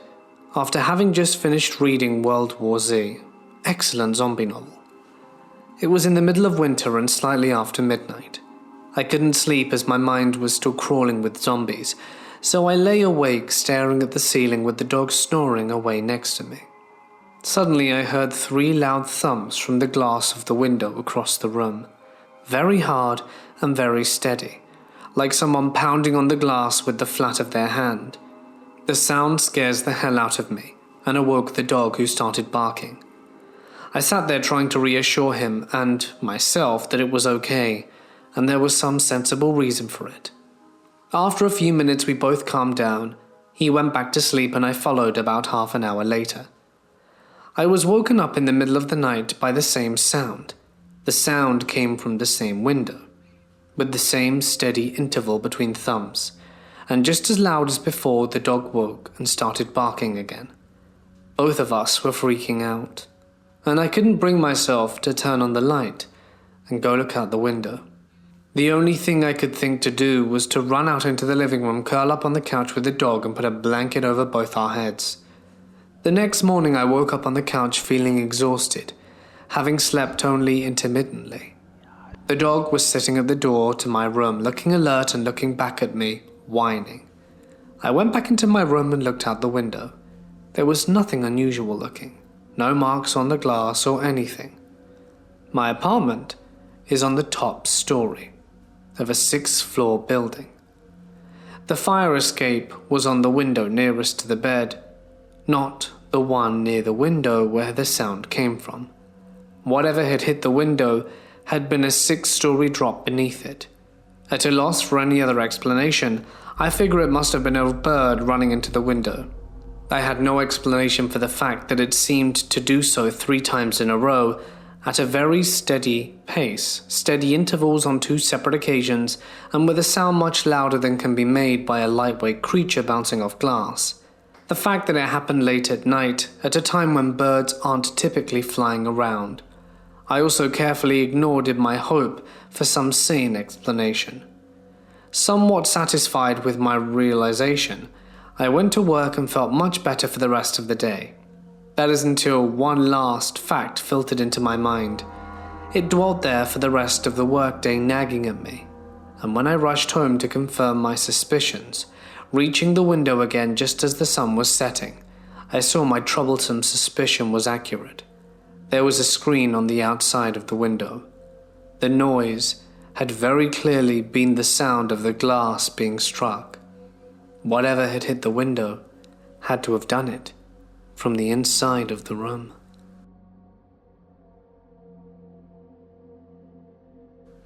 after having just finished reading World War Z. Excellent zombie novel. It was in the middle of winter and slightly after midnight. I couldn't sleep as my mind was still crawling with zombies, so I lay awake staring at the ceiling with the dog snoring away next to me. Suddenly I heard 3 loud thumps from the glass of the window across the room, very hard and very steady, like someone pounding on the glass with the flat of their hand. The sound scares the hell out of me and awoke the dog, who started barking. I sat there trying to reassure him and myself that it was okay, and there was some sensible reason for it. After a few minutes we both calmed down. He went back to sleep and I followed about half an hour later. I was woken up in the middle of the night by the same sound. The sound came from the same window, with the same steady interval between thumps, and just as loud as before the dog woke and started barking again. Both of us were freaking out, and I couldn't bring myself to turn on the light and go look out the window. The only thing I could think to do was to run out into the living room, curl up on the couch with the dog and put a blanket over both our heads. The next morning I woke up on the couch feeling exhausted, having slept only intermittently. The dog was sitting at the door to my room, looking alert and looking back at me, whining. I went back into my room and looked out the window. There was nothing unusual looking, no marks on the glass or anything. My apartment is on the top story of a 6th-floor building. The fire escape was on the window nearest to the bed, not the one near the window where the sound came from. Whatever had hit the window had been a 6-story drop beneath it. At a loss for any other explanation, I figure it must have been a bird running into the window. I had no explanation for the fact that it seemed to do so 3 times in a row, at a very steady pace, steady intervals on 2 separate occasions, and with a sound much louder than can be made by a lightweight creature bouncing off glass. The fact that it happened late at night, at a time when birds aren't typically flying around. I also carefully ignored in my hope for some sane explanation. Somewhat satisfied with my realization, I went to work and felt much better for the rest of the day. That is until one last fact filtered into my mind. It dwelt there for the rest of the workday, nagging at me, and when I rushed home to confirm my suspicions, reaching the window again just as the sun was setting, I saw my troublesome suspicion was accurate. There was a screen on the outside of the window. The noise had very clearly been the sound of the glass being struck. Whatever had hit the window had to have done it from the inside of the room.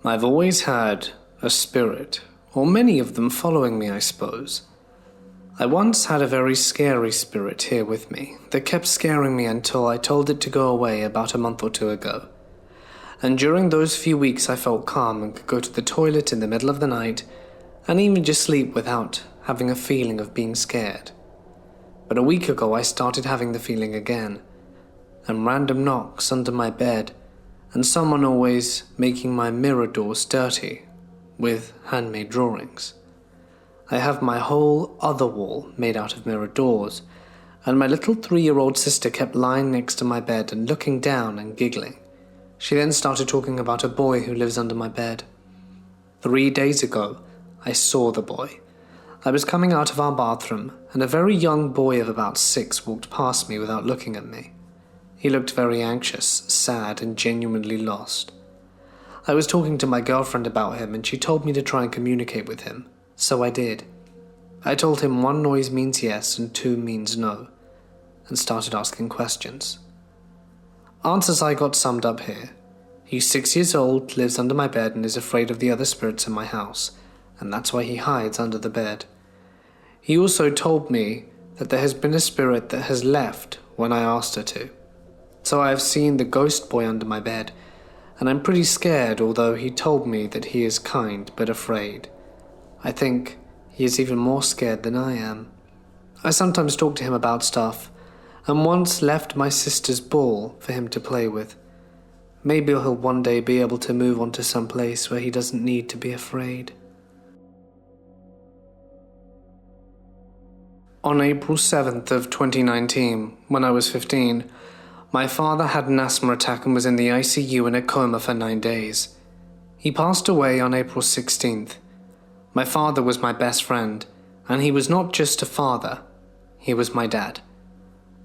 I've always had a spirit, or many of them following me, I suppose. I once had a very scary spirit here with me that kept scaring me until I told it to go away about a month or 2 ago. And during those few weeks I felt calm and could go to the toilet in the middle of the night and even just sleep without having a feeling of being scared. But a week ago I started having the feeling again, and random knocks under my bed, and someone always making my mirror doors dirty with handmade drawings. I have my whole other wall made out of mirror doors, and my little 3-year-old sister kept lying next to my bed and looking down and giggling. She then started talking about a boy who lives under my bed. 3 days ago, I saw the boy. I was coming out of our bathroom, and a very young boy of about 6 walked past me without looking at me. He looked very anxious, sad, and genuinely lost. I was talking to my girlfriend about him, and she told me to try and communicate with him, so I did. I told him 1 noise means yes and 2 means no, and started asking questions. Answers I got summed up here. He's 6 years old, lives under my bed, and is afraid of the other spirits in my house, and that's why he hides under the bed. He also told me that there has been a spirit that has left when I asked her to. So I have seen the ghost boy under my bed, and I'm pretty scared, although he told me that he is kind but afraid. I think he is even more scared than I am. I sometimes talk to him about stuff, and once left my sister's ball for him to play with. Maybe he'll one day be able to move on to some place where he doesn't need to be afraid. On April 7th of 2019, when I was 15, my father had an asthma attack and was in the ICU in a coma for 9 days. He passed away on April 16th. My father was my best friend, and he was not just a father, he was my dad.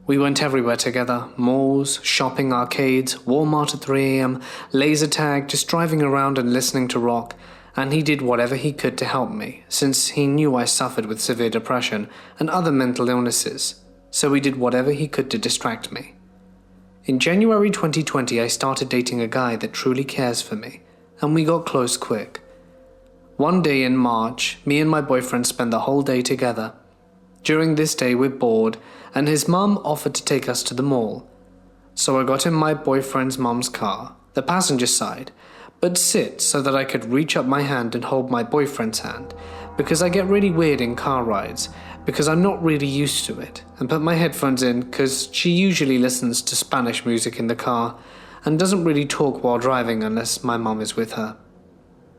We went everywhere together, malls, shopping, arcades, Walmart at 3 a.m, laser tag, just driving around and listening to rock, and he did whatever he could to help me, since he knew I suffered with severe depression and other mental illnesses, so he did whatever he could to distract me. In January 2020, I started dating a guy that truly cares for me, and we got close quick. One day in March, me and my boyfriend spent the whole day together. During this day, we're bored, and his mum offered to take us to the mall. So I got in my boyfriend's mum's car, the passenger side, but sit so that I could reach up my hand and hold my boyfriend's hand, because I get really weird in car rides, because I'm not really used to it, and put my headphones in because she usually listens to Spanish music in the car, and doesn't really talk while driving unless my mum is with her.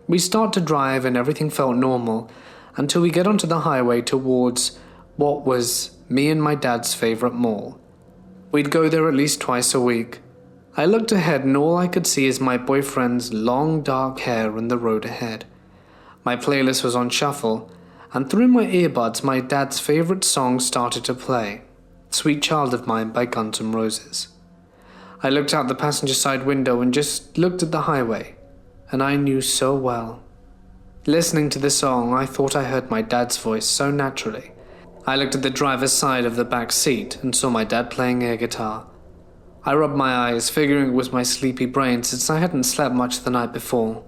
We start to drive and everything felt normal, until we get onto the highway towards what was me and my dad's favourite mall. We'd go there at least twice a week. I looked ahead and all I could see is my boyfriend's long dark hair and the road ahead. My playlist was on shuffle, and through my earbuds my dad's favourite song started to play, Sweet Child of Mine by Guns N' Roses. I looked out the passenger side window and just looked at the highway, and I knew so well. Listening to the song, I thought I heard my dad's voice so naturally. I looked at the driver's side of the back seat and saw my dad playing air guitar. I rubbed my eyes, figuring it was my sleepy brain since I hadn't slept much the night before.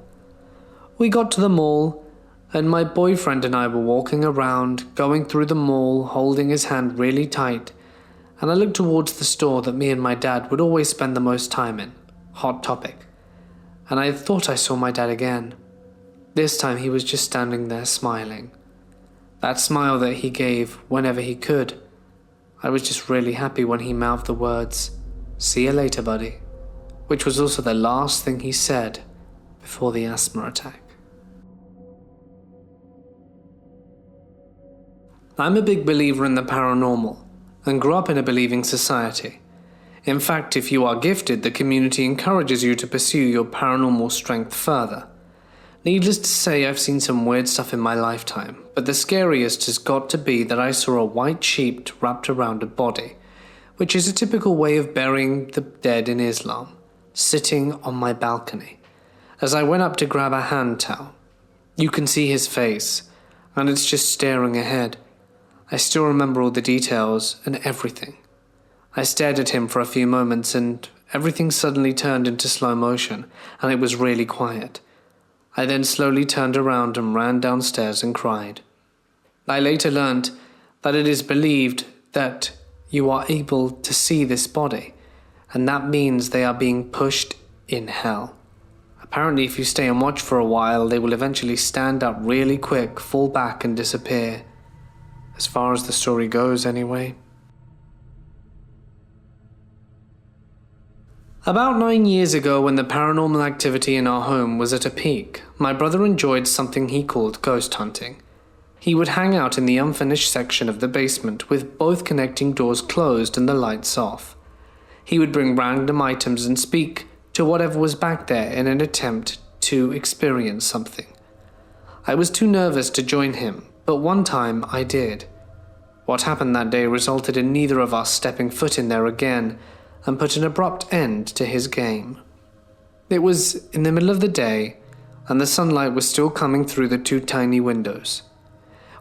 We got to the mall, and my boyfriend and I were walking around, going through the mall, holding his hand really tight, and I looked towards the store that me and my dad would always spend the most time in, Hot Topic, and I thought I saw my dad again. This time he was just standing there smiling. That smile that he gave whenever he could. I was just really happy when he mouthed the words, "See you later, buddy," which was also the last thing he said before the asthma attack. I'm a big believer in the paranormal and grew up in a believing society. In fact, if you are gifted, the community encourages you to pursue your paranormal strength further. Needless to say, I've seen some weird stuff in my lifetime, but the scariest has got to be that I saw a white sheet wrapped around a body, which is a typical way of burying the dead in Islam, sitting on my balcony. As I went up to grab a hand towel, you can see his face, and it's just staring ahead. I still remember all the details and everything. I stared at him for a few moments and everything suddenly turned into slow motion, and it was really quiet. I then slowly turned around and ran downstairs and cried. I later learned that it is believed that you are able to see this body, and that means they are being pushed in hell. Apparently, if you stay and watch for a while, they will eventually stand up really quick, fall back and disappear. As far as the story goes, anyway. About 9 years ago, when the paranormal activity in our home was at a peak, my brother enjoyed something he called ghost hunting. He would hang out in the unfinished section of the basement with both connecting doors closed and the lights off. He would bring random items and speak to whatever was back there in an attempt to experience something. I was too nervous to join him, but one time I did. What happened that day resulted in neither of us stepping foot in there again, and put an abrupt end to his game. It was in the middle of the day, and the sunlight was still coming through the two tiny windows.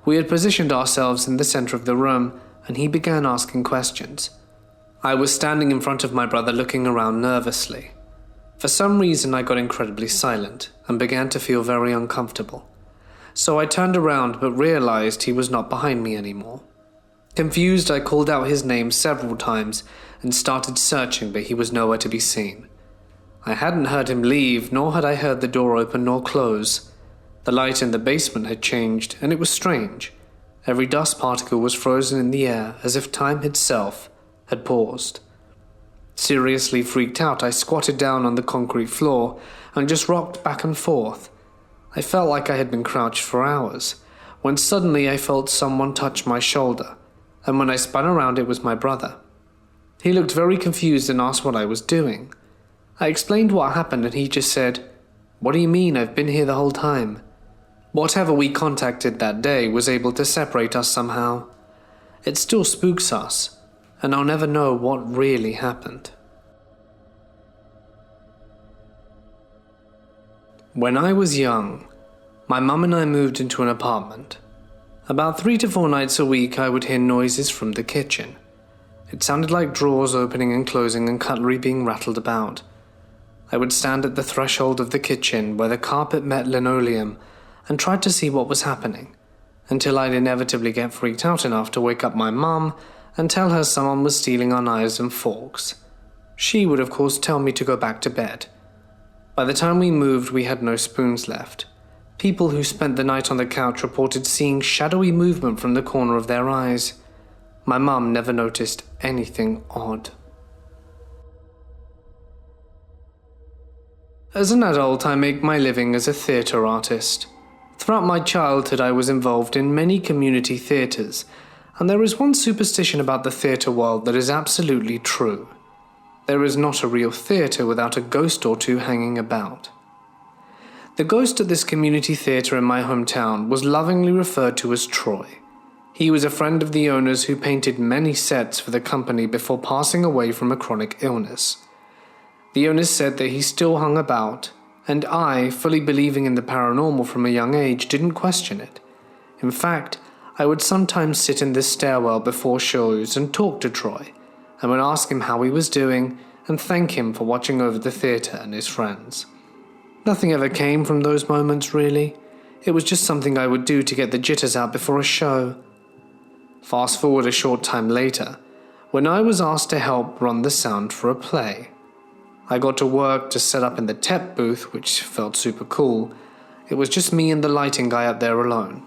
We had positioned ourselves in the center of the room, and he began asking questions. I was standing in front of my brother looking around nervously. For some reason I got incredibly silent, and began to feel very uncomfortable. So I turned around but realized he was not behind me anymore. Confused, I called out his name several times and started searching, but he was nowhere to be seen. I hadn't heard him leave, nor had I heard the door open nor close. The light in the basement had changed, and it was strange. Every dust particle was frozen in the air, as if time itself had paused. Seriously freaked out, I squatted down on the concrete floor and just rocked back and forth. I felt like I had been crouched for hours, when suddenly I felt someone touch my shoulder, and when I spun around it was my brother. He looked very confused and asked what I was doing. I explained what happened and he just said, "What do you mean? I've been here the whole time." Whatever we contacted that day was able to separate us somehow. It still spooks us, and I'll never know what really happened. When I was young, my mum and I moved into an apartment. About 3 to 4 nights a week I would hear noises from the kitchen. It sounded like drawers opening and closing and cutlery being rattled about. I would stand at the threshold of the kitchen where the carpet met linoleum and tried to see what was happening, until I'd inevitably get freaked out enough to wake up my mum and tell her someone was stealing our knives and forks. She would of course tell me to go back to bed. By the time we moved, we had no spoons left. People who spent the night on the couch reported seeing shadowy movement from the corner of their eyes. My mum never noticed anything odd. As an adult, I make my living as a theatre artist. Throughout my childhood, I was involved in many community theatres, and there is one superstition about the theatre world that is absolutely true. There is not a real theatre without a ghost or two hanging about. The ghost at this community theatre in my hometown was lovingly referred to as Troy. He was a friend of the owner's who painted many sets for the company before passing away from a chronic illness. The owner said that he still hung about, and I, fully believing in the paranormal from a young age, didn't question it. In fact, I would sometimes sit in the stairwell before shows and talk to Troy, and would ask him how he was doing and thank him for watching over the theatre and his friends. Nothing ever came from those moments, really. It was just something I would do to get the jitters out before a show. Fast forward a short time later, when I was asked to help run the sound for a play. I got to work to set up in the TEP booth, which felt super cool. It was just me and the lighting guy up there alone.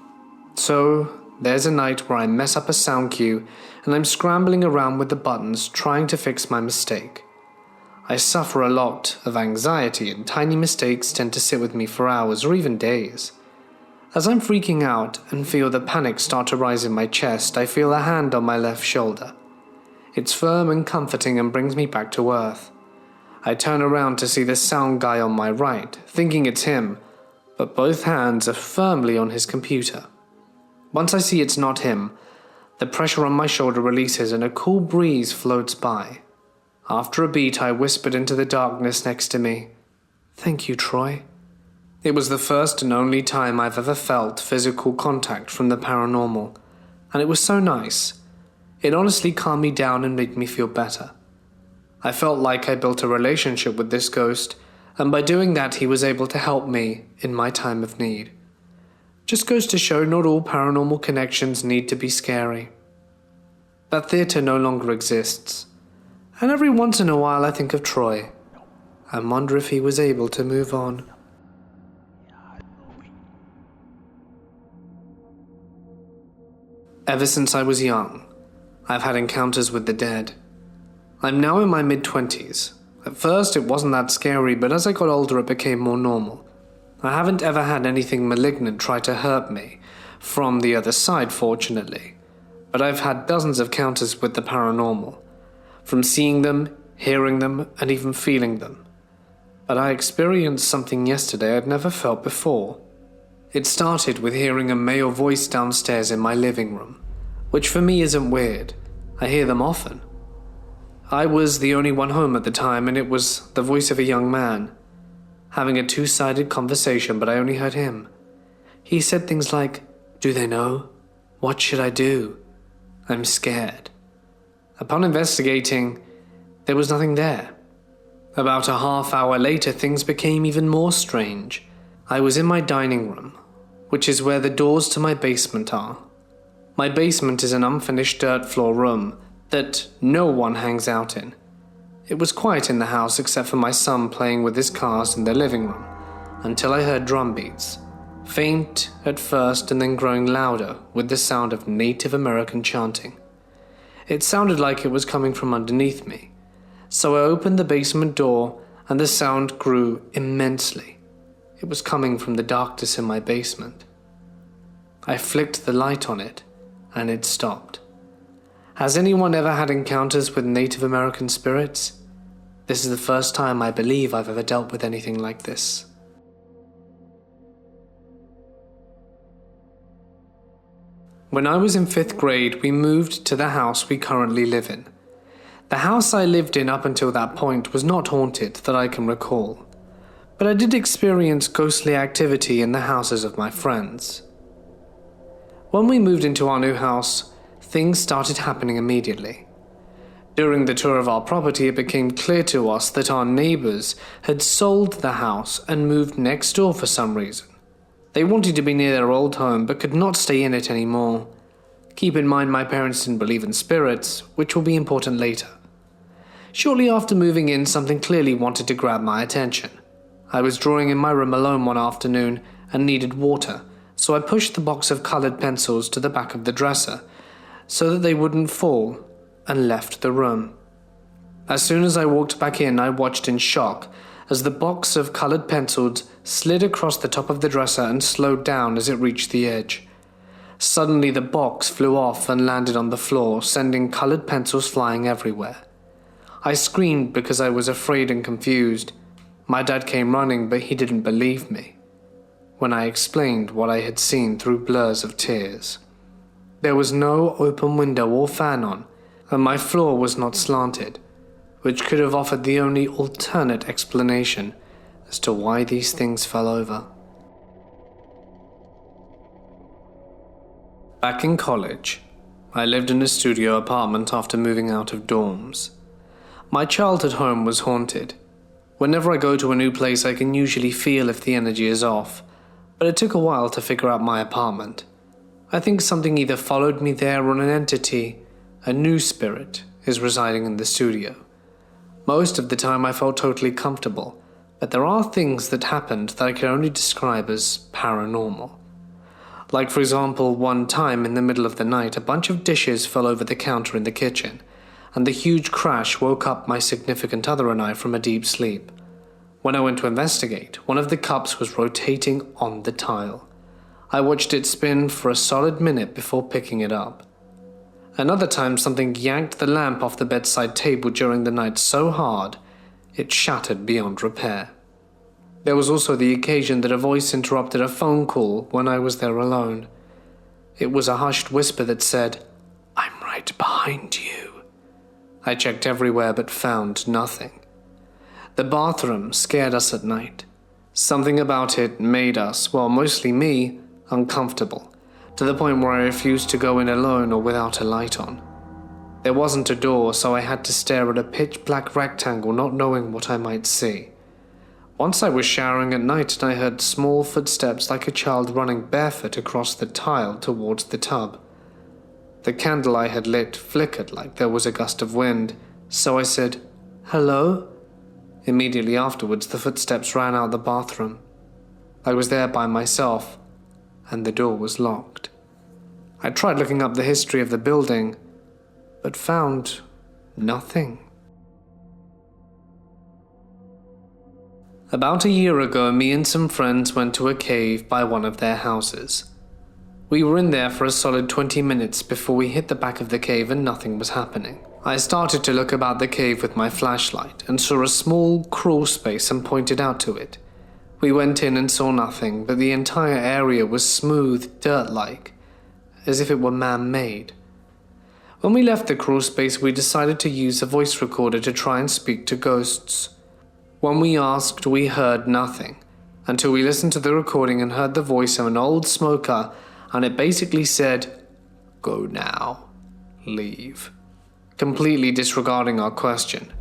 So, there's a night where I mess up a sound cue, and I'm scrambling around with the buttons trying to fix my mistake. I suffer a lot of anxiety, and tiny mistakes tend to sit with me for hours or even days. As I'm freaking out and feel the panic start to rise in my chest, I feel a hand on my left shoulder. It's firm and comforting and brings me back to earth. I turn around to see the sound guy on my right, thinking it's him, but both hands are firmly on his computer. Once I see it's not him, the pressure on my shoulder releases and a cool breeze floats by. After a beat, I whispered into the darkness next to me, "Thank you, Troy." It was the first and only time I've ever felt physical contact from the paranormal, and it was so nice. It honestly calmed me down and made me feel better. I felt like I built a relationship with this ghost, and by doing that he was able to help me in my time of need. Just goes to show not all paranormal connections need to be scary. That theatre no longer exists, and every once in a while I think of Troy and wonder if he was able to move on. Ever since I was young, I've had encounters with the dead. I'm now in my mid-20s. At first, it wasn't that scary, but as I got older, it became more normal. I haven't ever had anything malignant try to hurt me, from the other side, fortunately. But I've had dozens of encounters with the paranormal, from seeing them, hearing them, and even feeling them. But I experienced something yesterday I'd never felt before. It started with hearing a male voice downstairs in my living room, which for me isn't weird. I hear them often. I was the only one home at the time, and it was the voice of a young man, having a two-sided conversation, but I only heard him. He said things like, "Do they know? What should I do? I'm scared." Upon investigating, there was nothing there. About a half hour later, things became even more strange. I was in my dining room, which is where the doors to my basement are. My basement is an unfinished dirt floor room that no one hangs out in. It was quiet in the house except for my son playing with his cars in their living room, until I heard drum beats, faint at first and then growing louder with the sound of Native American chanting. It sounded like it was coming from underneath me, so I opened the basement door and the sound grew immensely. It was coming from the darkness in my basement. I flicked the light on it and it stopped. Has anyone ever had encounters with Native American spirits? This is the first time I believe I've ever dealt with anything like this. When I was in 5th grade, we moved to the house we currently live in. The house I lived in up until that point was not haunted that I can recall, but I did experience ghostly activity in the houses of my friends. When we moved into our new house, things started happening immediately. During the tour of our property, it became clear to us that our neighbors had sold the house and moved next door for some reason. They wanted to be near their old home but could not stay in it anymore. Keep in mind my parents didn't believe in spirits, which will be important later. Shortly after moving in, something clearly wanted to grab my attention. I was drawing in my room alone one afternoon and needed water, so I pushed the box of colored pencils to the back of the dresser so that they wouldn't fall, and left the room. As soon as I walked back in, I watched in shock as the box of colored pencils slid across the top of the dresser and slowed down as it reached the edge. Suddenly the box flew off and landed on the floor, sending colored pencils flying everywhere. I screamed because I was afraid and confused. My dad came running, but he didn't believe me when I explained what I had seen through blurs of tears. There was no open window or fan on, and my floor was not slanted, which could have offered the only alternate explanation as to why these things fell over. Back in college, I lived in a studio apartment after moving out of dorms. My childhood home was haunted. Whenever I go to a new place, I can usually feel if the energy is off, but it took a while to figure out my apartment. I think something either followed me there or an entity, a new spirit, is residing in the studio. Most of the time I felt totally comfortable, but there are things that happened that I can only describe as paranormal. Like, for example, one time in the middle of the night, a bunch of dishes fell over the counter in the kitchen, and the huge crash woke up my significant other and I from a deep sleep. When I went to investigate, one of the cups was rotating on the tile. I watched it spin for a solid minute before picking it up. Another time, something yanked the lamp off the bedside table during the night so hard, it shattered beyond repair. There was also the occasion that a voice interrupted a phone call when I was there alone. It was a hushed whisper that said, "I'm right behind you." I checked everywhere but found nothing. The bathroom scared us at night. Something about it made us, well, mostly me, uncomfortable, to the point where I refused to go in alone or without a light on. There wasn't a door, so I had to stare at a pitch-black rectangle, not knowing what I might see. Once I was showering at night and I heard small footsteps like a child running barefoot across the tile towards the tub. The candle I had lit flickered like there was a gust of wind, so I said, "Hello?" Immediately afterwards, the footsteps ran out the bathroom. I was there by myself, and the door was locked. I tried looking up the history of the building, but found nothing. About a year ago, me and some friends went to a cave by one of their houses. We were in there for a solid 20 minutes before we hit the back of the cave and nothing was happening. I started to look about the cave with my flashlight and saw a small crawl space and pointed out to it. We went in and saw nothing, but the entire area was smooth, dirt-like, as if it were man-made. When we left the crawl space, we decided to use a voice recorder to try and speak to ghosts. When we asked, we heard nothing, until we listened to the recording and heard the voice of an old smoker, and it basically said, "Go now, leave," completely disregarding our question.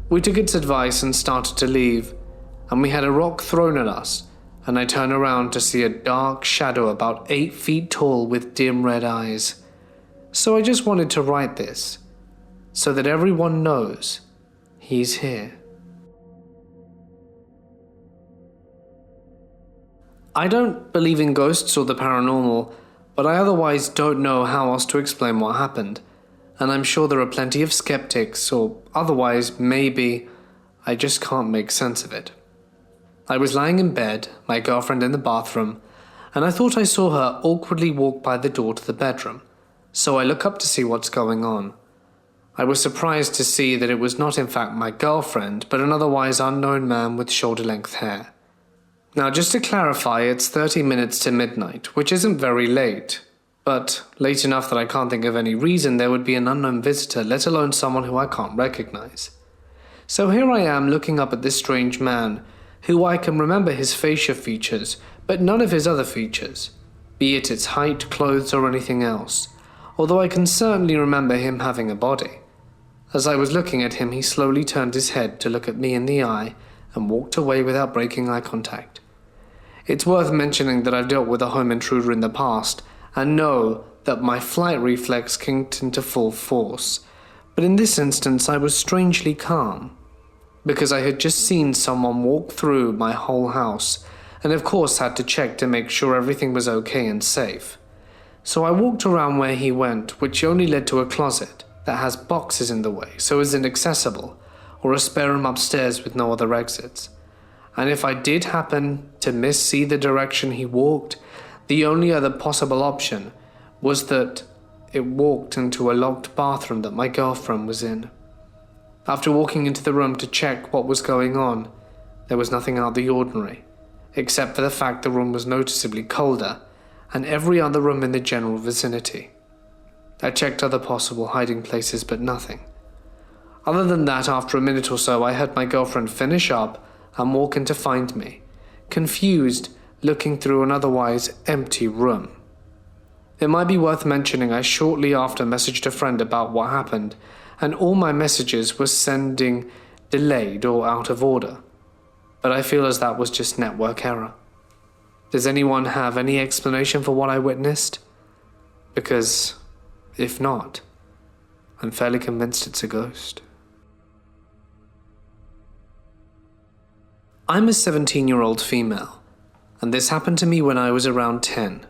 We took its advice and started to leave, and we had a rock thrown at us, and I turned around to see a dark shadow about 8 feet tall with dim red eyes. So I just wanted to write this, so that everyone knows he's here. I don't believe in ghosts or the paranormal, but I otherwise don't know how else to explain what happened, and I'm sure there are plenty of skeptics, or otherwise maybe I just can't make sense of it. I was lying in bed, my girlfriend in the bathroom, and I thought I saw her awkwardly walk by the door to the bedroom, so I look up to see what's going on. I was surprised to see that it was not in fact my girlfriend, but an otherwise unknown man with shoulder-length hair. Now, just to clarify, it's 30 minutes to midnight, which isn't very late, but late enough that I can't think of any reason there would be an unknown visitor, let alone someone who I can't recognize. So here I am looking up at this strange man, who I can remember his facial features, but none of his other features, be it its height, clothes, or anything else, although I can certainly remember him having a body. As I was looking at him, he slowly turned his head to look at me in the eye and walked away without breaking eye contact. It's worth mentioning that I've dealt with a home intruder in the past and know that my flight reflex kicked into full force, but in this instance I was strangely calm, because I had just seen someone walk through my whole house and of course had to check to make sure everything was okay and safe. So I walked around where he went, which only led to a closet that has boxes in the way so is inaccessible, or a spare room upstairs with no other exits. And if I did happen to see the direction he walked, the only other possible option was that it walked into a locked bathroom that my girlfriend was in. After walking into the room to check what was going on, there was nothing out of the ordinary, except for the fact the room was noticeably colder and every other room in the general vicinity. I checked other possible hiding places, but nothing. Other than that, after a minute or so, I heard my girlfriend finish up and walk in to find me, confused, looking through an otherwise empty room. It might be worth mentioning I shortly after messaged a friend about what happened, and all my messages were sending delayed or out of order. But I feel as that was just network error. Does anyone have any explanation for what I witnessed? Because, if not, I'm fairly convinced it's a ghost. I'm a 17-year-old female, and this happened to me when I was around 10.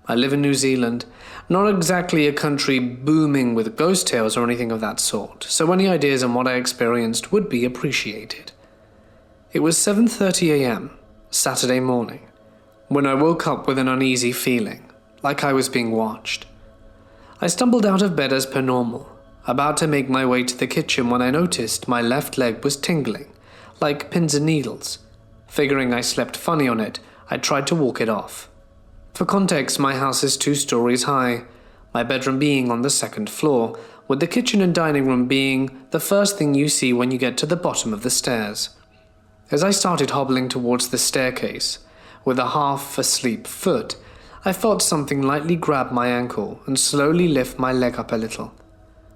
I live in New Zealand, not exactly a country booming with ghost tales or anything of that sort, so any ideas on what I experienced would be appreciated. It was 7:30 a.m., Saturday morning, when I woke up with an uneasy feeling, like I was being watched. I stumbled out of bed as per normal, about to make my way to the kitchen when I noticed my left leg was tingling, like pins and needles. Figuring I slept funny on it, I tried to walk it off. For context, my house is 2 stories high, my bedroom being on the 2nd floor, with the kitchen and dining room being the first thing you see when you get to the bottom of the stairs. As I started hobbling towards the staircase, with a half-asleep foot, I felt something lightly grab my ankle and slowly lift my leg up a little.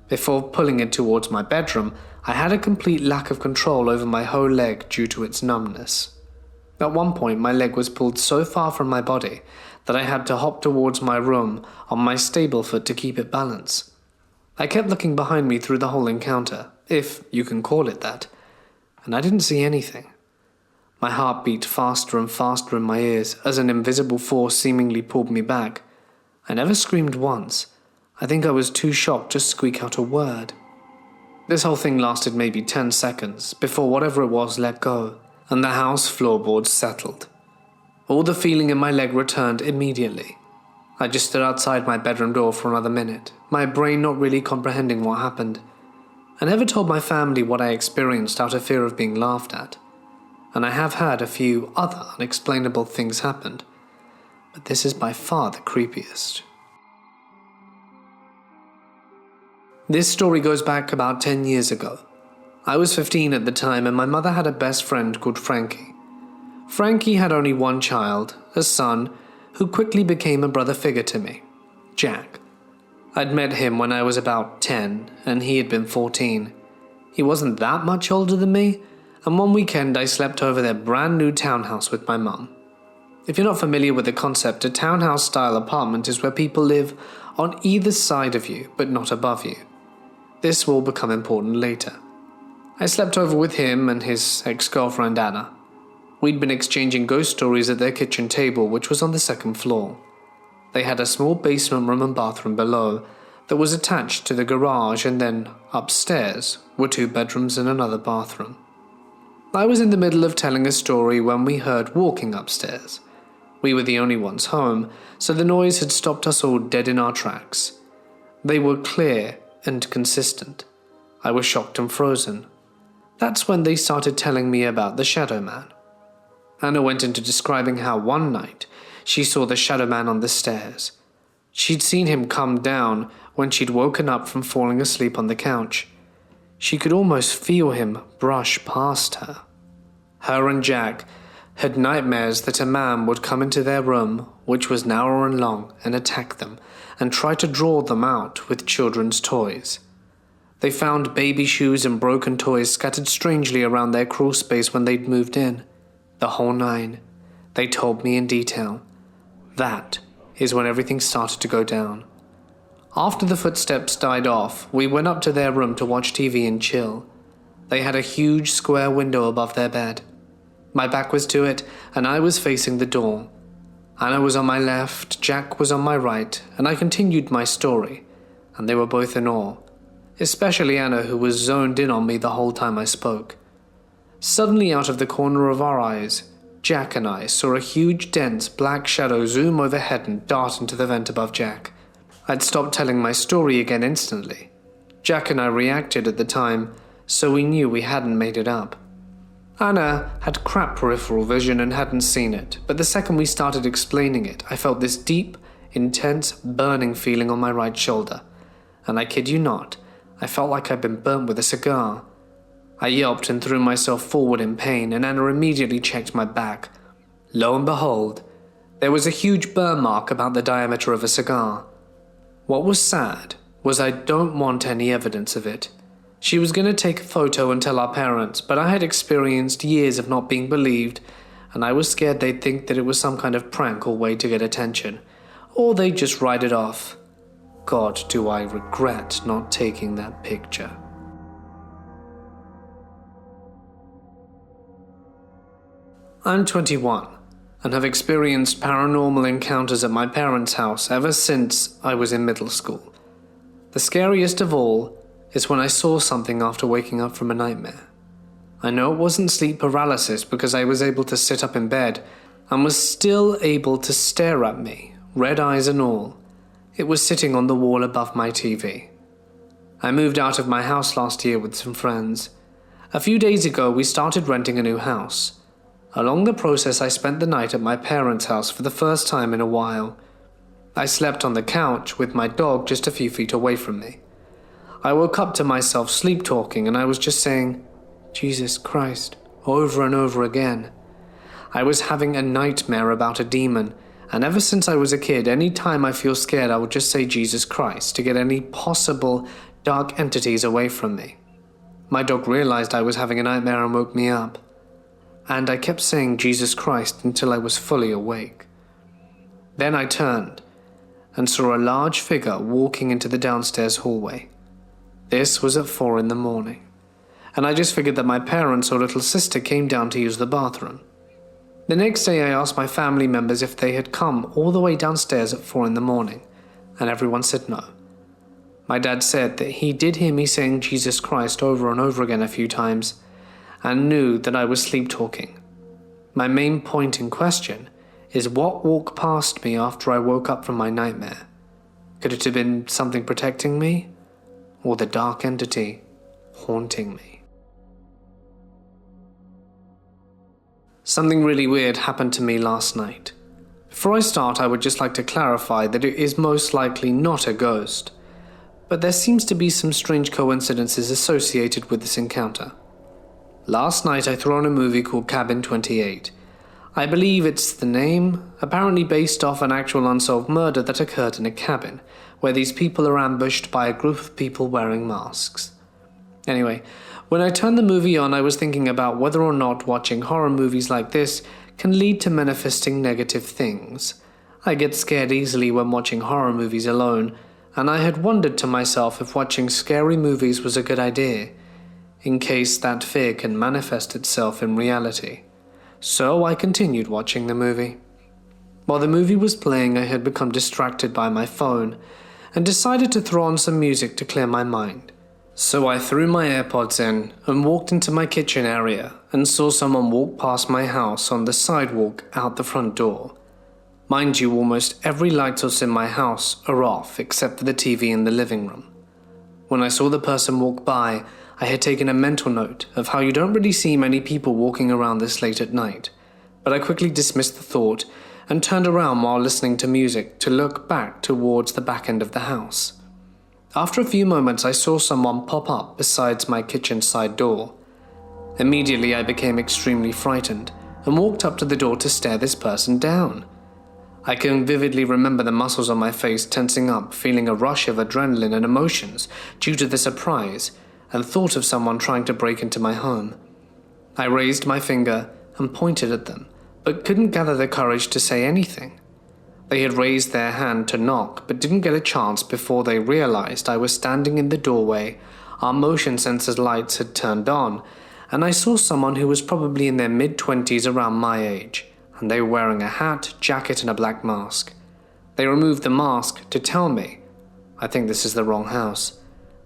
Before pulling it towards my bedroom, I had a complete lack of control over my whole leg due to its numbness. At one point, my leg was pulled so far from my body that I had to hop towards my room on my stable foot to keep it balanced. I kept looking behind me through the whole encounter, if you can call it that, and I didn't see anything. My heart beat faster and faster in my ears as an invisible force seemingly pulled me back. I never screamed once. I think I was too shocked to squeak out a word. This whole thing lasted maybe 10 seconds before whatever it was let go, and the house floorboards settled. All the feeling in my leg returned immediately. I just stood outside my bedroom door for another minute, my brain not really comprehending what happened. I never told my family what I experienced out of fear of being laughed at, and I have had a few other unexplainable things happen, but this is by far the creepiest. This story goes back about 10 years ago. I was 15 at the time, and my mother had a best friend called Frankie. Frankie had only one child, a son, who quickly became a brother figure to me, Jack. I'd met him when I was about 10, and he had been 14. He wasn't that much older than me, and one weekend I slept over their brand new townhouse with my mum. If you're not familiar with the concept, a townhouse-style apartment is where people live on either side of you, but not above you. This will become important later. I slept over with him and his ex-girlfriend Anna. We'd been exchanging ghost stories at their kitchen table, which was on the second floor. They had a small basement room and bathroom below that was attached to the garage, and then upstairs were 2 bedrooms and another bathroom. I was in the middle of telling a story when we heard walking upstairs. We were the only ones home, so the noise had stopped us all dead in our tracks. They were clear and consistent. I was shocked and frozen. That's when they started telling me about the Shadow Man. Anna went into describing how one night she saw the Shadow Man on the stairs. She'd seen him come down when she'd woken up from falling asleep on the couch. She could almost feel him brush past her. Her and Jack had nightmares that a man would come into their room, which was narrow and long, and attack them, and try to draw them out with children's toys. They found baby shoes and broken toys scattered strangely around their crawl space when they'd moved in. The whole 9. They told me in detail. That is when everything started to go down. After the footsteps died off, we went up to their room to watch TV and chill. They had a huge square window above their bed. My back was to it, and I was facing the door. Anna was on my left, Jack was on my right, and I continued my story, and they were both in awe, especially Anna, who was zoned in on me the whole time I spoke. Suddenly, out of the corner of our eyes, Jack and I saw a huge, dense, black shadow zoom overhead and dart into the vent above Jack. I'd stopped telling my story again instantly. Jack and I reacted at the time, so we knew we hadn't made it up. Anna had crap peripheral vision and hadn't seen it, but the second we started explaining it, I felt this deep, intense, burning feeling on my right shoulder. And I kid you not, I felt like I'd been burnt with a cigar. I yelped and threw myself forward in pain, and Anna immediately checked my back. Lo and behold, there was a huge burn mark about the diameter of a cigar. What was sad was I don't want any evidence of it. She was going to take a photo and tell our parents, but I had experienced years of not being believed, and I was scared they'd think that it was some kind of prank or way to get attention, or they'd just write it off. God, do I regret not taking that picture. I'm 21 and have experienced paranormal encounters at my parents' house ever since I was in middle school. The scariest of all is when I saw something after waking up from a nightmare. I know it wasn't sleep paralysis because I was able to sit up in bed and was still able to stare at me, red eyes and all. It was sitting on the wall above my TV. I moved out of my house last year with some friends. A few days ago, we started renting a new house. Along the process, I spent the night at my parents' house for the first time in a while. I slept on the couch with my dog just a few feet away from me. I woke up to myself sleep-talking, and I was just saying, Jesus Christ, over and over again. I was having a nightmare about a demon, and ever since I was a kid, any time I feel scared, I would just say Jesus Christ to get any possible dark entities away from me. My dog realized I was having a nightmare and woke me up, and I kept saying Jesus Christ until I was fully awake. Then I turned and saw a large figure walking into the downstairs hallway. This was at 4 a.m, and I just figured that my parents or little sister came down to use the bathroom. The next day I asked my family members if they had come all the way downstairs at 4 a.m, and everyone said no. My dad said that he did hear me saying Jesus Christ over and over again a few times, and knew that I was sleep-talking. My main point in question is what walked past me after I woke up from my nightmare. Could it have been something protecting me, or the dark entity haunting me? Something really weird happened to me last night. Before I start, I would just like to clarify that it is most likely not a ghost, but there seems to be some strange coincidences associated with this encounter. Last night I threw on a movie called Cabin 28. I believe it's the name, apparently based off an actual unsolved murder that occurred in a cabin, where these people are ambushed by a group of people wearing masks. Anyway, when I turned the movie on, I was thinking about whether or not watching horror movies like this can lead to manifesting negative things. I get scared easily when watching horror movies alone, and I had wondered to myself if watching scary movies was a good idea, in case that fear can manifest itself in reality. So I continued watching the movie. While the movie was playing, I had become distracted by my phone and decided to throw on some music to clear my mind. So I threw my AirPods in and walked into my kitchen area and saw someone walk past my house on the sidewalk out the front door. Mind you, almost every light source in my house are off except for the TV in the living room. When I saw the person walk by, I had taken a mental note of how you don't really see many people walking around this late at night, but I quickly dismissed the thought and turned around while listening to music to look back towards the back end of the house. After a few moments, I saw someone pop up beside my kitchen side door. Immediately, I became extremely frightened and walked up to the door to stare this person down. I can vividly remember the muscles on my face tensing up, feeling a rush of adrenaline and emotions due to the surprise and thought of someone trying to break into my home. I raised my finger and pointed at them, but couldn't gather the courage to say anything. They had raised their hand to knock, but didn't get a chance before they realized I was standing in the doorway. Our motion sensor lights had turned on, and I saw someone who was probably in their mid-20s around my age, and they were wearing a hat, jacket, and a black mask. They removed the mask to tell me, "I think this is the wrong house,"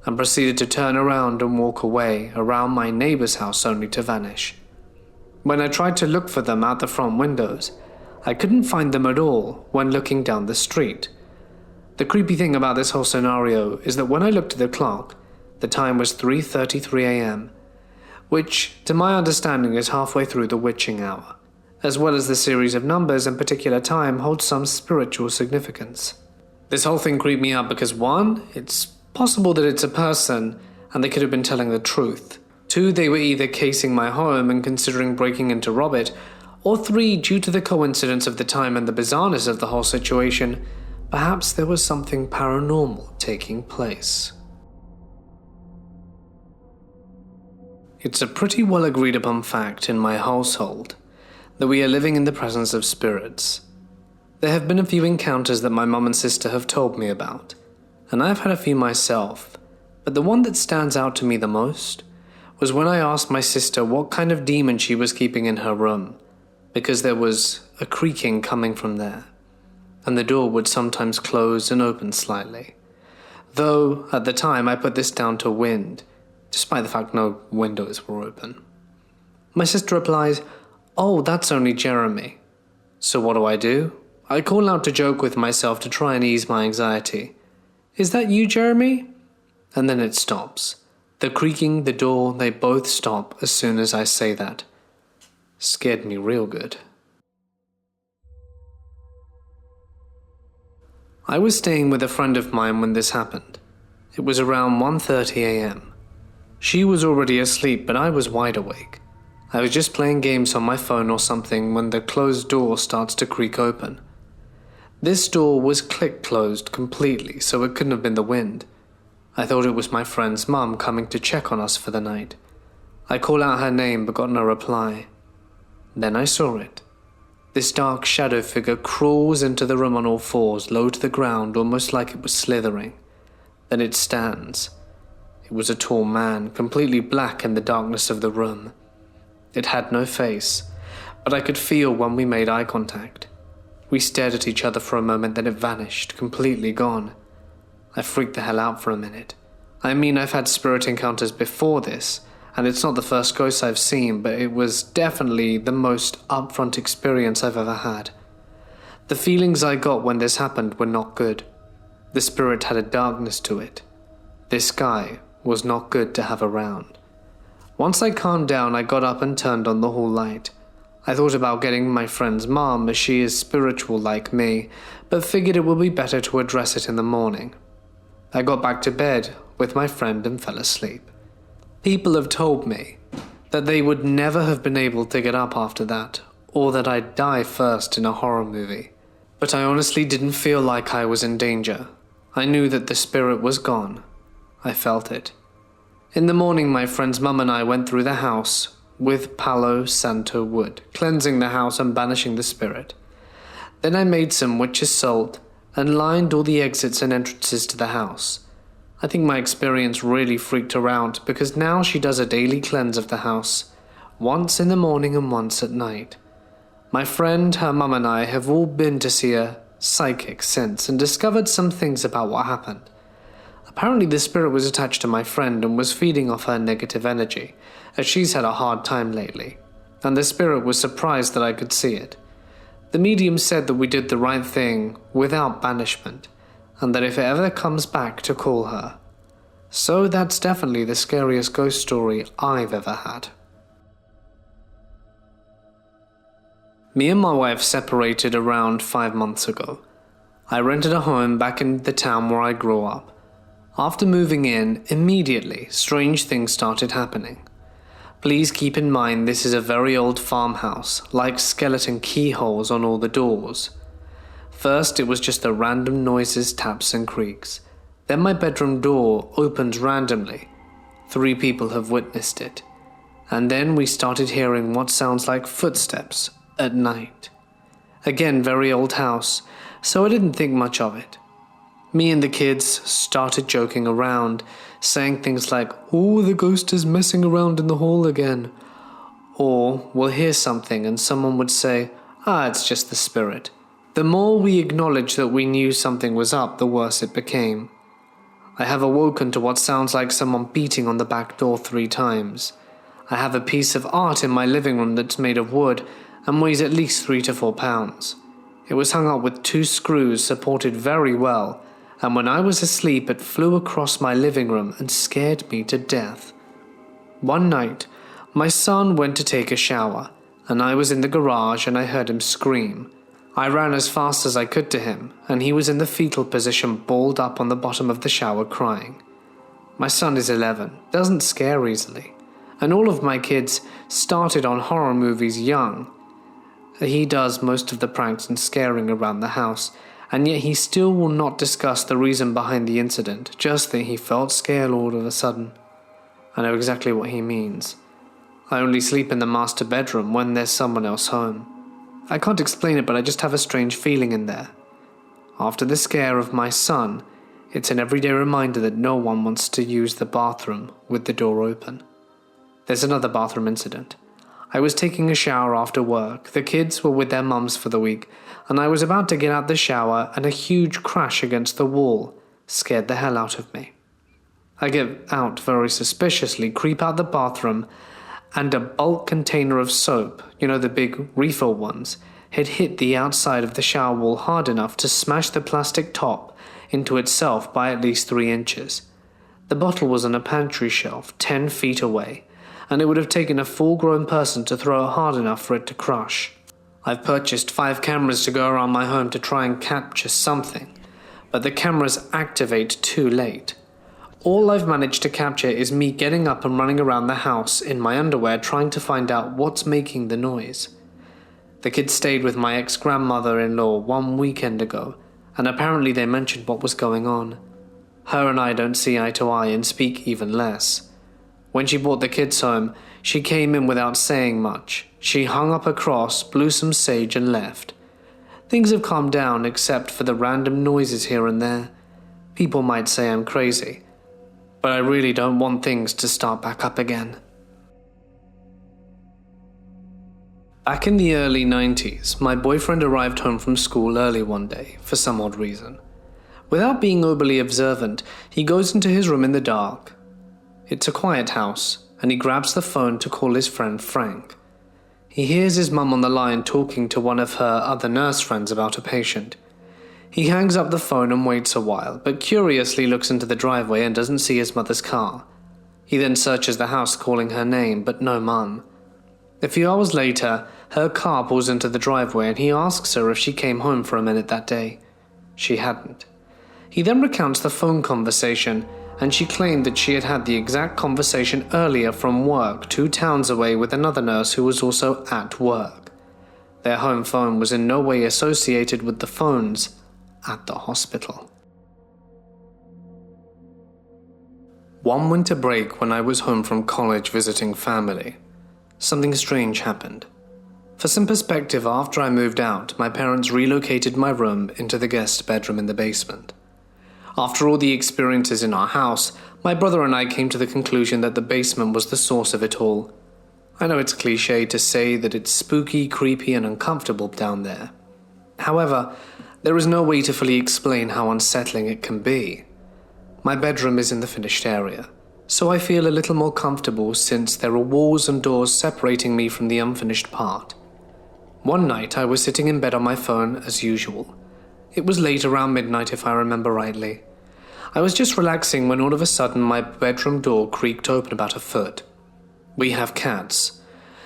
and proceeded to turn around and walk away around my neighbor's house only to vanish. When I tried to look for them out the front windows, I couldn't find them at all when looking down the street. The creepy thing about this whole scenario is that when I looked at the clock, the time was 3:33 a.m., which, to my understanding, is halfway through the witching hour, as well as the series of numbers and particular time holds some spiritual significance. This whole thing creeped me out because 1, it's possible that it's a person and they could have been telling the truth. 2, they were either casing my home and considering breaking in to rob it, or 3, due to the coincidence of the time and the bizarreness of the whole situation, perhaps there was something paranormal taking place. It's a pretty well agreed upon fact in my household that we are living in the presence of spirits. There have been a few encounters that my mum and sister have told me about, and I've had a few myself, but the one that stands out to me the most was when I asked my sister what kind of demon she was keeping in her room, because there was a creaking coming from there, and the door would sometimes close and open slightly. Though, at the time, I put this down to wind, despite the fact no windows were open. My sister replies, "Oh, that's only Jeremy." So what do? I call out to joke with myself to try and ease my anxiety. "Is that you, Jeremy?" And then it stops. The creaking, the door, they both stop as soon as I say that. Scared me real good. I was staying with a friend of mine when this happened. It was around 1:30 a.m. She was already asleep, but I was wide awake. I was just playing games on my phone or something when the closed door starts to creak open. This door was click-closed completely, so it couldn't have been the wind. I thought it was my friend's mum coming to check on us for the night. I call out her name but got no reply. Then I saw it. This dark shadow figure crawls into the room on all fours, low to the ground, almost like it was slithering. Then it stands. It was a tall man, completely black in the darkness of the room. It had no face, but I could feel when we made eye contact. We stared at each other for a moment, then it vanished, completely gone. I freaked the hell out for a minute. I mean, I've had spirit encounters before this, and it's not the first ghost I've seen, but it was definitely the most upfront experience I've ever had. The feelings I got when this happened were not good. The spirit had a darkness to it. This guy was not good to have around. Once I calmed down, I got up and turned on the hall light. I thought about getting my friend's mom, as she is spiritual like me, but figured it would be better to address it in the morning. I got back to bed with my friend and fell asleep. People have told me that they would never have been able to get up after that, or that I'd die first in a horror movie. But I honestly didn't feel like I was in danger. I knew that the spirit was gone. I felt it. In the morning, my friend's mum and I went through the house with Palo Santo wood, cleansing the house and banishing the spirit. Then I made some witch's salt and lined all the exits and entrances to the house. I think my experience really freaked her out, because now she does a daily cleanse of the house, once in the morning and once at night. My friend, her mum and I have all been to see a psychic since and discovered some things about what happened. Apparently the spirit was attached to my friend and was feeding off her negative energy, as she's had a hard time lately, and the spirit was surprised that I could see it. The medium said that we did the right thing without banishment, and that if it ever comes back, to call her. So that's definitely the scariest ghost story I've ever had. Me and my wife separated around 5 months ago. I rented a home back in the town where I grew up. After moving in, immediately strange things started happening. Please keep in mind this is a very old farmhouse, like skeleton keyholes on all the doors. First it was just the random noises, taps and creaks. Then my bedroom door opened randomly. 3 people have witnessed it. And then we started hearing what sounds like footsteps at night. Again, very old house, so I didn't think much of it. Me and the kids started joking around, saying things like, "Oh, the ghost is messing around in the hall again." Or we'll hear something and someone would say, "Ah, it's just the spirit." The more we acknowledged that we knew something was up, the worse it became. I have awoken to what sounds like someone beating on the back door 3 times. I have a piece of art in my living room that's made of wood and weighs at least 3 to 4 pounds. It was hung up with 2 screws supported very well, and when I was asleep it flew across my living room and scared me to death. One night, my son went to take a shower, and I was in the garage and I heard him scream. I ran as fast as I could to him, and he was in the fetal position, balled up on the bottom of the shower crying. My son is 11, doesn't scare easily, and all of my kids started on horror movies young. He does most of the pranks and scaring around the house, and yet he still will not discuss the reason behind the incident, just that he felt scared all of a sudden. I know exactly what he means. I only sleep in the master bedroom when there's someone else home. I can't explain it, but I just have a strange feeling in there. After the scare of my son, it's an everyday reminder that no one wants to use the bathroom with the door open. There's another bathroom incident. I was taking a shower after work. The kids were with their mums for the week, and I was about to get out the shower and a huge crash against the wall scared the hell out of me. I get out very suspiciously, creep out the bathroom, and a bulk container of soap, the big refill ones, had hit the outside of the shower wall hard enough to smash the plastic top into itself by at least 3 inches. The bottle was on a pantry shelf 10 feet away, and it would have taken a full-grown person to throw it hard enough for it to crush. I've purchased 5 cameras to go around my home to try and capture something, but the cameras activate too late. All I've managed to capture is me getting up and running around the house in my underwear trying to find out what's making the noise. The kids stayed with my ex-grandmother-in-law 1 weekend ago, and apparently they mentioned what was going on. Her and I don't see eye to eye and speak even less. When she brought the kids home, she came in without saying much. She hung up a cross, blew some sage and left. Things have calmed down except for the random noises here and there. People might say I'm crazy, but I really don't want things to start back up again. Back in the early 90s, my boyfriend arrived home from school early one day, for some odd reason. Without being overly observant, he goes into his room in the dark. It's a quiet house, and he grabs the phone to call his friend Frank. He hears his mum on the line talking to one of her other nurse friends about a patient. He hangs up the phone and waits a while, but curiously looks into the driveway and doesn't see his mother's car. He then searches the house calling her name, but no mum. A few hours later, her car pulls into the driveway and he asks her if she came home for a minute that day. She hadn't. He then recounts the phone conversation, and she claimed that she had had the exact conversation earlier from work 2 towns away with another nurse who was also at work. Their home phone was in no way associated with the phones at the hospital. One winter break when I was home from college visiting family, something strange happened. For some perspective, after I moved out, my parents relocated my room into the guest bedroom in the basement. After all the experiences in our house, my brother and I came to the conclusion that the basement was the source of it all. I know it's cliché to say that it's spooky, creepy, and uncomfortable down there. However, there is no way to fully explain how unsettling it can be. My bedroom is in the finished area, so I feel a little more comfortable since there are walls and doors separating me from the unfinished part. One night I was sitting in bed on my phone as usual. It was late, around midnight if I remember rightly. I was just relaxing when all of a sudden my bedroom door creaked open about a foot. We have cats,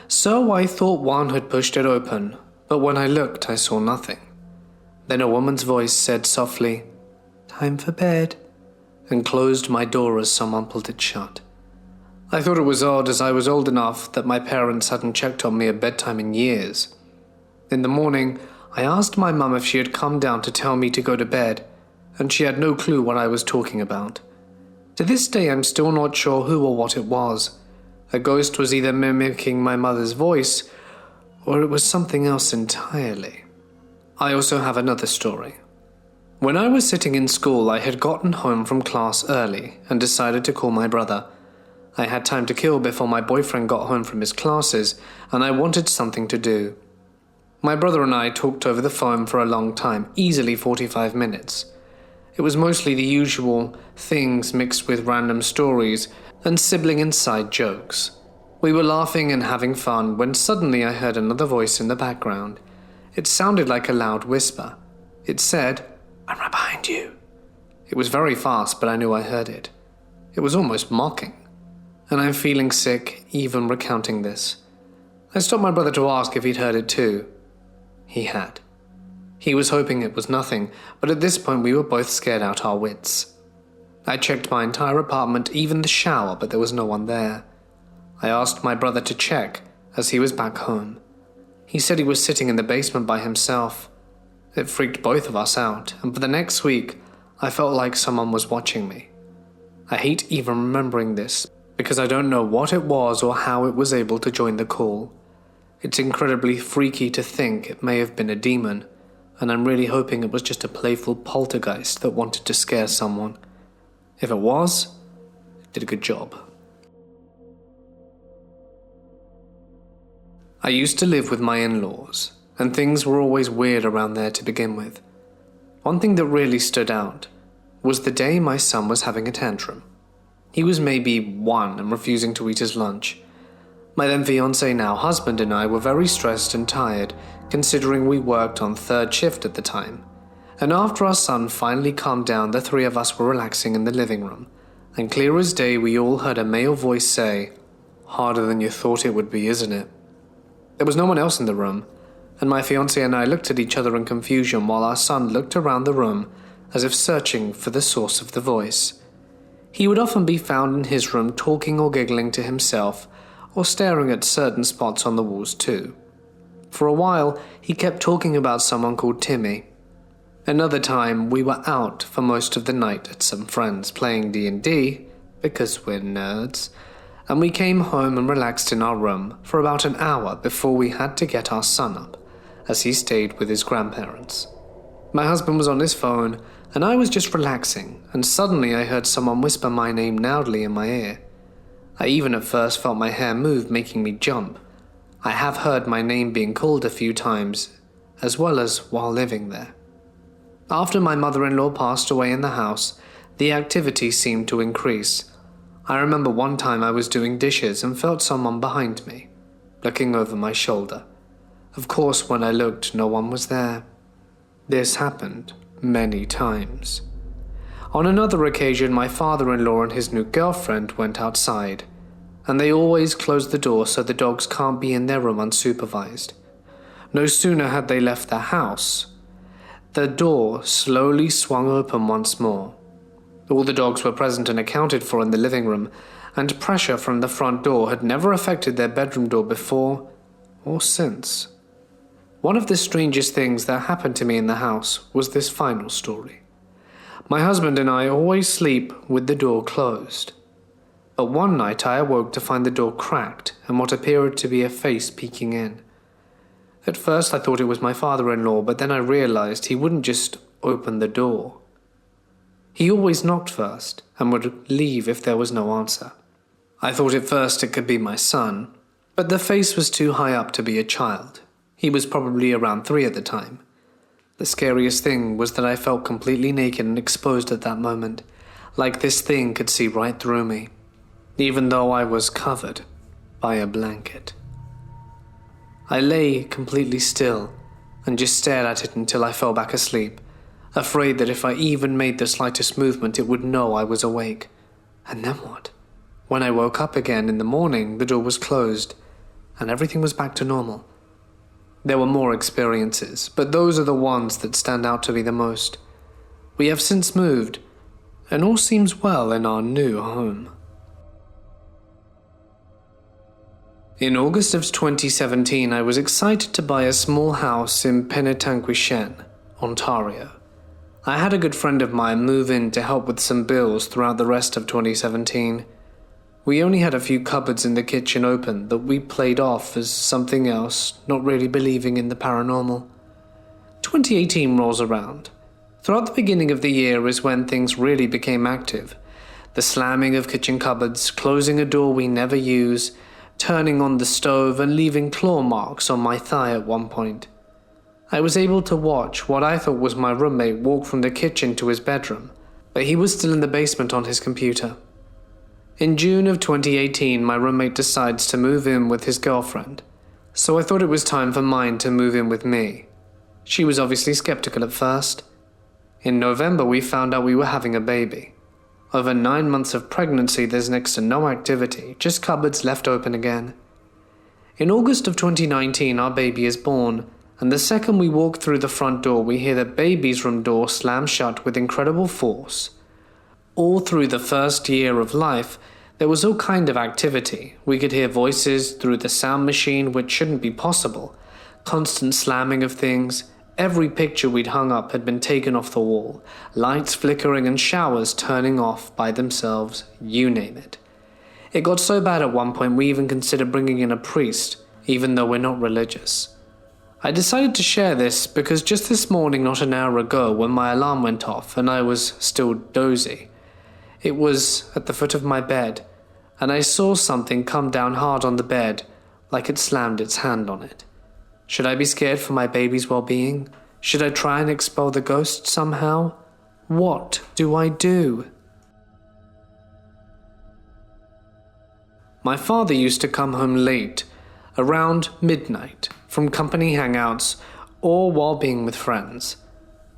so I thought one had pushed it open, but when I looked I saw nothing. Then a woman's voice said softly, "Time for bed," and closed my door as someone pulled it shut. I thought it was odd as I was old enough that my parents hadn't checked on me at bedtime in years. In the morning, I asked my mum if she had come down to tell me to go to bed, and she had no clue what I was talking about. To this day, I'm still not sure who or what it was. A ghost was either mimicking my mother's voice, or it was something else entirely. I also have another story. When I was sitting in school, I had gotten home from class early and decided to call my brother. I had time to kill before my boyfriend got home from his classes, and I wanted something to do. My brother and I talked over the phone for a long time, easily 45 minutes. It was mostly the usual things mixed with random stories and sibling inside jokes. We were laughing and having fun when suddenly I heard another voice in the background. It sounded like a loud whisper. It said, "I'm right behind you." It was very fast, but I knew I heard it. It was almost mocking, and I'm feeling sick even recounting this. I stopped my brother to ask if he'd heard it too. He had. He was hoping it was nothing, but at this point we were both scared out our wits. I checked my entire apartment, even the shower, but there was no one there. I asked my brother to check, as he was back home. He said he was sitting in the basement by himself. It freaked both of us out, and for the next week, I felt like someone was watching me. I hate even remembering this, because I don't know what it was or how it was able to join the call. It's incredibly freaky to think it may have been a demon, and I'm really hoping it was just a playful poltergeist that wanted to scare someone. If it was, it did a good job. I used to live with my in-laws, and things were always weird around there to begin with. One thing that really stood out was the day my son was having a tantrum. He was maybe 1 and refusing to eat his lunch. My then fiancé, now husband, and I were very stressed and tired, considering we worked on 3rd shift at the time. And after our son finally calmed down, the 3 of us were relaxing in the living room, and clear as day we all heard a male voice say, "Harder than you thought it would be, isn't it?" There was no one else in the room, and my fiancé and I looked at each other in confusion while our son looked around the room as if searching for the source of the voice. He would often be found in his room talking or giggling to himself, or staring at certain spots on the walls too. For a while, he kept talking about someone called Timmy. Another time, we were out for most of the night at some friends playing D&D, because we're nerds, and we came home and relaxed in our room for about an hour before we had to get our son up, as he stayed with his grandparents. My husband was on his phone, and I was just relaxing, and suddenly I heard someone whisper my name loudly in my ear. I even at first felt my hair move, making me jump. I have heard my name being called a few times, as well as while living there. After my mother-in-law passed away in the house, the activity seemed to increase. I remember one time I was doing dishes and felt someone behind me, looking over my shoulder. Of course, when I looked, no one was there. This happened many times. On another occasion, my father-in-law and his new girlfriend went outside, and they always close the door so the dogs can't be in their room unsupervised. No sooner had they left the house, the door slowly swung open once more. All the dogs were present and accounted for in the living room, and pressure from the front door had never affected their bedroom door before or since. One of the strangest things that happened to me in the house was this final story. My husband and I always sleep with the door closed. But one night I awoke to find the door cracked and what appeared to be a face peeking in. At first I thought it was my father-in-law, but then I realized he wouldn't just open the door. He always knocked first and would leave if there was no answer. I thought at first it could be my son, but the face was too high up to be a child. He was probably around 3 at the time. The scariest thing was that I felt completely naked and exposed at that moment, like this thing could see right through me, even though I was covered by a blanket. I lay completely still and just stared at it until I fell back asleep, afraid that if I even made the slightest movement it would know I was awake. And then what? When I woke up again in the morning, the door was closed and everything was back to normal. There were more experiences, but those are the ones that stand out to me the most. We have since moved, and all seems well in our new home. In August of 2017, I was excited to buy a small house in Penetanguishene, Ontario. I had a good friend of mine move in to help with some bills throughout the rest of 2017. We only had a few cupboards in the kitchen open that we played off as something else, not really believing in the paranormal. 2018 rolls around. Throughout the beginning of the year is when things really became active. The slamming of kitchen cupboards, closing a door we never use, turning on the stove and leaving claw marks on my thigh at one point. I was able to watch what I thought was my roommate walk from the kitchen to his bedroom, but he was still in the basement on his computer. In June of 2018, my roommate decides to move in with his girlfriend, so I thought it was time for mine to move in with me. She was obviously skeptical at first. In November, we found out we were having a baby. Over 9 months of pregnancy, there's next to no activity, just cupboards left open again. In August of 2019, our baby is born, and the second we walk through the front door, we hear the baby's room door slam shut with incredible force. All through the first year of life, there was all kind of activity. We could hear voices through the sound machine, which shouldn't be possible. Constant slamming of things. Every picture we'd hung up had been taken off the wall. Lights flickering and showers turning off by themselves, you name it. It got so bad at one point we even considered bringing in a priest, even though we're not religious. I decided to share this because just this morning, not an hour ago, when my alarm went off and I was still dozy, it was at the foot of my bed, and I saw something come down hard on the bed, like it slammed its hand on it. Should I be scared for my baby's well-being? Should I try and expel the ghost somehow? What do I do? My father used to come home late, around midnight, from company hangouts or while being with friends.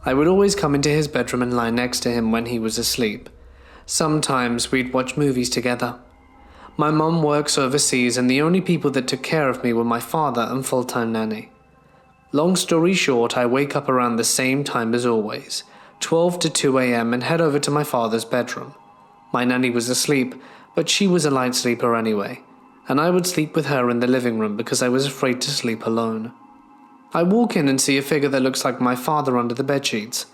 I would always come into his bedroom and lie next to him when he was asleep. Sometimes we'd watch movies together. My mum works overseas and the only people that took care of me were my father and full-time nanny. Long story short, I wake up around the same time as always, 12 to 2 a.m. and head over to my father's bedroom. My nanny was asleep, but she was a light sleeper anyway, and I would sleep with her in the living room because I was afraid to sleep alone. I walk in and see a figure that looks like my father under the bedsheets.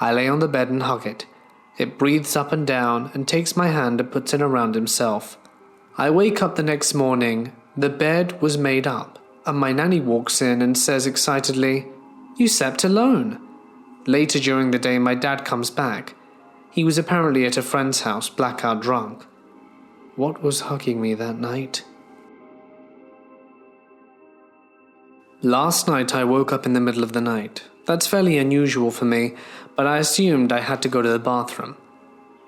I lay on the bed and hug it. It breathes up and down and takes my hand and puts it around himself. I wake up the next morning. The bed was made up, and my nanny walks in and says excitedly, "You slept alone." Later during the day, my dad comes back. He was apparently at a friend's house, blackout drunk. What was hugging me that night? Last night I woke up in the middle of the night. That's fairly unusual for me, but I assumed I had to go to the bathroom.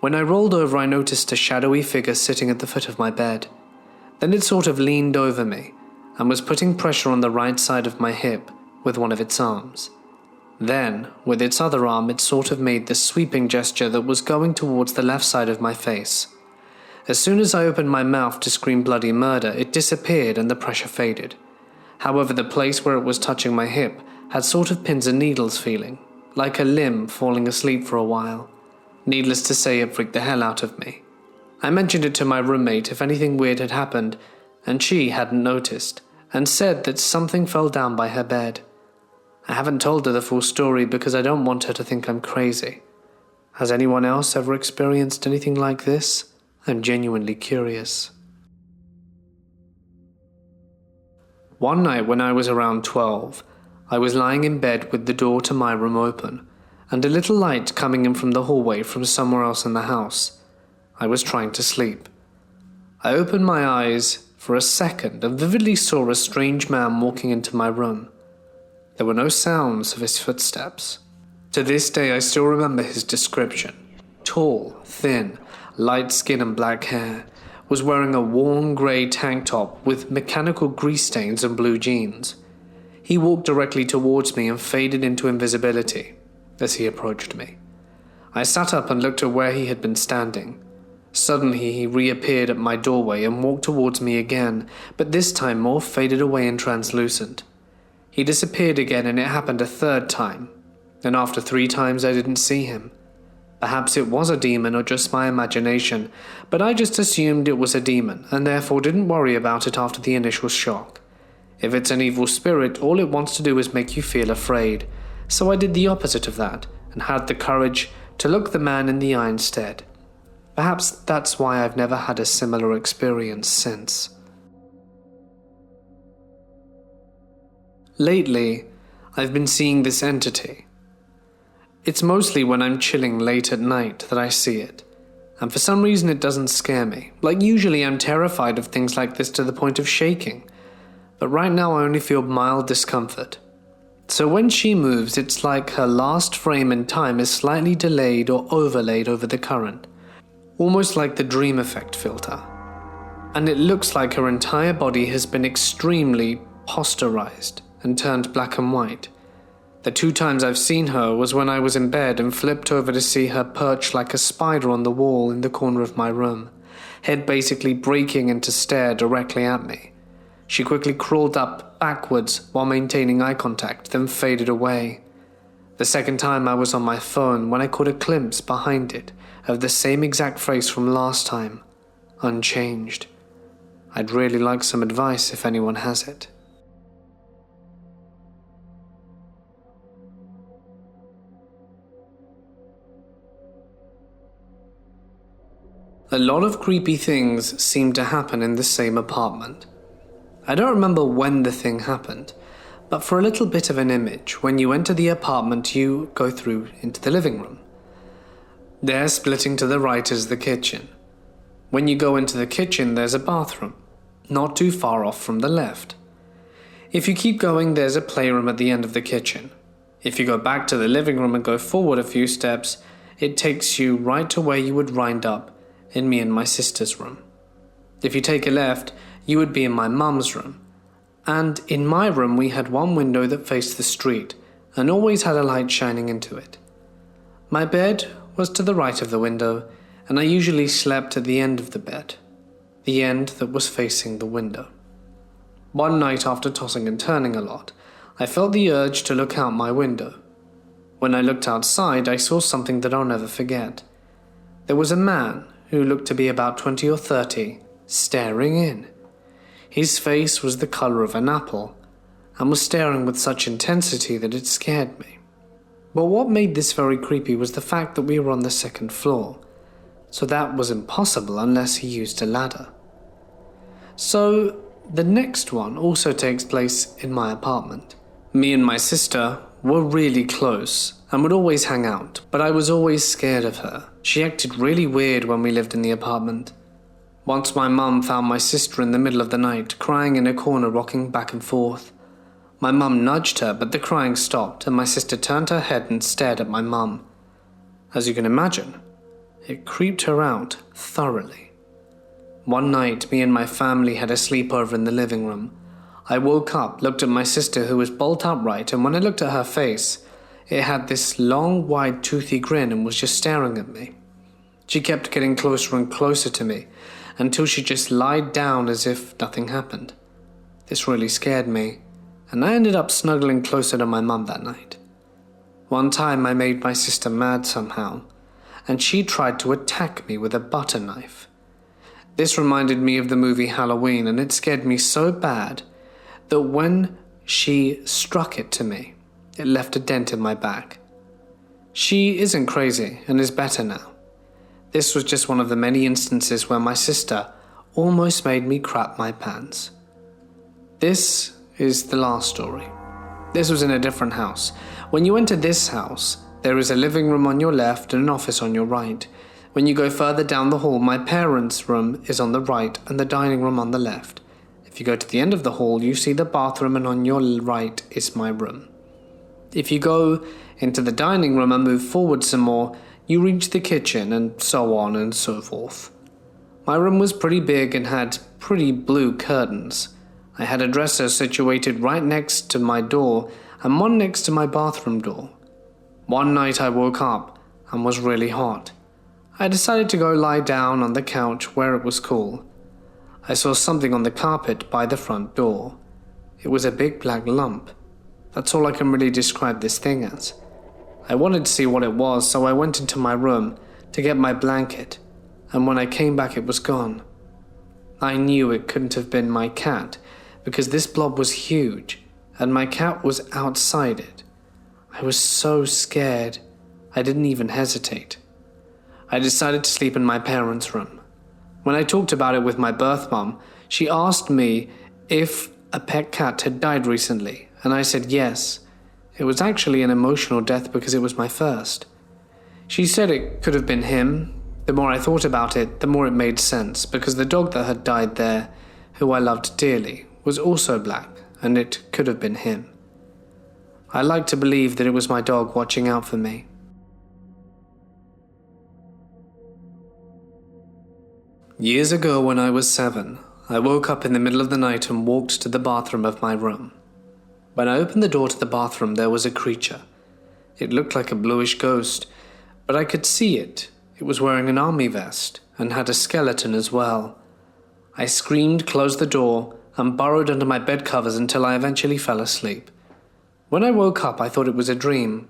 When I rolled over, I noticed a shadowy figure sitting at the foot of my bed. Then it sort of leaned over me and was putting pressure on the right side of my hip with one of its arms. Then, with its other arm, it sort of made this sweeping gesture that was going towards the left side of my face. As soon as I opened my mouth to scream bloody murder, it disappeared and the pressure faded. However, the place where it was touching my hip had sort of pins and needles feeling, like a limb falling asleep for a while. Needless to say, it freaked the hell out of me. I mentioned it to my roommate if anything weird had happened, and she hadn't noticed, and said that something fell down by her bed. I haven't told her the full story because I don't want her to think I'm crazy. Has anyone else ever experienced anything like this? I'm genuinely curious. One night when I was around 12, I was lying in bed with the door to my room open, and a little light coming in from the hallway from somewhere else in the house. I was trying to sleep. I opened my eyes for a second and vividly saw a strange man walking into my room. There were no sounds of his footsteps. To this day, I still remember his description. Tall, thin, light skin and black hair, was wearing a worn grey tank top with mechanical grease stains and blue jeans. He walked directly towards me and faded into invisibility as he approached me. I sat up and looked at where he had been standing. Suddenly he reappeared at my doorway and walked towards me again, but this time more faded away and translucent. He disappeared again and it happened a third time, and after 3 times I didn't see him. Perhaps it was a demon or just my imagination, but I just assumed it was a demon and therefore didn't worry about it after the initial shock. If it's an evil spirit, all it wants to do is make you feel afraid, so I did the opposite of that and had the courage to look the man in the eye instead. Perhaps that's why I've never had a similar experience since. Lately, I've been seeing this entity. It's mostly when I'm chilling late at night that I see it, and for some reason it doesn't scare me. Like usually I'm terrified of things like this to the point of shaking, but right now I only feel mild discomfort. So when she moves, it's like her last frame in time is slightly delayed or overlaid over the current, almost like the dream effect filter. And it looks like her entire body has been extremely posterized and turned black and white. The 2 times I've seen her was when I was in bed and flipped over to see her perched like a spider on the wall in the corner of my room, head basically breaking into stare directly at me. She quickly crawled up backwards while maintaining eye contact, then faded away. The second time I was on my phone when I caught a glimpse behind it of the same exact face from last time, unchanged. I'd really like some advice if anyone has it. A lot of creepy things seem to happen in the same apartment. I don't remember when the thing happened, but for a little bit of an image, when you enter the apartment you go through into the living room. There, splitting to the right, is the kitchen. When you go into the kitchen there's a bathroom, not too far off from the left. If you keep going there's a playroom at the end of the kitchen. If you go back to the living room and go forward a few steps, it takes you right to where you would wind up in me and my sister's room. If you take a left, you would be in my mum's room. And in my room we had one window that faced the street and always had a light shining into it. My bed was to the right of the window, and I usually slept at the end of the bed, the end that was facing the window. One night after tossing and turning a lot, I felt the urge to look out my window. When I looked outside, I saw something that I'll never forget. There was a man who looked to be about 20 or 30, staring in. His face was the color of an apple, and was staring with such intensity that it scared me. But what made this very creepy was the fact that we were on the 2nd floor, so that was impossible unless he used a ladder. So, the next one also takes place in my apartment. Me and my sister were really close and would always hang out, but I was always scared of her. She acted really weird when we lived in the apartment. Once my mum found my sister in the middle of the night, crying in a corner, rocking back and forth. My mum nudged her, but the crying stopped, and my sister turned her head and stared at my mum. As you can imagine, It creeped her out thoroughly. One night, me and my family had a sleepover in the living room. I woke up, looked at my sister who was bolt upright, and when I looked at her face, it had this long, wide, toothy grin and was just staring at me. She kept getting closer and closer to me until she just lied down as if nothing happened. This really scared me, and I ended up snuggling closer to my mum that night. One time I made my sister mad somehow, and she tried to attack me with a butter knife. This reminded me of the movie Halloween, and it scared me so bad that when she struck it to me, it left a dent in my back. She isn't crazy and is better now. This was just one of the many instances where my sister almost made me crap my pants. This is the last story. This was in a different house. When you enter this house, there is a living room on your left and an office on your right. When you go further down the hall, my parents' room is on the right and the dining room on the left. If you go to the end of the hall, you see the bathroom, and on your right is my room. If you go into the dining room and move forward some more, you reach the kitchen, and so on and so forth. My room was pretty big and had pretty blue curtains. I had a dresser situated right next to my door and one next to my bathroom door. One night I woke up and was really hot. I decided to go lie down on the couch where it was cool. I saw something on the carpet by the front door. It was a big black lump. That's all I can really describe this thing as. I wanted to see what it was, so I went into my room to get my blanket, and when I came back it was gone. I knew it couldn't have been my cat, because this blob was huge, and my cat was outside it. I was so scared, I didn't even hesitate. I decided to sleep in my parents' room. When I talked about it with my birth mom, she asked me if a pet cat had died recently, and I said yes. It was actually an emotional death because it was my first. She said it could have been him. The more I thought about it, the more it made sense, because the dog that had died there, who I loved dearly, was also black, and it could have been him. I like to believe that it was my dog watching out for me. Years ago when I was 7, I woke up in the middle of the night and walked to the bathroom of my room. When I opened the door to the bathroom, there was a creature. It looked like a bluish ghost, but I could see it. It was wearing an army vest and had a skeleton as well. I screamed, closed the door, and burrowed under my bed covers until I eventually fell asleep. When I woke up, I thought it was a dream,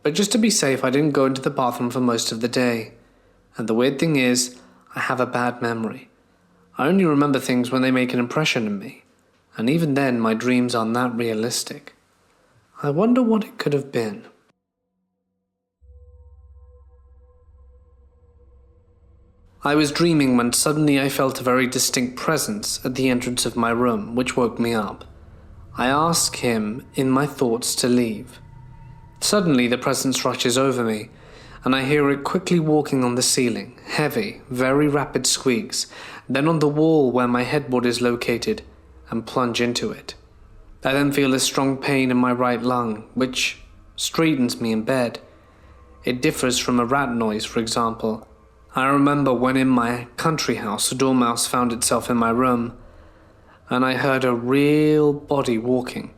but just to be safe, I didn't go into the bathroom for most of the day. And the weird thing is, I have a bad memory. I only remember things when they make an impression on me. And even then, my dreams aren't that realistic. I wonder what it could have been. I was dreaming when suddenly I felt a very distinct presence at the entrance of my room, which woke me up. I asked him in my thoughts to leave. Suddenly, the presence rushes over me, and I hear it quickly walking on the ceiling, heavy, very rapid squeaks, then on the wall where my headboard is located, and plunge into it. I then feel a strong pain in my right lung, which straightens me in bed. It differs from a rat noise, for example. I remember when in my country house a dormouse found itself in my room, and I heard a real body walking.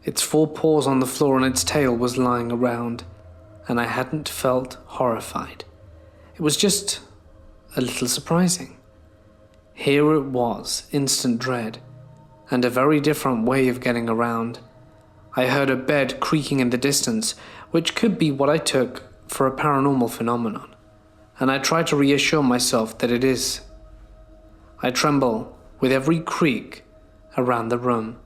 Its 4 paws on the floor and its tail was lying around, and I hadn't felt horrified. It was just a little surprising. Here it was, instant dread, and a very different way of getting around. I heard a bed creaking in the distance, which could be what I took for a paranormal phenomenon, and I try to reassure myself that it is. I tremble with every creak around the room.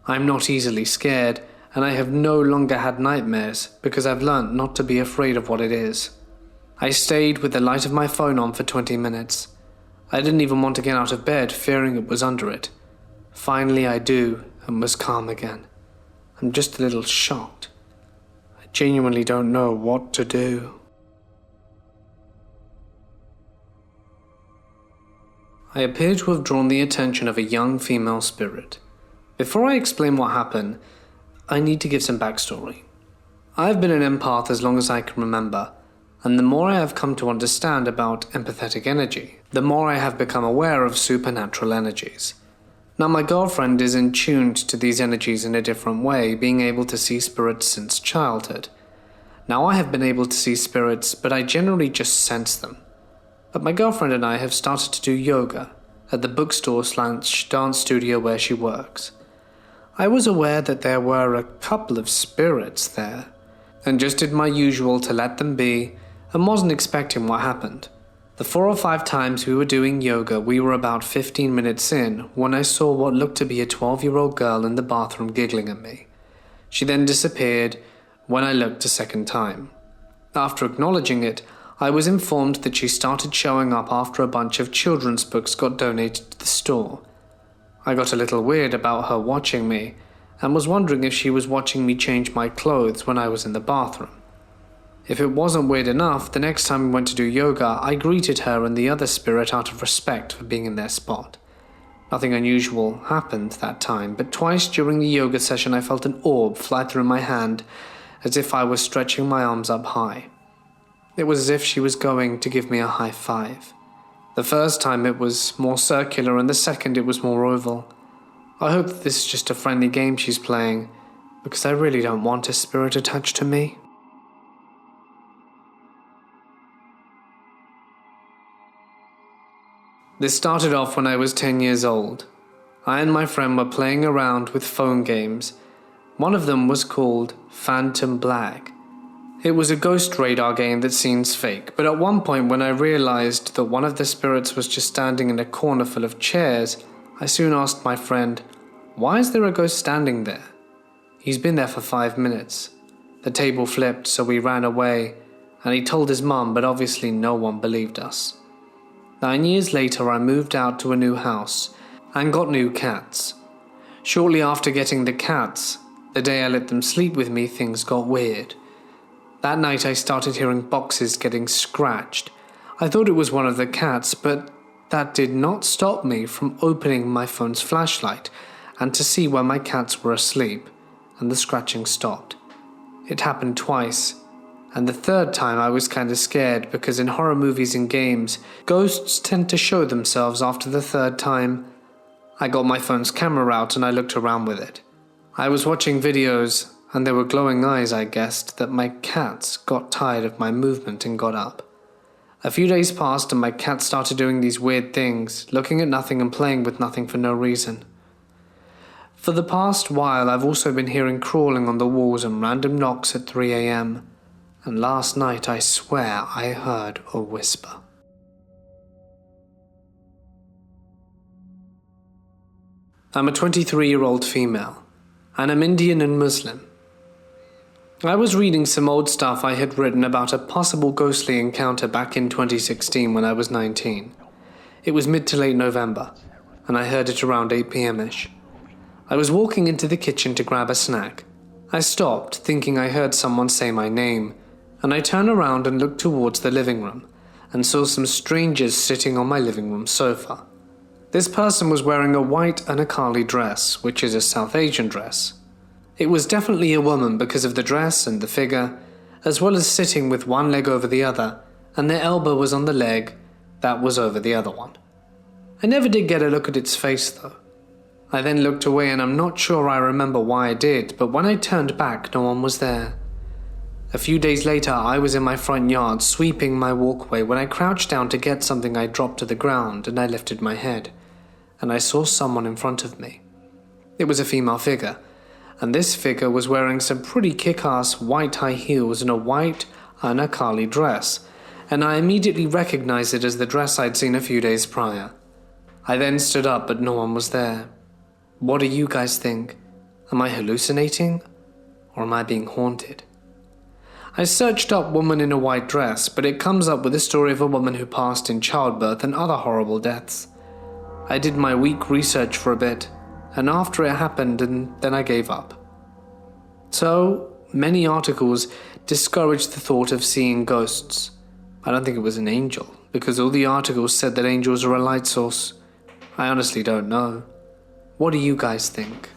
I'm not easily scared, and I have no longer had nightmares because I've learnt not to be afraid of what it is. I stayed with the light of my phone on for 20 minutes. I didn't even want to get out of bed, fearing it was under it. Finally I do, and was calm again. I'm just a little shocked. I genuinely don't know what to do. I appear to have drawn the attention of a young female spirit. Before I explain what happened, I need to give some backstory. I've been an empath as long as I can remember, and the more I have come to understand about empathetic energy, the more I have become aware of supernatural energies. Now my girlfriend is in tuned to these energies in a different way, being able to see spirits since childhood. Now I have been able to see spirits, but I generally just sense them. But my girlfriend and I have started to do yoga at the bookstore/dance studio where she works. I was aware that there were a couple of spirits there, and just did my usual to let them be, and wasn't expecting what happened. The 4 or 5 times we were doing yoga, we were about 15 minutes in when I saw what looked to be a 12-year-old girl in the bathroom giggling at me. She then disappeared when I looked a second time. After acknowledging it, I was informed that she started showing up after a bunch of children's books got donated to the store. I got a little weird about her watching me, and was wondering if she was watching me change my clothes when I was in the bathroom. If it wasn't weird enough, the next time we went to do yoga, I greeted her and the other spirit out of respect for being in their spot. Nothing unusual happened that time, but twice during the yoga session I felt an orb fly through my hand as if I was stretching my arms up high. It was as if she was going to give me a high five. The first time it was more circular and the second it was more oval. I hope that this is just a friendly game she's playing, because I really don't want a spirit attached to me. This started off when I was 10 years old. I and my friend were playing around with phone games. One of them was called Phantom Black. It was a ghost radar game that seems fake, but at one point when I realized that one of the spirits was just standing in a corner full of chairs, I soon asked my friend, "Why is there a ghost standing there?" "He's been there for 5 minutes. The table flipped, so we ran away, and he told his mum, but obviously no one believed us." 9 years later, I moved out to a new house and got new cats. Shortly after getting the cats, the day I let them sleep with me, things got weird. That night I started hearing boxes getting scratched. I thought it was one of the cats, but that did not stop me from opening my phone's flashlight and to see where my cats were asleep, and the scratching stopped. It happened twice, and the third time I was kind of scared because in horror movies and games, ghosts tend to show themselves after the third time. I got my phone's camera out and I looked around with it. I was watching videos, and there were glowing eyes. I guessed that my cats got tired of my movement and got up. A few days passed and my cat started doing these weird things, looking at nothing and playing with nothing for no reason. For the past while, I've also been hearing crawling on the walls and random knocks at 3 a.m. And last night I swear I heard a whisper. I'm a 23-year-old female, and I'm Indian and Muslim. I was reading some old stuff I had written about a possible ghostly encounter back in 2016 when I was 19. It was mid to late November, and I heard it around 8 p.m.-ish. I was walking into the kitchen to grab a snack. I stopped, thinking I heard someone say my name, and I turned around and looked towards the living room, and saw some strangers sitting on my living room sofa. This person was wearing a white anarkali dress, which is a South Asian dress. It was definitely a woman because of the dress and the figure, as well as sitting with one leg over the other, and their elbow was on the leg that was over the other one. I never did get a look at its face though. I then looked away and I'm not sure I remember why I did, but when I turned back, no one was there. A few days later, I was in my front yard sweeping my walkway when I crouched down to get something I dropped to the ground, and I lifted my head, and I saw someone in front of me. It was a female figure, and this figure was wearing some pretty kick-ass white high heels and a white anarkali dress, and I immediately recognized it as the dress I'd seen a few days prior. I then stood up, but no one was there. What do you guys think? Am I hallucinating? Or am I being haunted? I searched up woman in a white dress, but it comes up with a story of a woman who passed in childbirth and other horrible deaths. I did my week research for a bit, and after it happened, and then I gave up. So, many articles discouraged the thought of seeing ghosts. I don't think it was an angel, because all the articles said that angels are a light source. I honestly don't know. What do you guys think?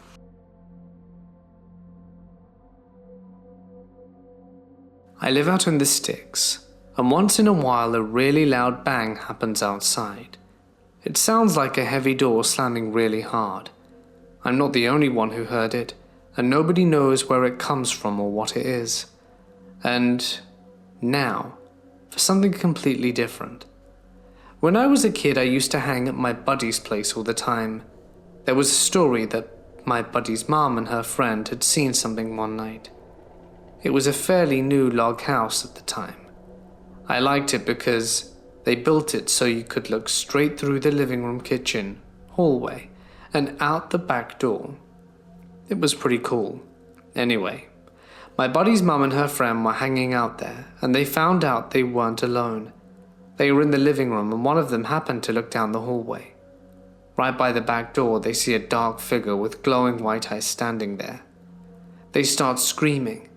I live out in the sticks, and once in a while a really loud bang happens outside. It sounds like a heavy door slamming really hard. I'm not the only one who heard it, and nobody knows where it comes from or what it is. And now, for something completely different. When I was a kid, I used to hang at my buddy's place all the time. There was a story that my buddy's mom and her friend had seen something one night. It was a fairly new log house at the time. I liked it because they built it so you could look straight through the living room, kitchen, hallway, and out the back door. It was pretty cool. Anyway, my buddy's mum and her friend were hanging out there, and they found out they weren't alone. They were in the living room, and one of them happened to look down the hallway. Right by the back door, they see a dark figure with glowing white eyes standing there. They start screaming,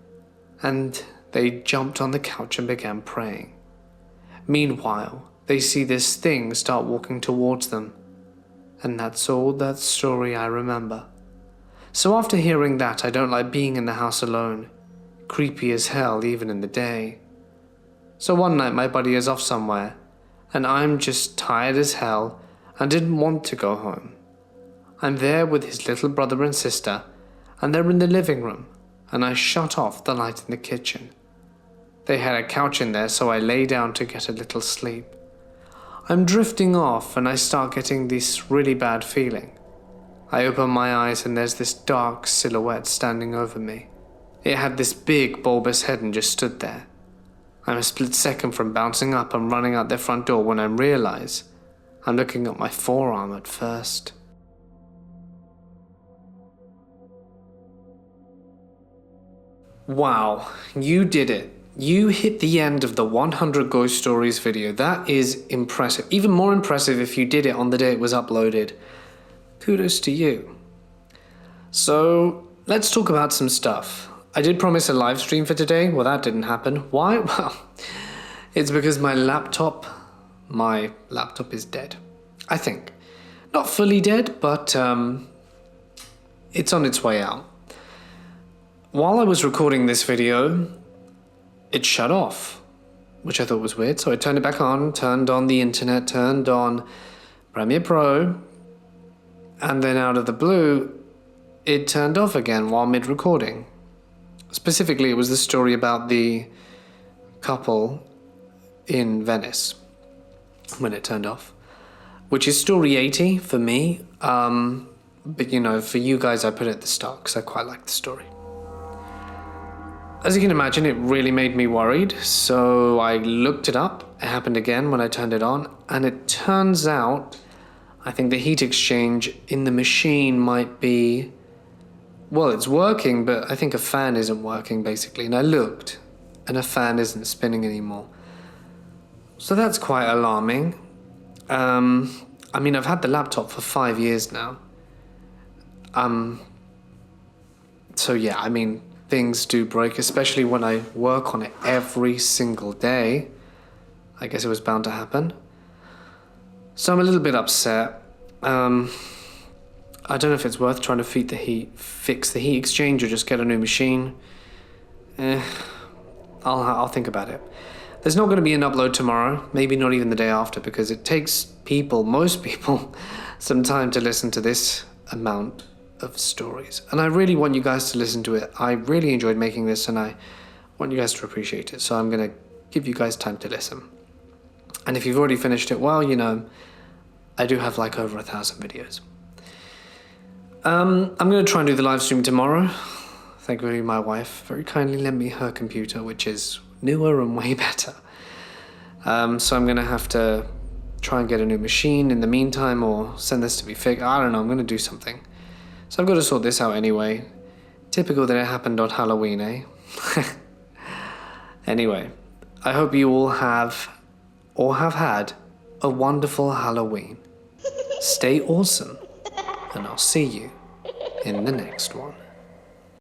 and they jumped on the couch and began praying. Meanwhile, they see this thing start walking towards them. And that's all that story I remember. So after hearing that, I don't like being in the house alone. Creepy as hell, even in the day. So one night my buddy is off somewhere, and I'm just tired as hell and didn't want to go home. I'm there with his little brother and sister, and they're in the living room, and I shut off the light in the kitchen. They had a couch in there, so I lay down to get a little sleep. I'm drifting off, and I start getting this really bad feeling. I open my eyes, and there's this dark silhouette standing over me. It had this big bulbous head and just stood there. I'm a split second from bouncing up and running out their front door when I realize I'm looking at my forearm at first. Wow, you did it. You hit the end of the 100 ghost stories video. That is impressive. Even more impressive if you did it on the day it was uploaded. Kudos to you. So, let's talk about some stuff. I did promise a live stream for today. Well, that didn't happen. Why? Well, it's because my laptop is dead. I think. Not fully dead, but it's on its way out. While I was recording this video, it shut off, which I thought was weird. So I turned it back on, turned on the internet, turned on Premiere Pro, and then out of the blue, it turned off again while mid-recording. Specifically, it was the story about the couple in Venice when it turned off, which is story 80 for me. But you know, for you guys, I put it at the start because I quite like the story. As you can imagine, it really made me worried, so I looked it up. It happened again when I turned it on, and it turns out, I think the heat exchange in the machine might be, well, it's working, but I think a fan isn't working, basically. And I looked, and a fan isn't spinning anymore. So that's quite alarming. I mean, I've had the laptop for 5 years now. So yeah, I mean, things do break, especially when I work on it every single day. I guess it was bound to happen. So I'm a little bit upset. I don't know if it's worth trying to fix the heat exchange or just get a new machine. I'll think about it. There's not going to be an upload tomorrow, maybe not even the day after, because it takes most people, some time to listen to this amount of stories. And I really want you guys to listen to it. I really enjoyed making this, and I want you guys to appreciate it. So I'm going to give you guys time to listen. And if you've already finished it, well, you know, I do have like over 1,000 videos. I'm going to try and do the live stream tomorrow. Thankfully, my wife very kindly lent me her computer, which is newer and way better. So I'm going to have to try and get a new machine in the meantime, or send this to be fixed. I don't know, I'm going to do something. So I've got to sort this out anyway. Typical that it happened on Halloween, eh? Anyway, I hope you all have, or have had, a wonderful Halloween. Stay awesome, and I'll see you in the next one.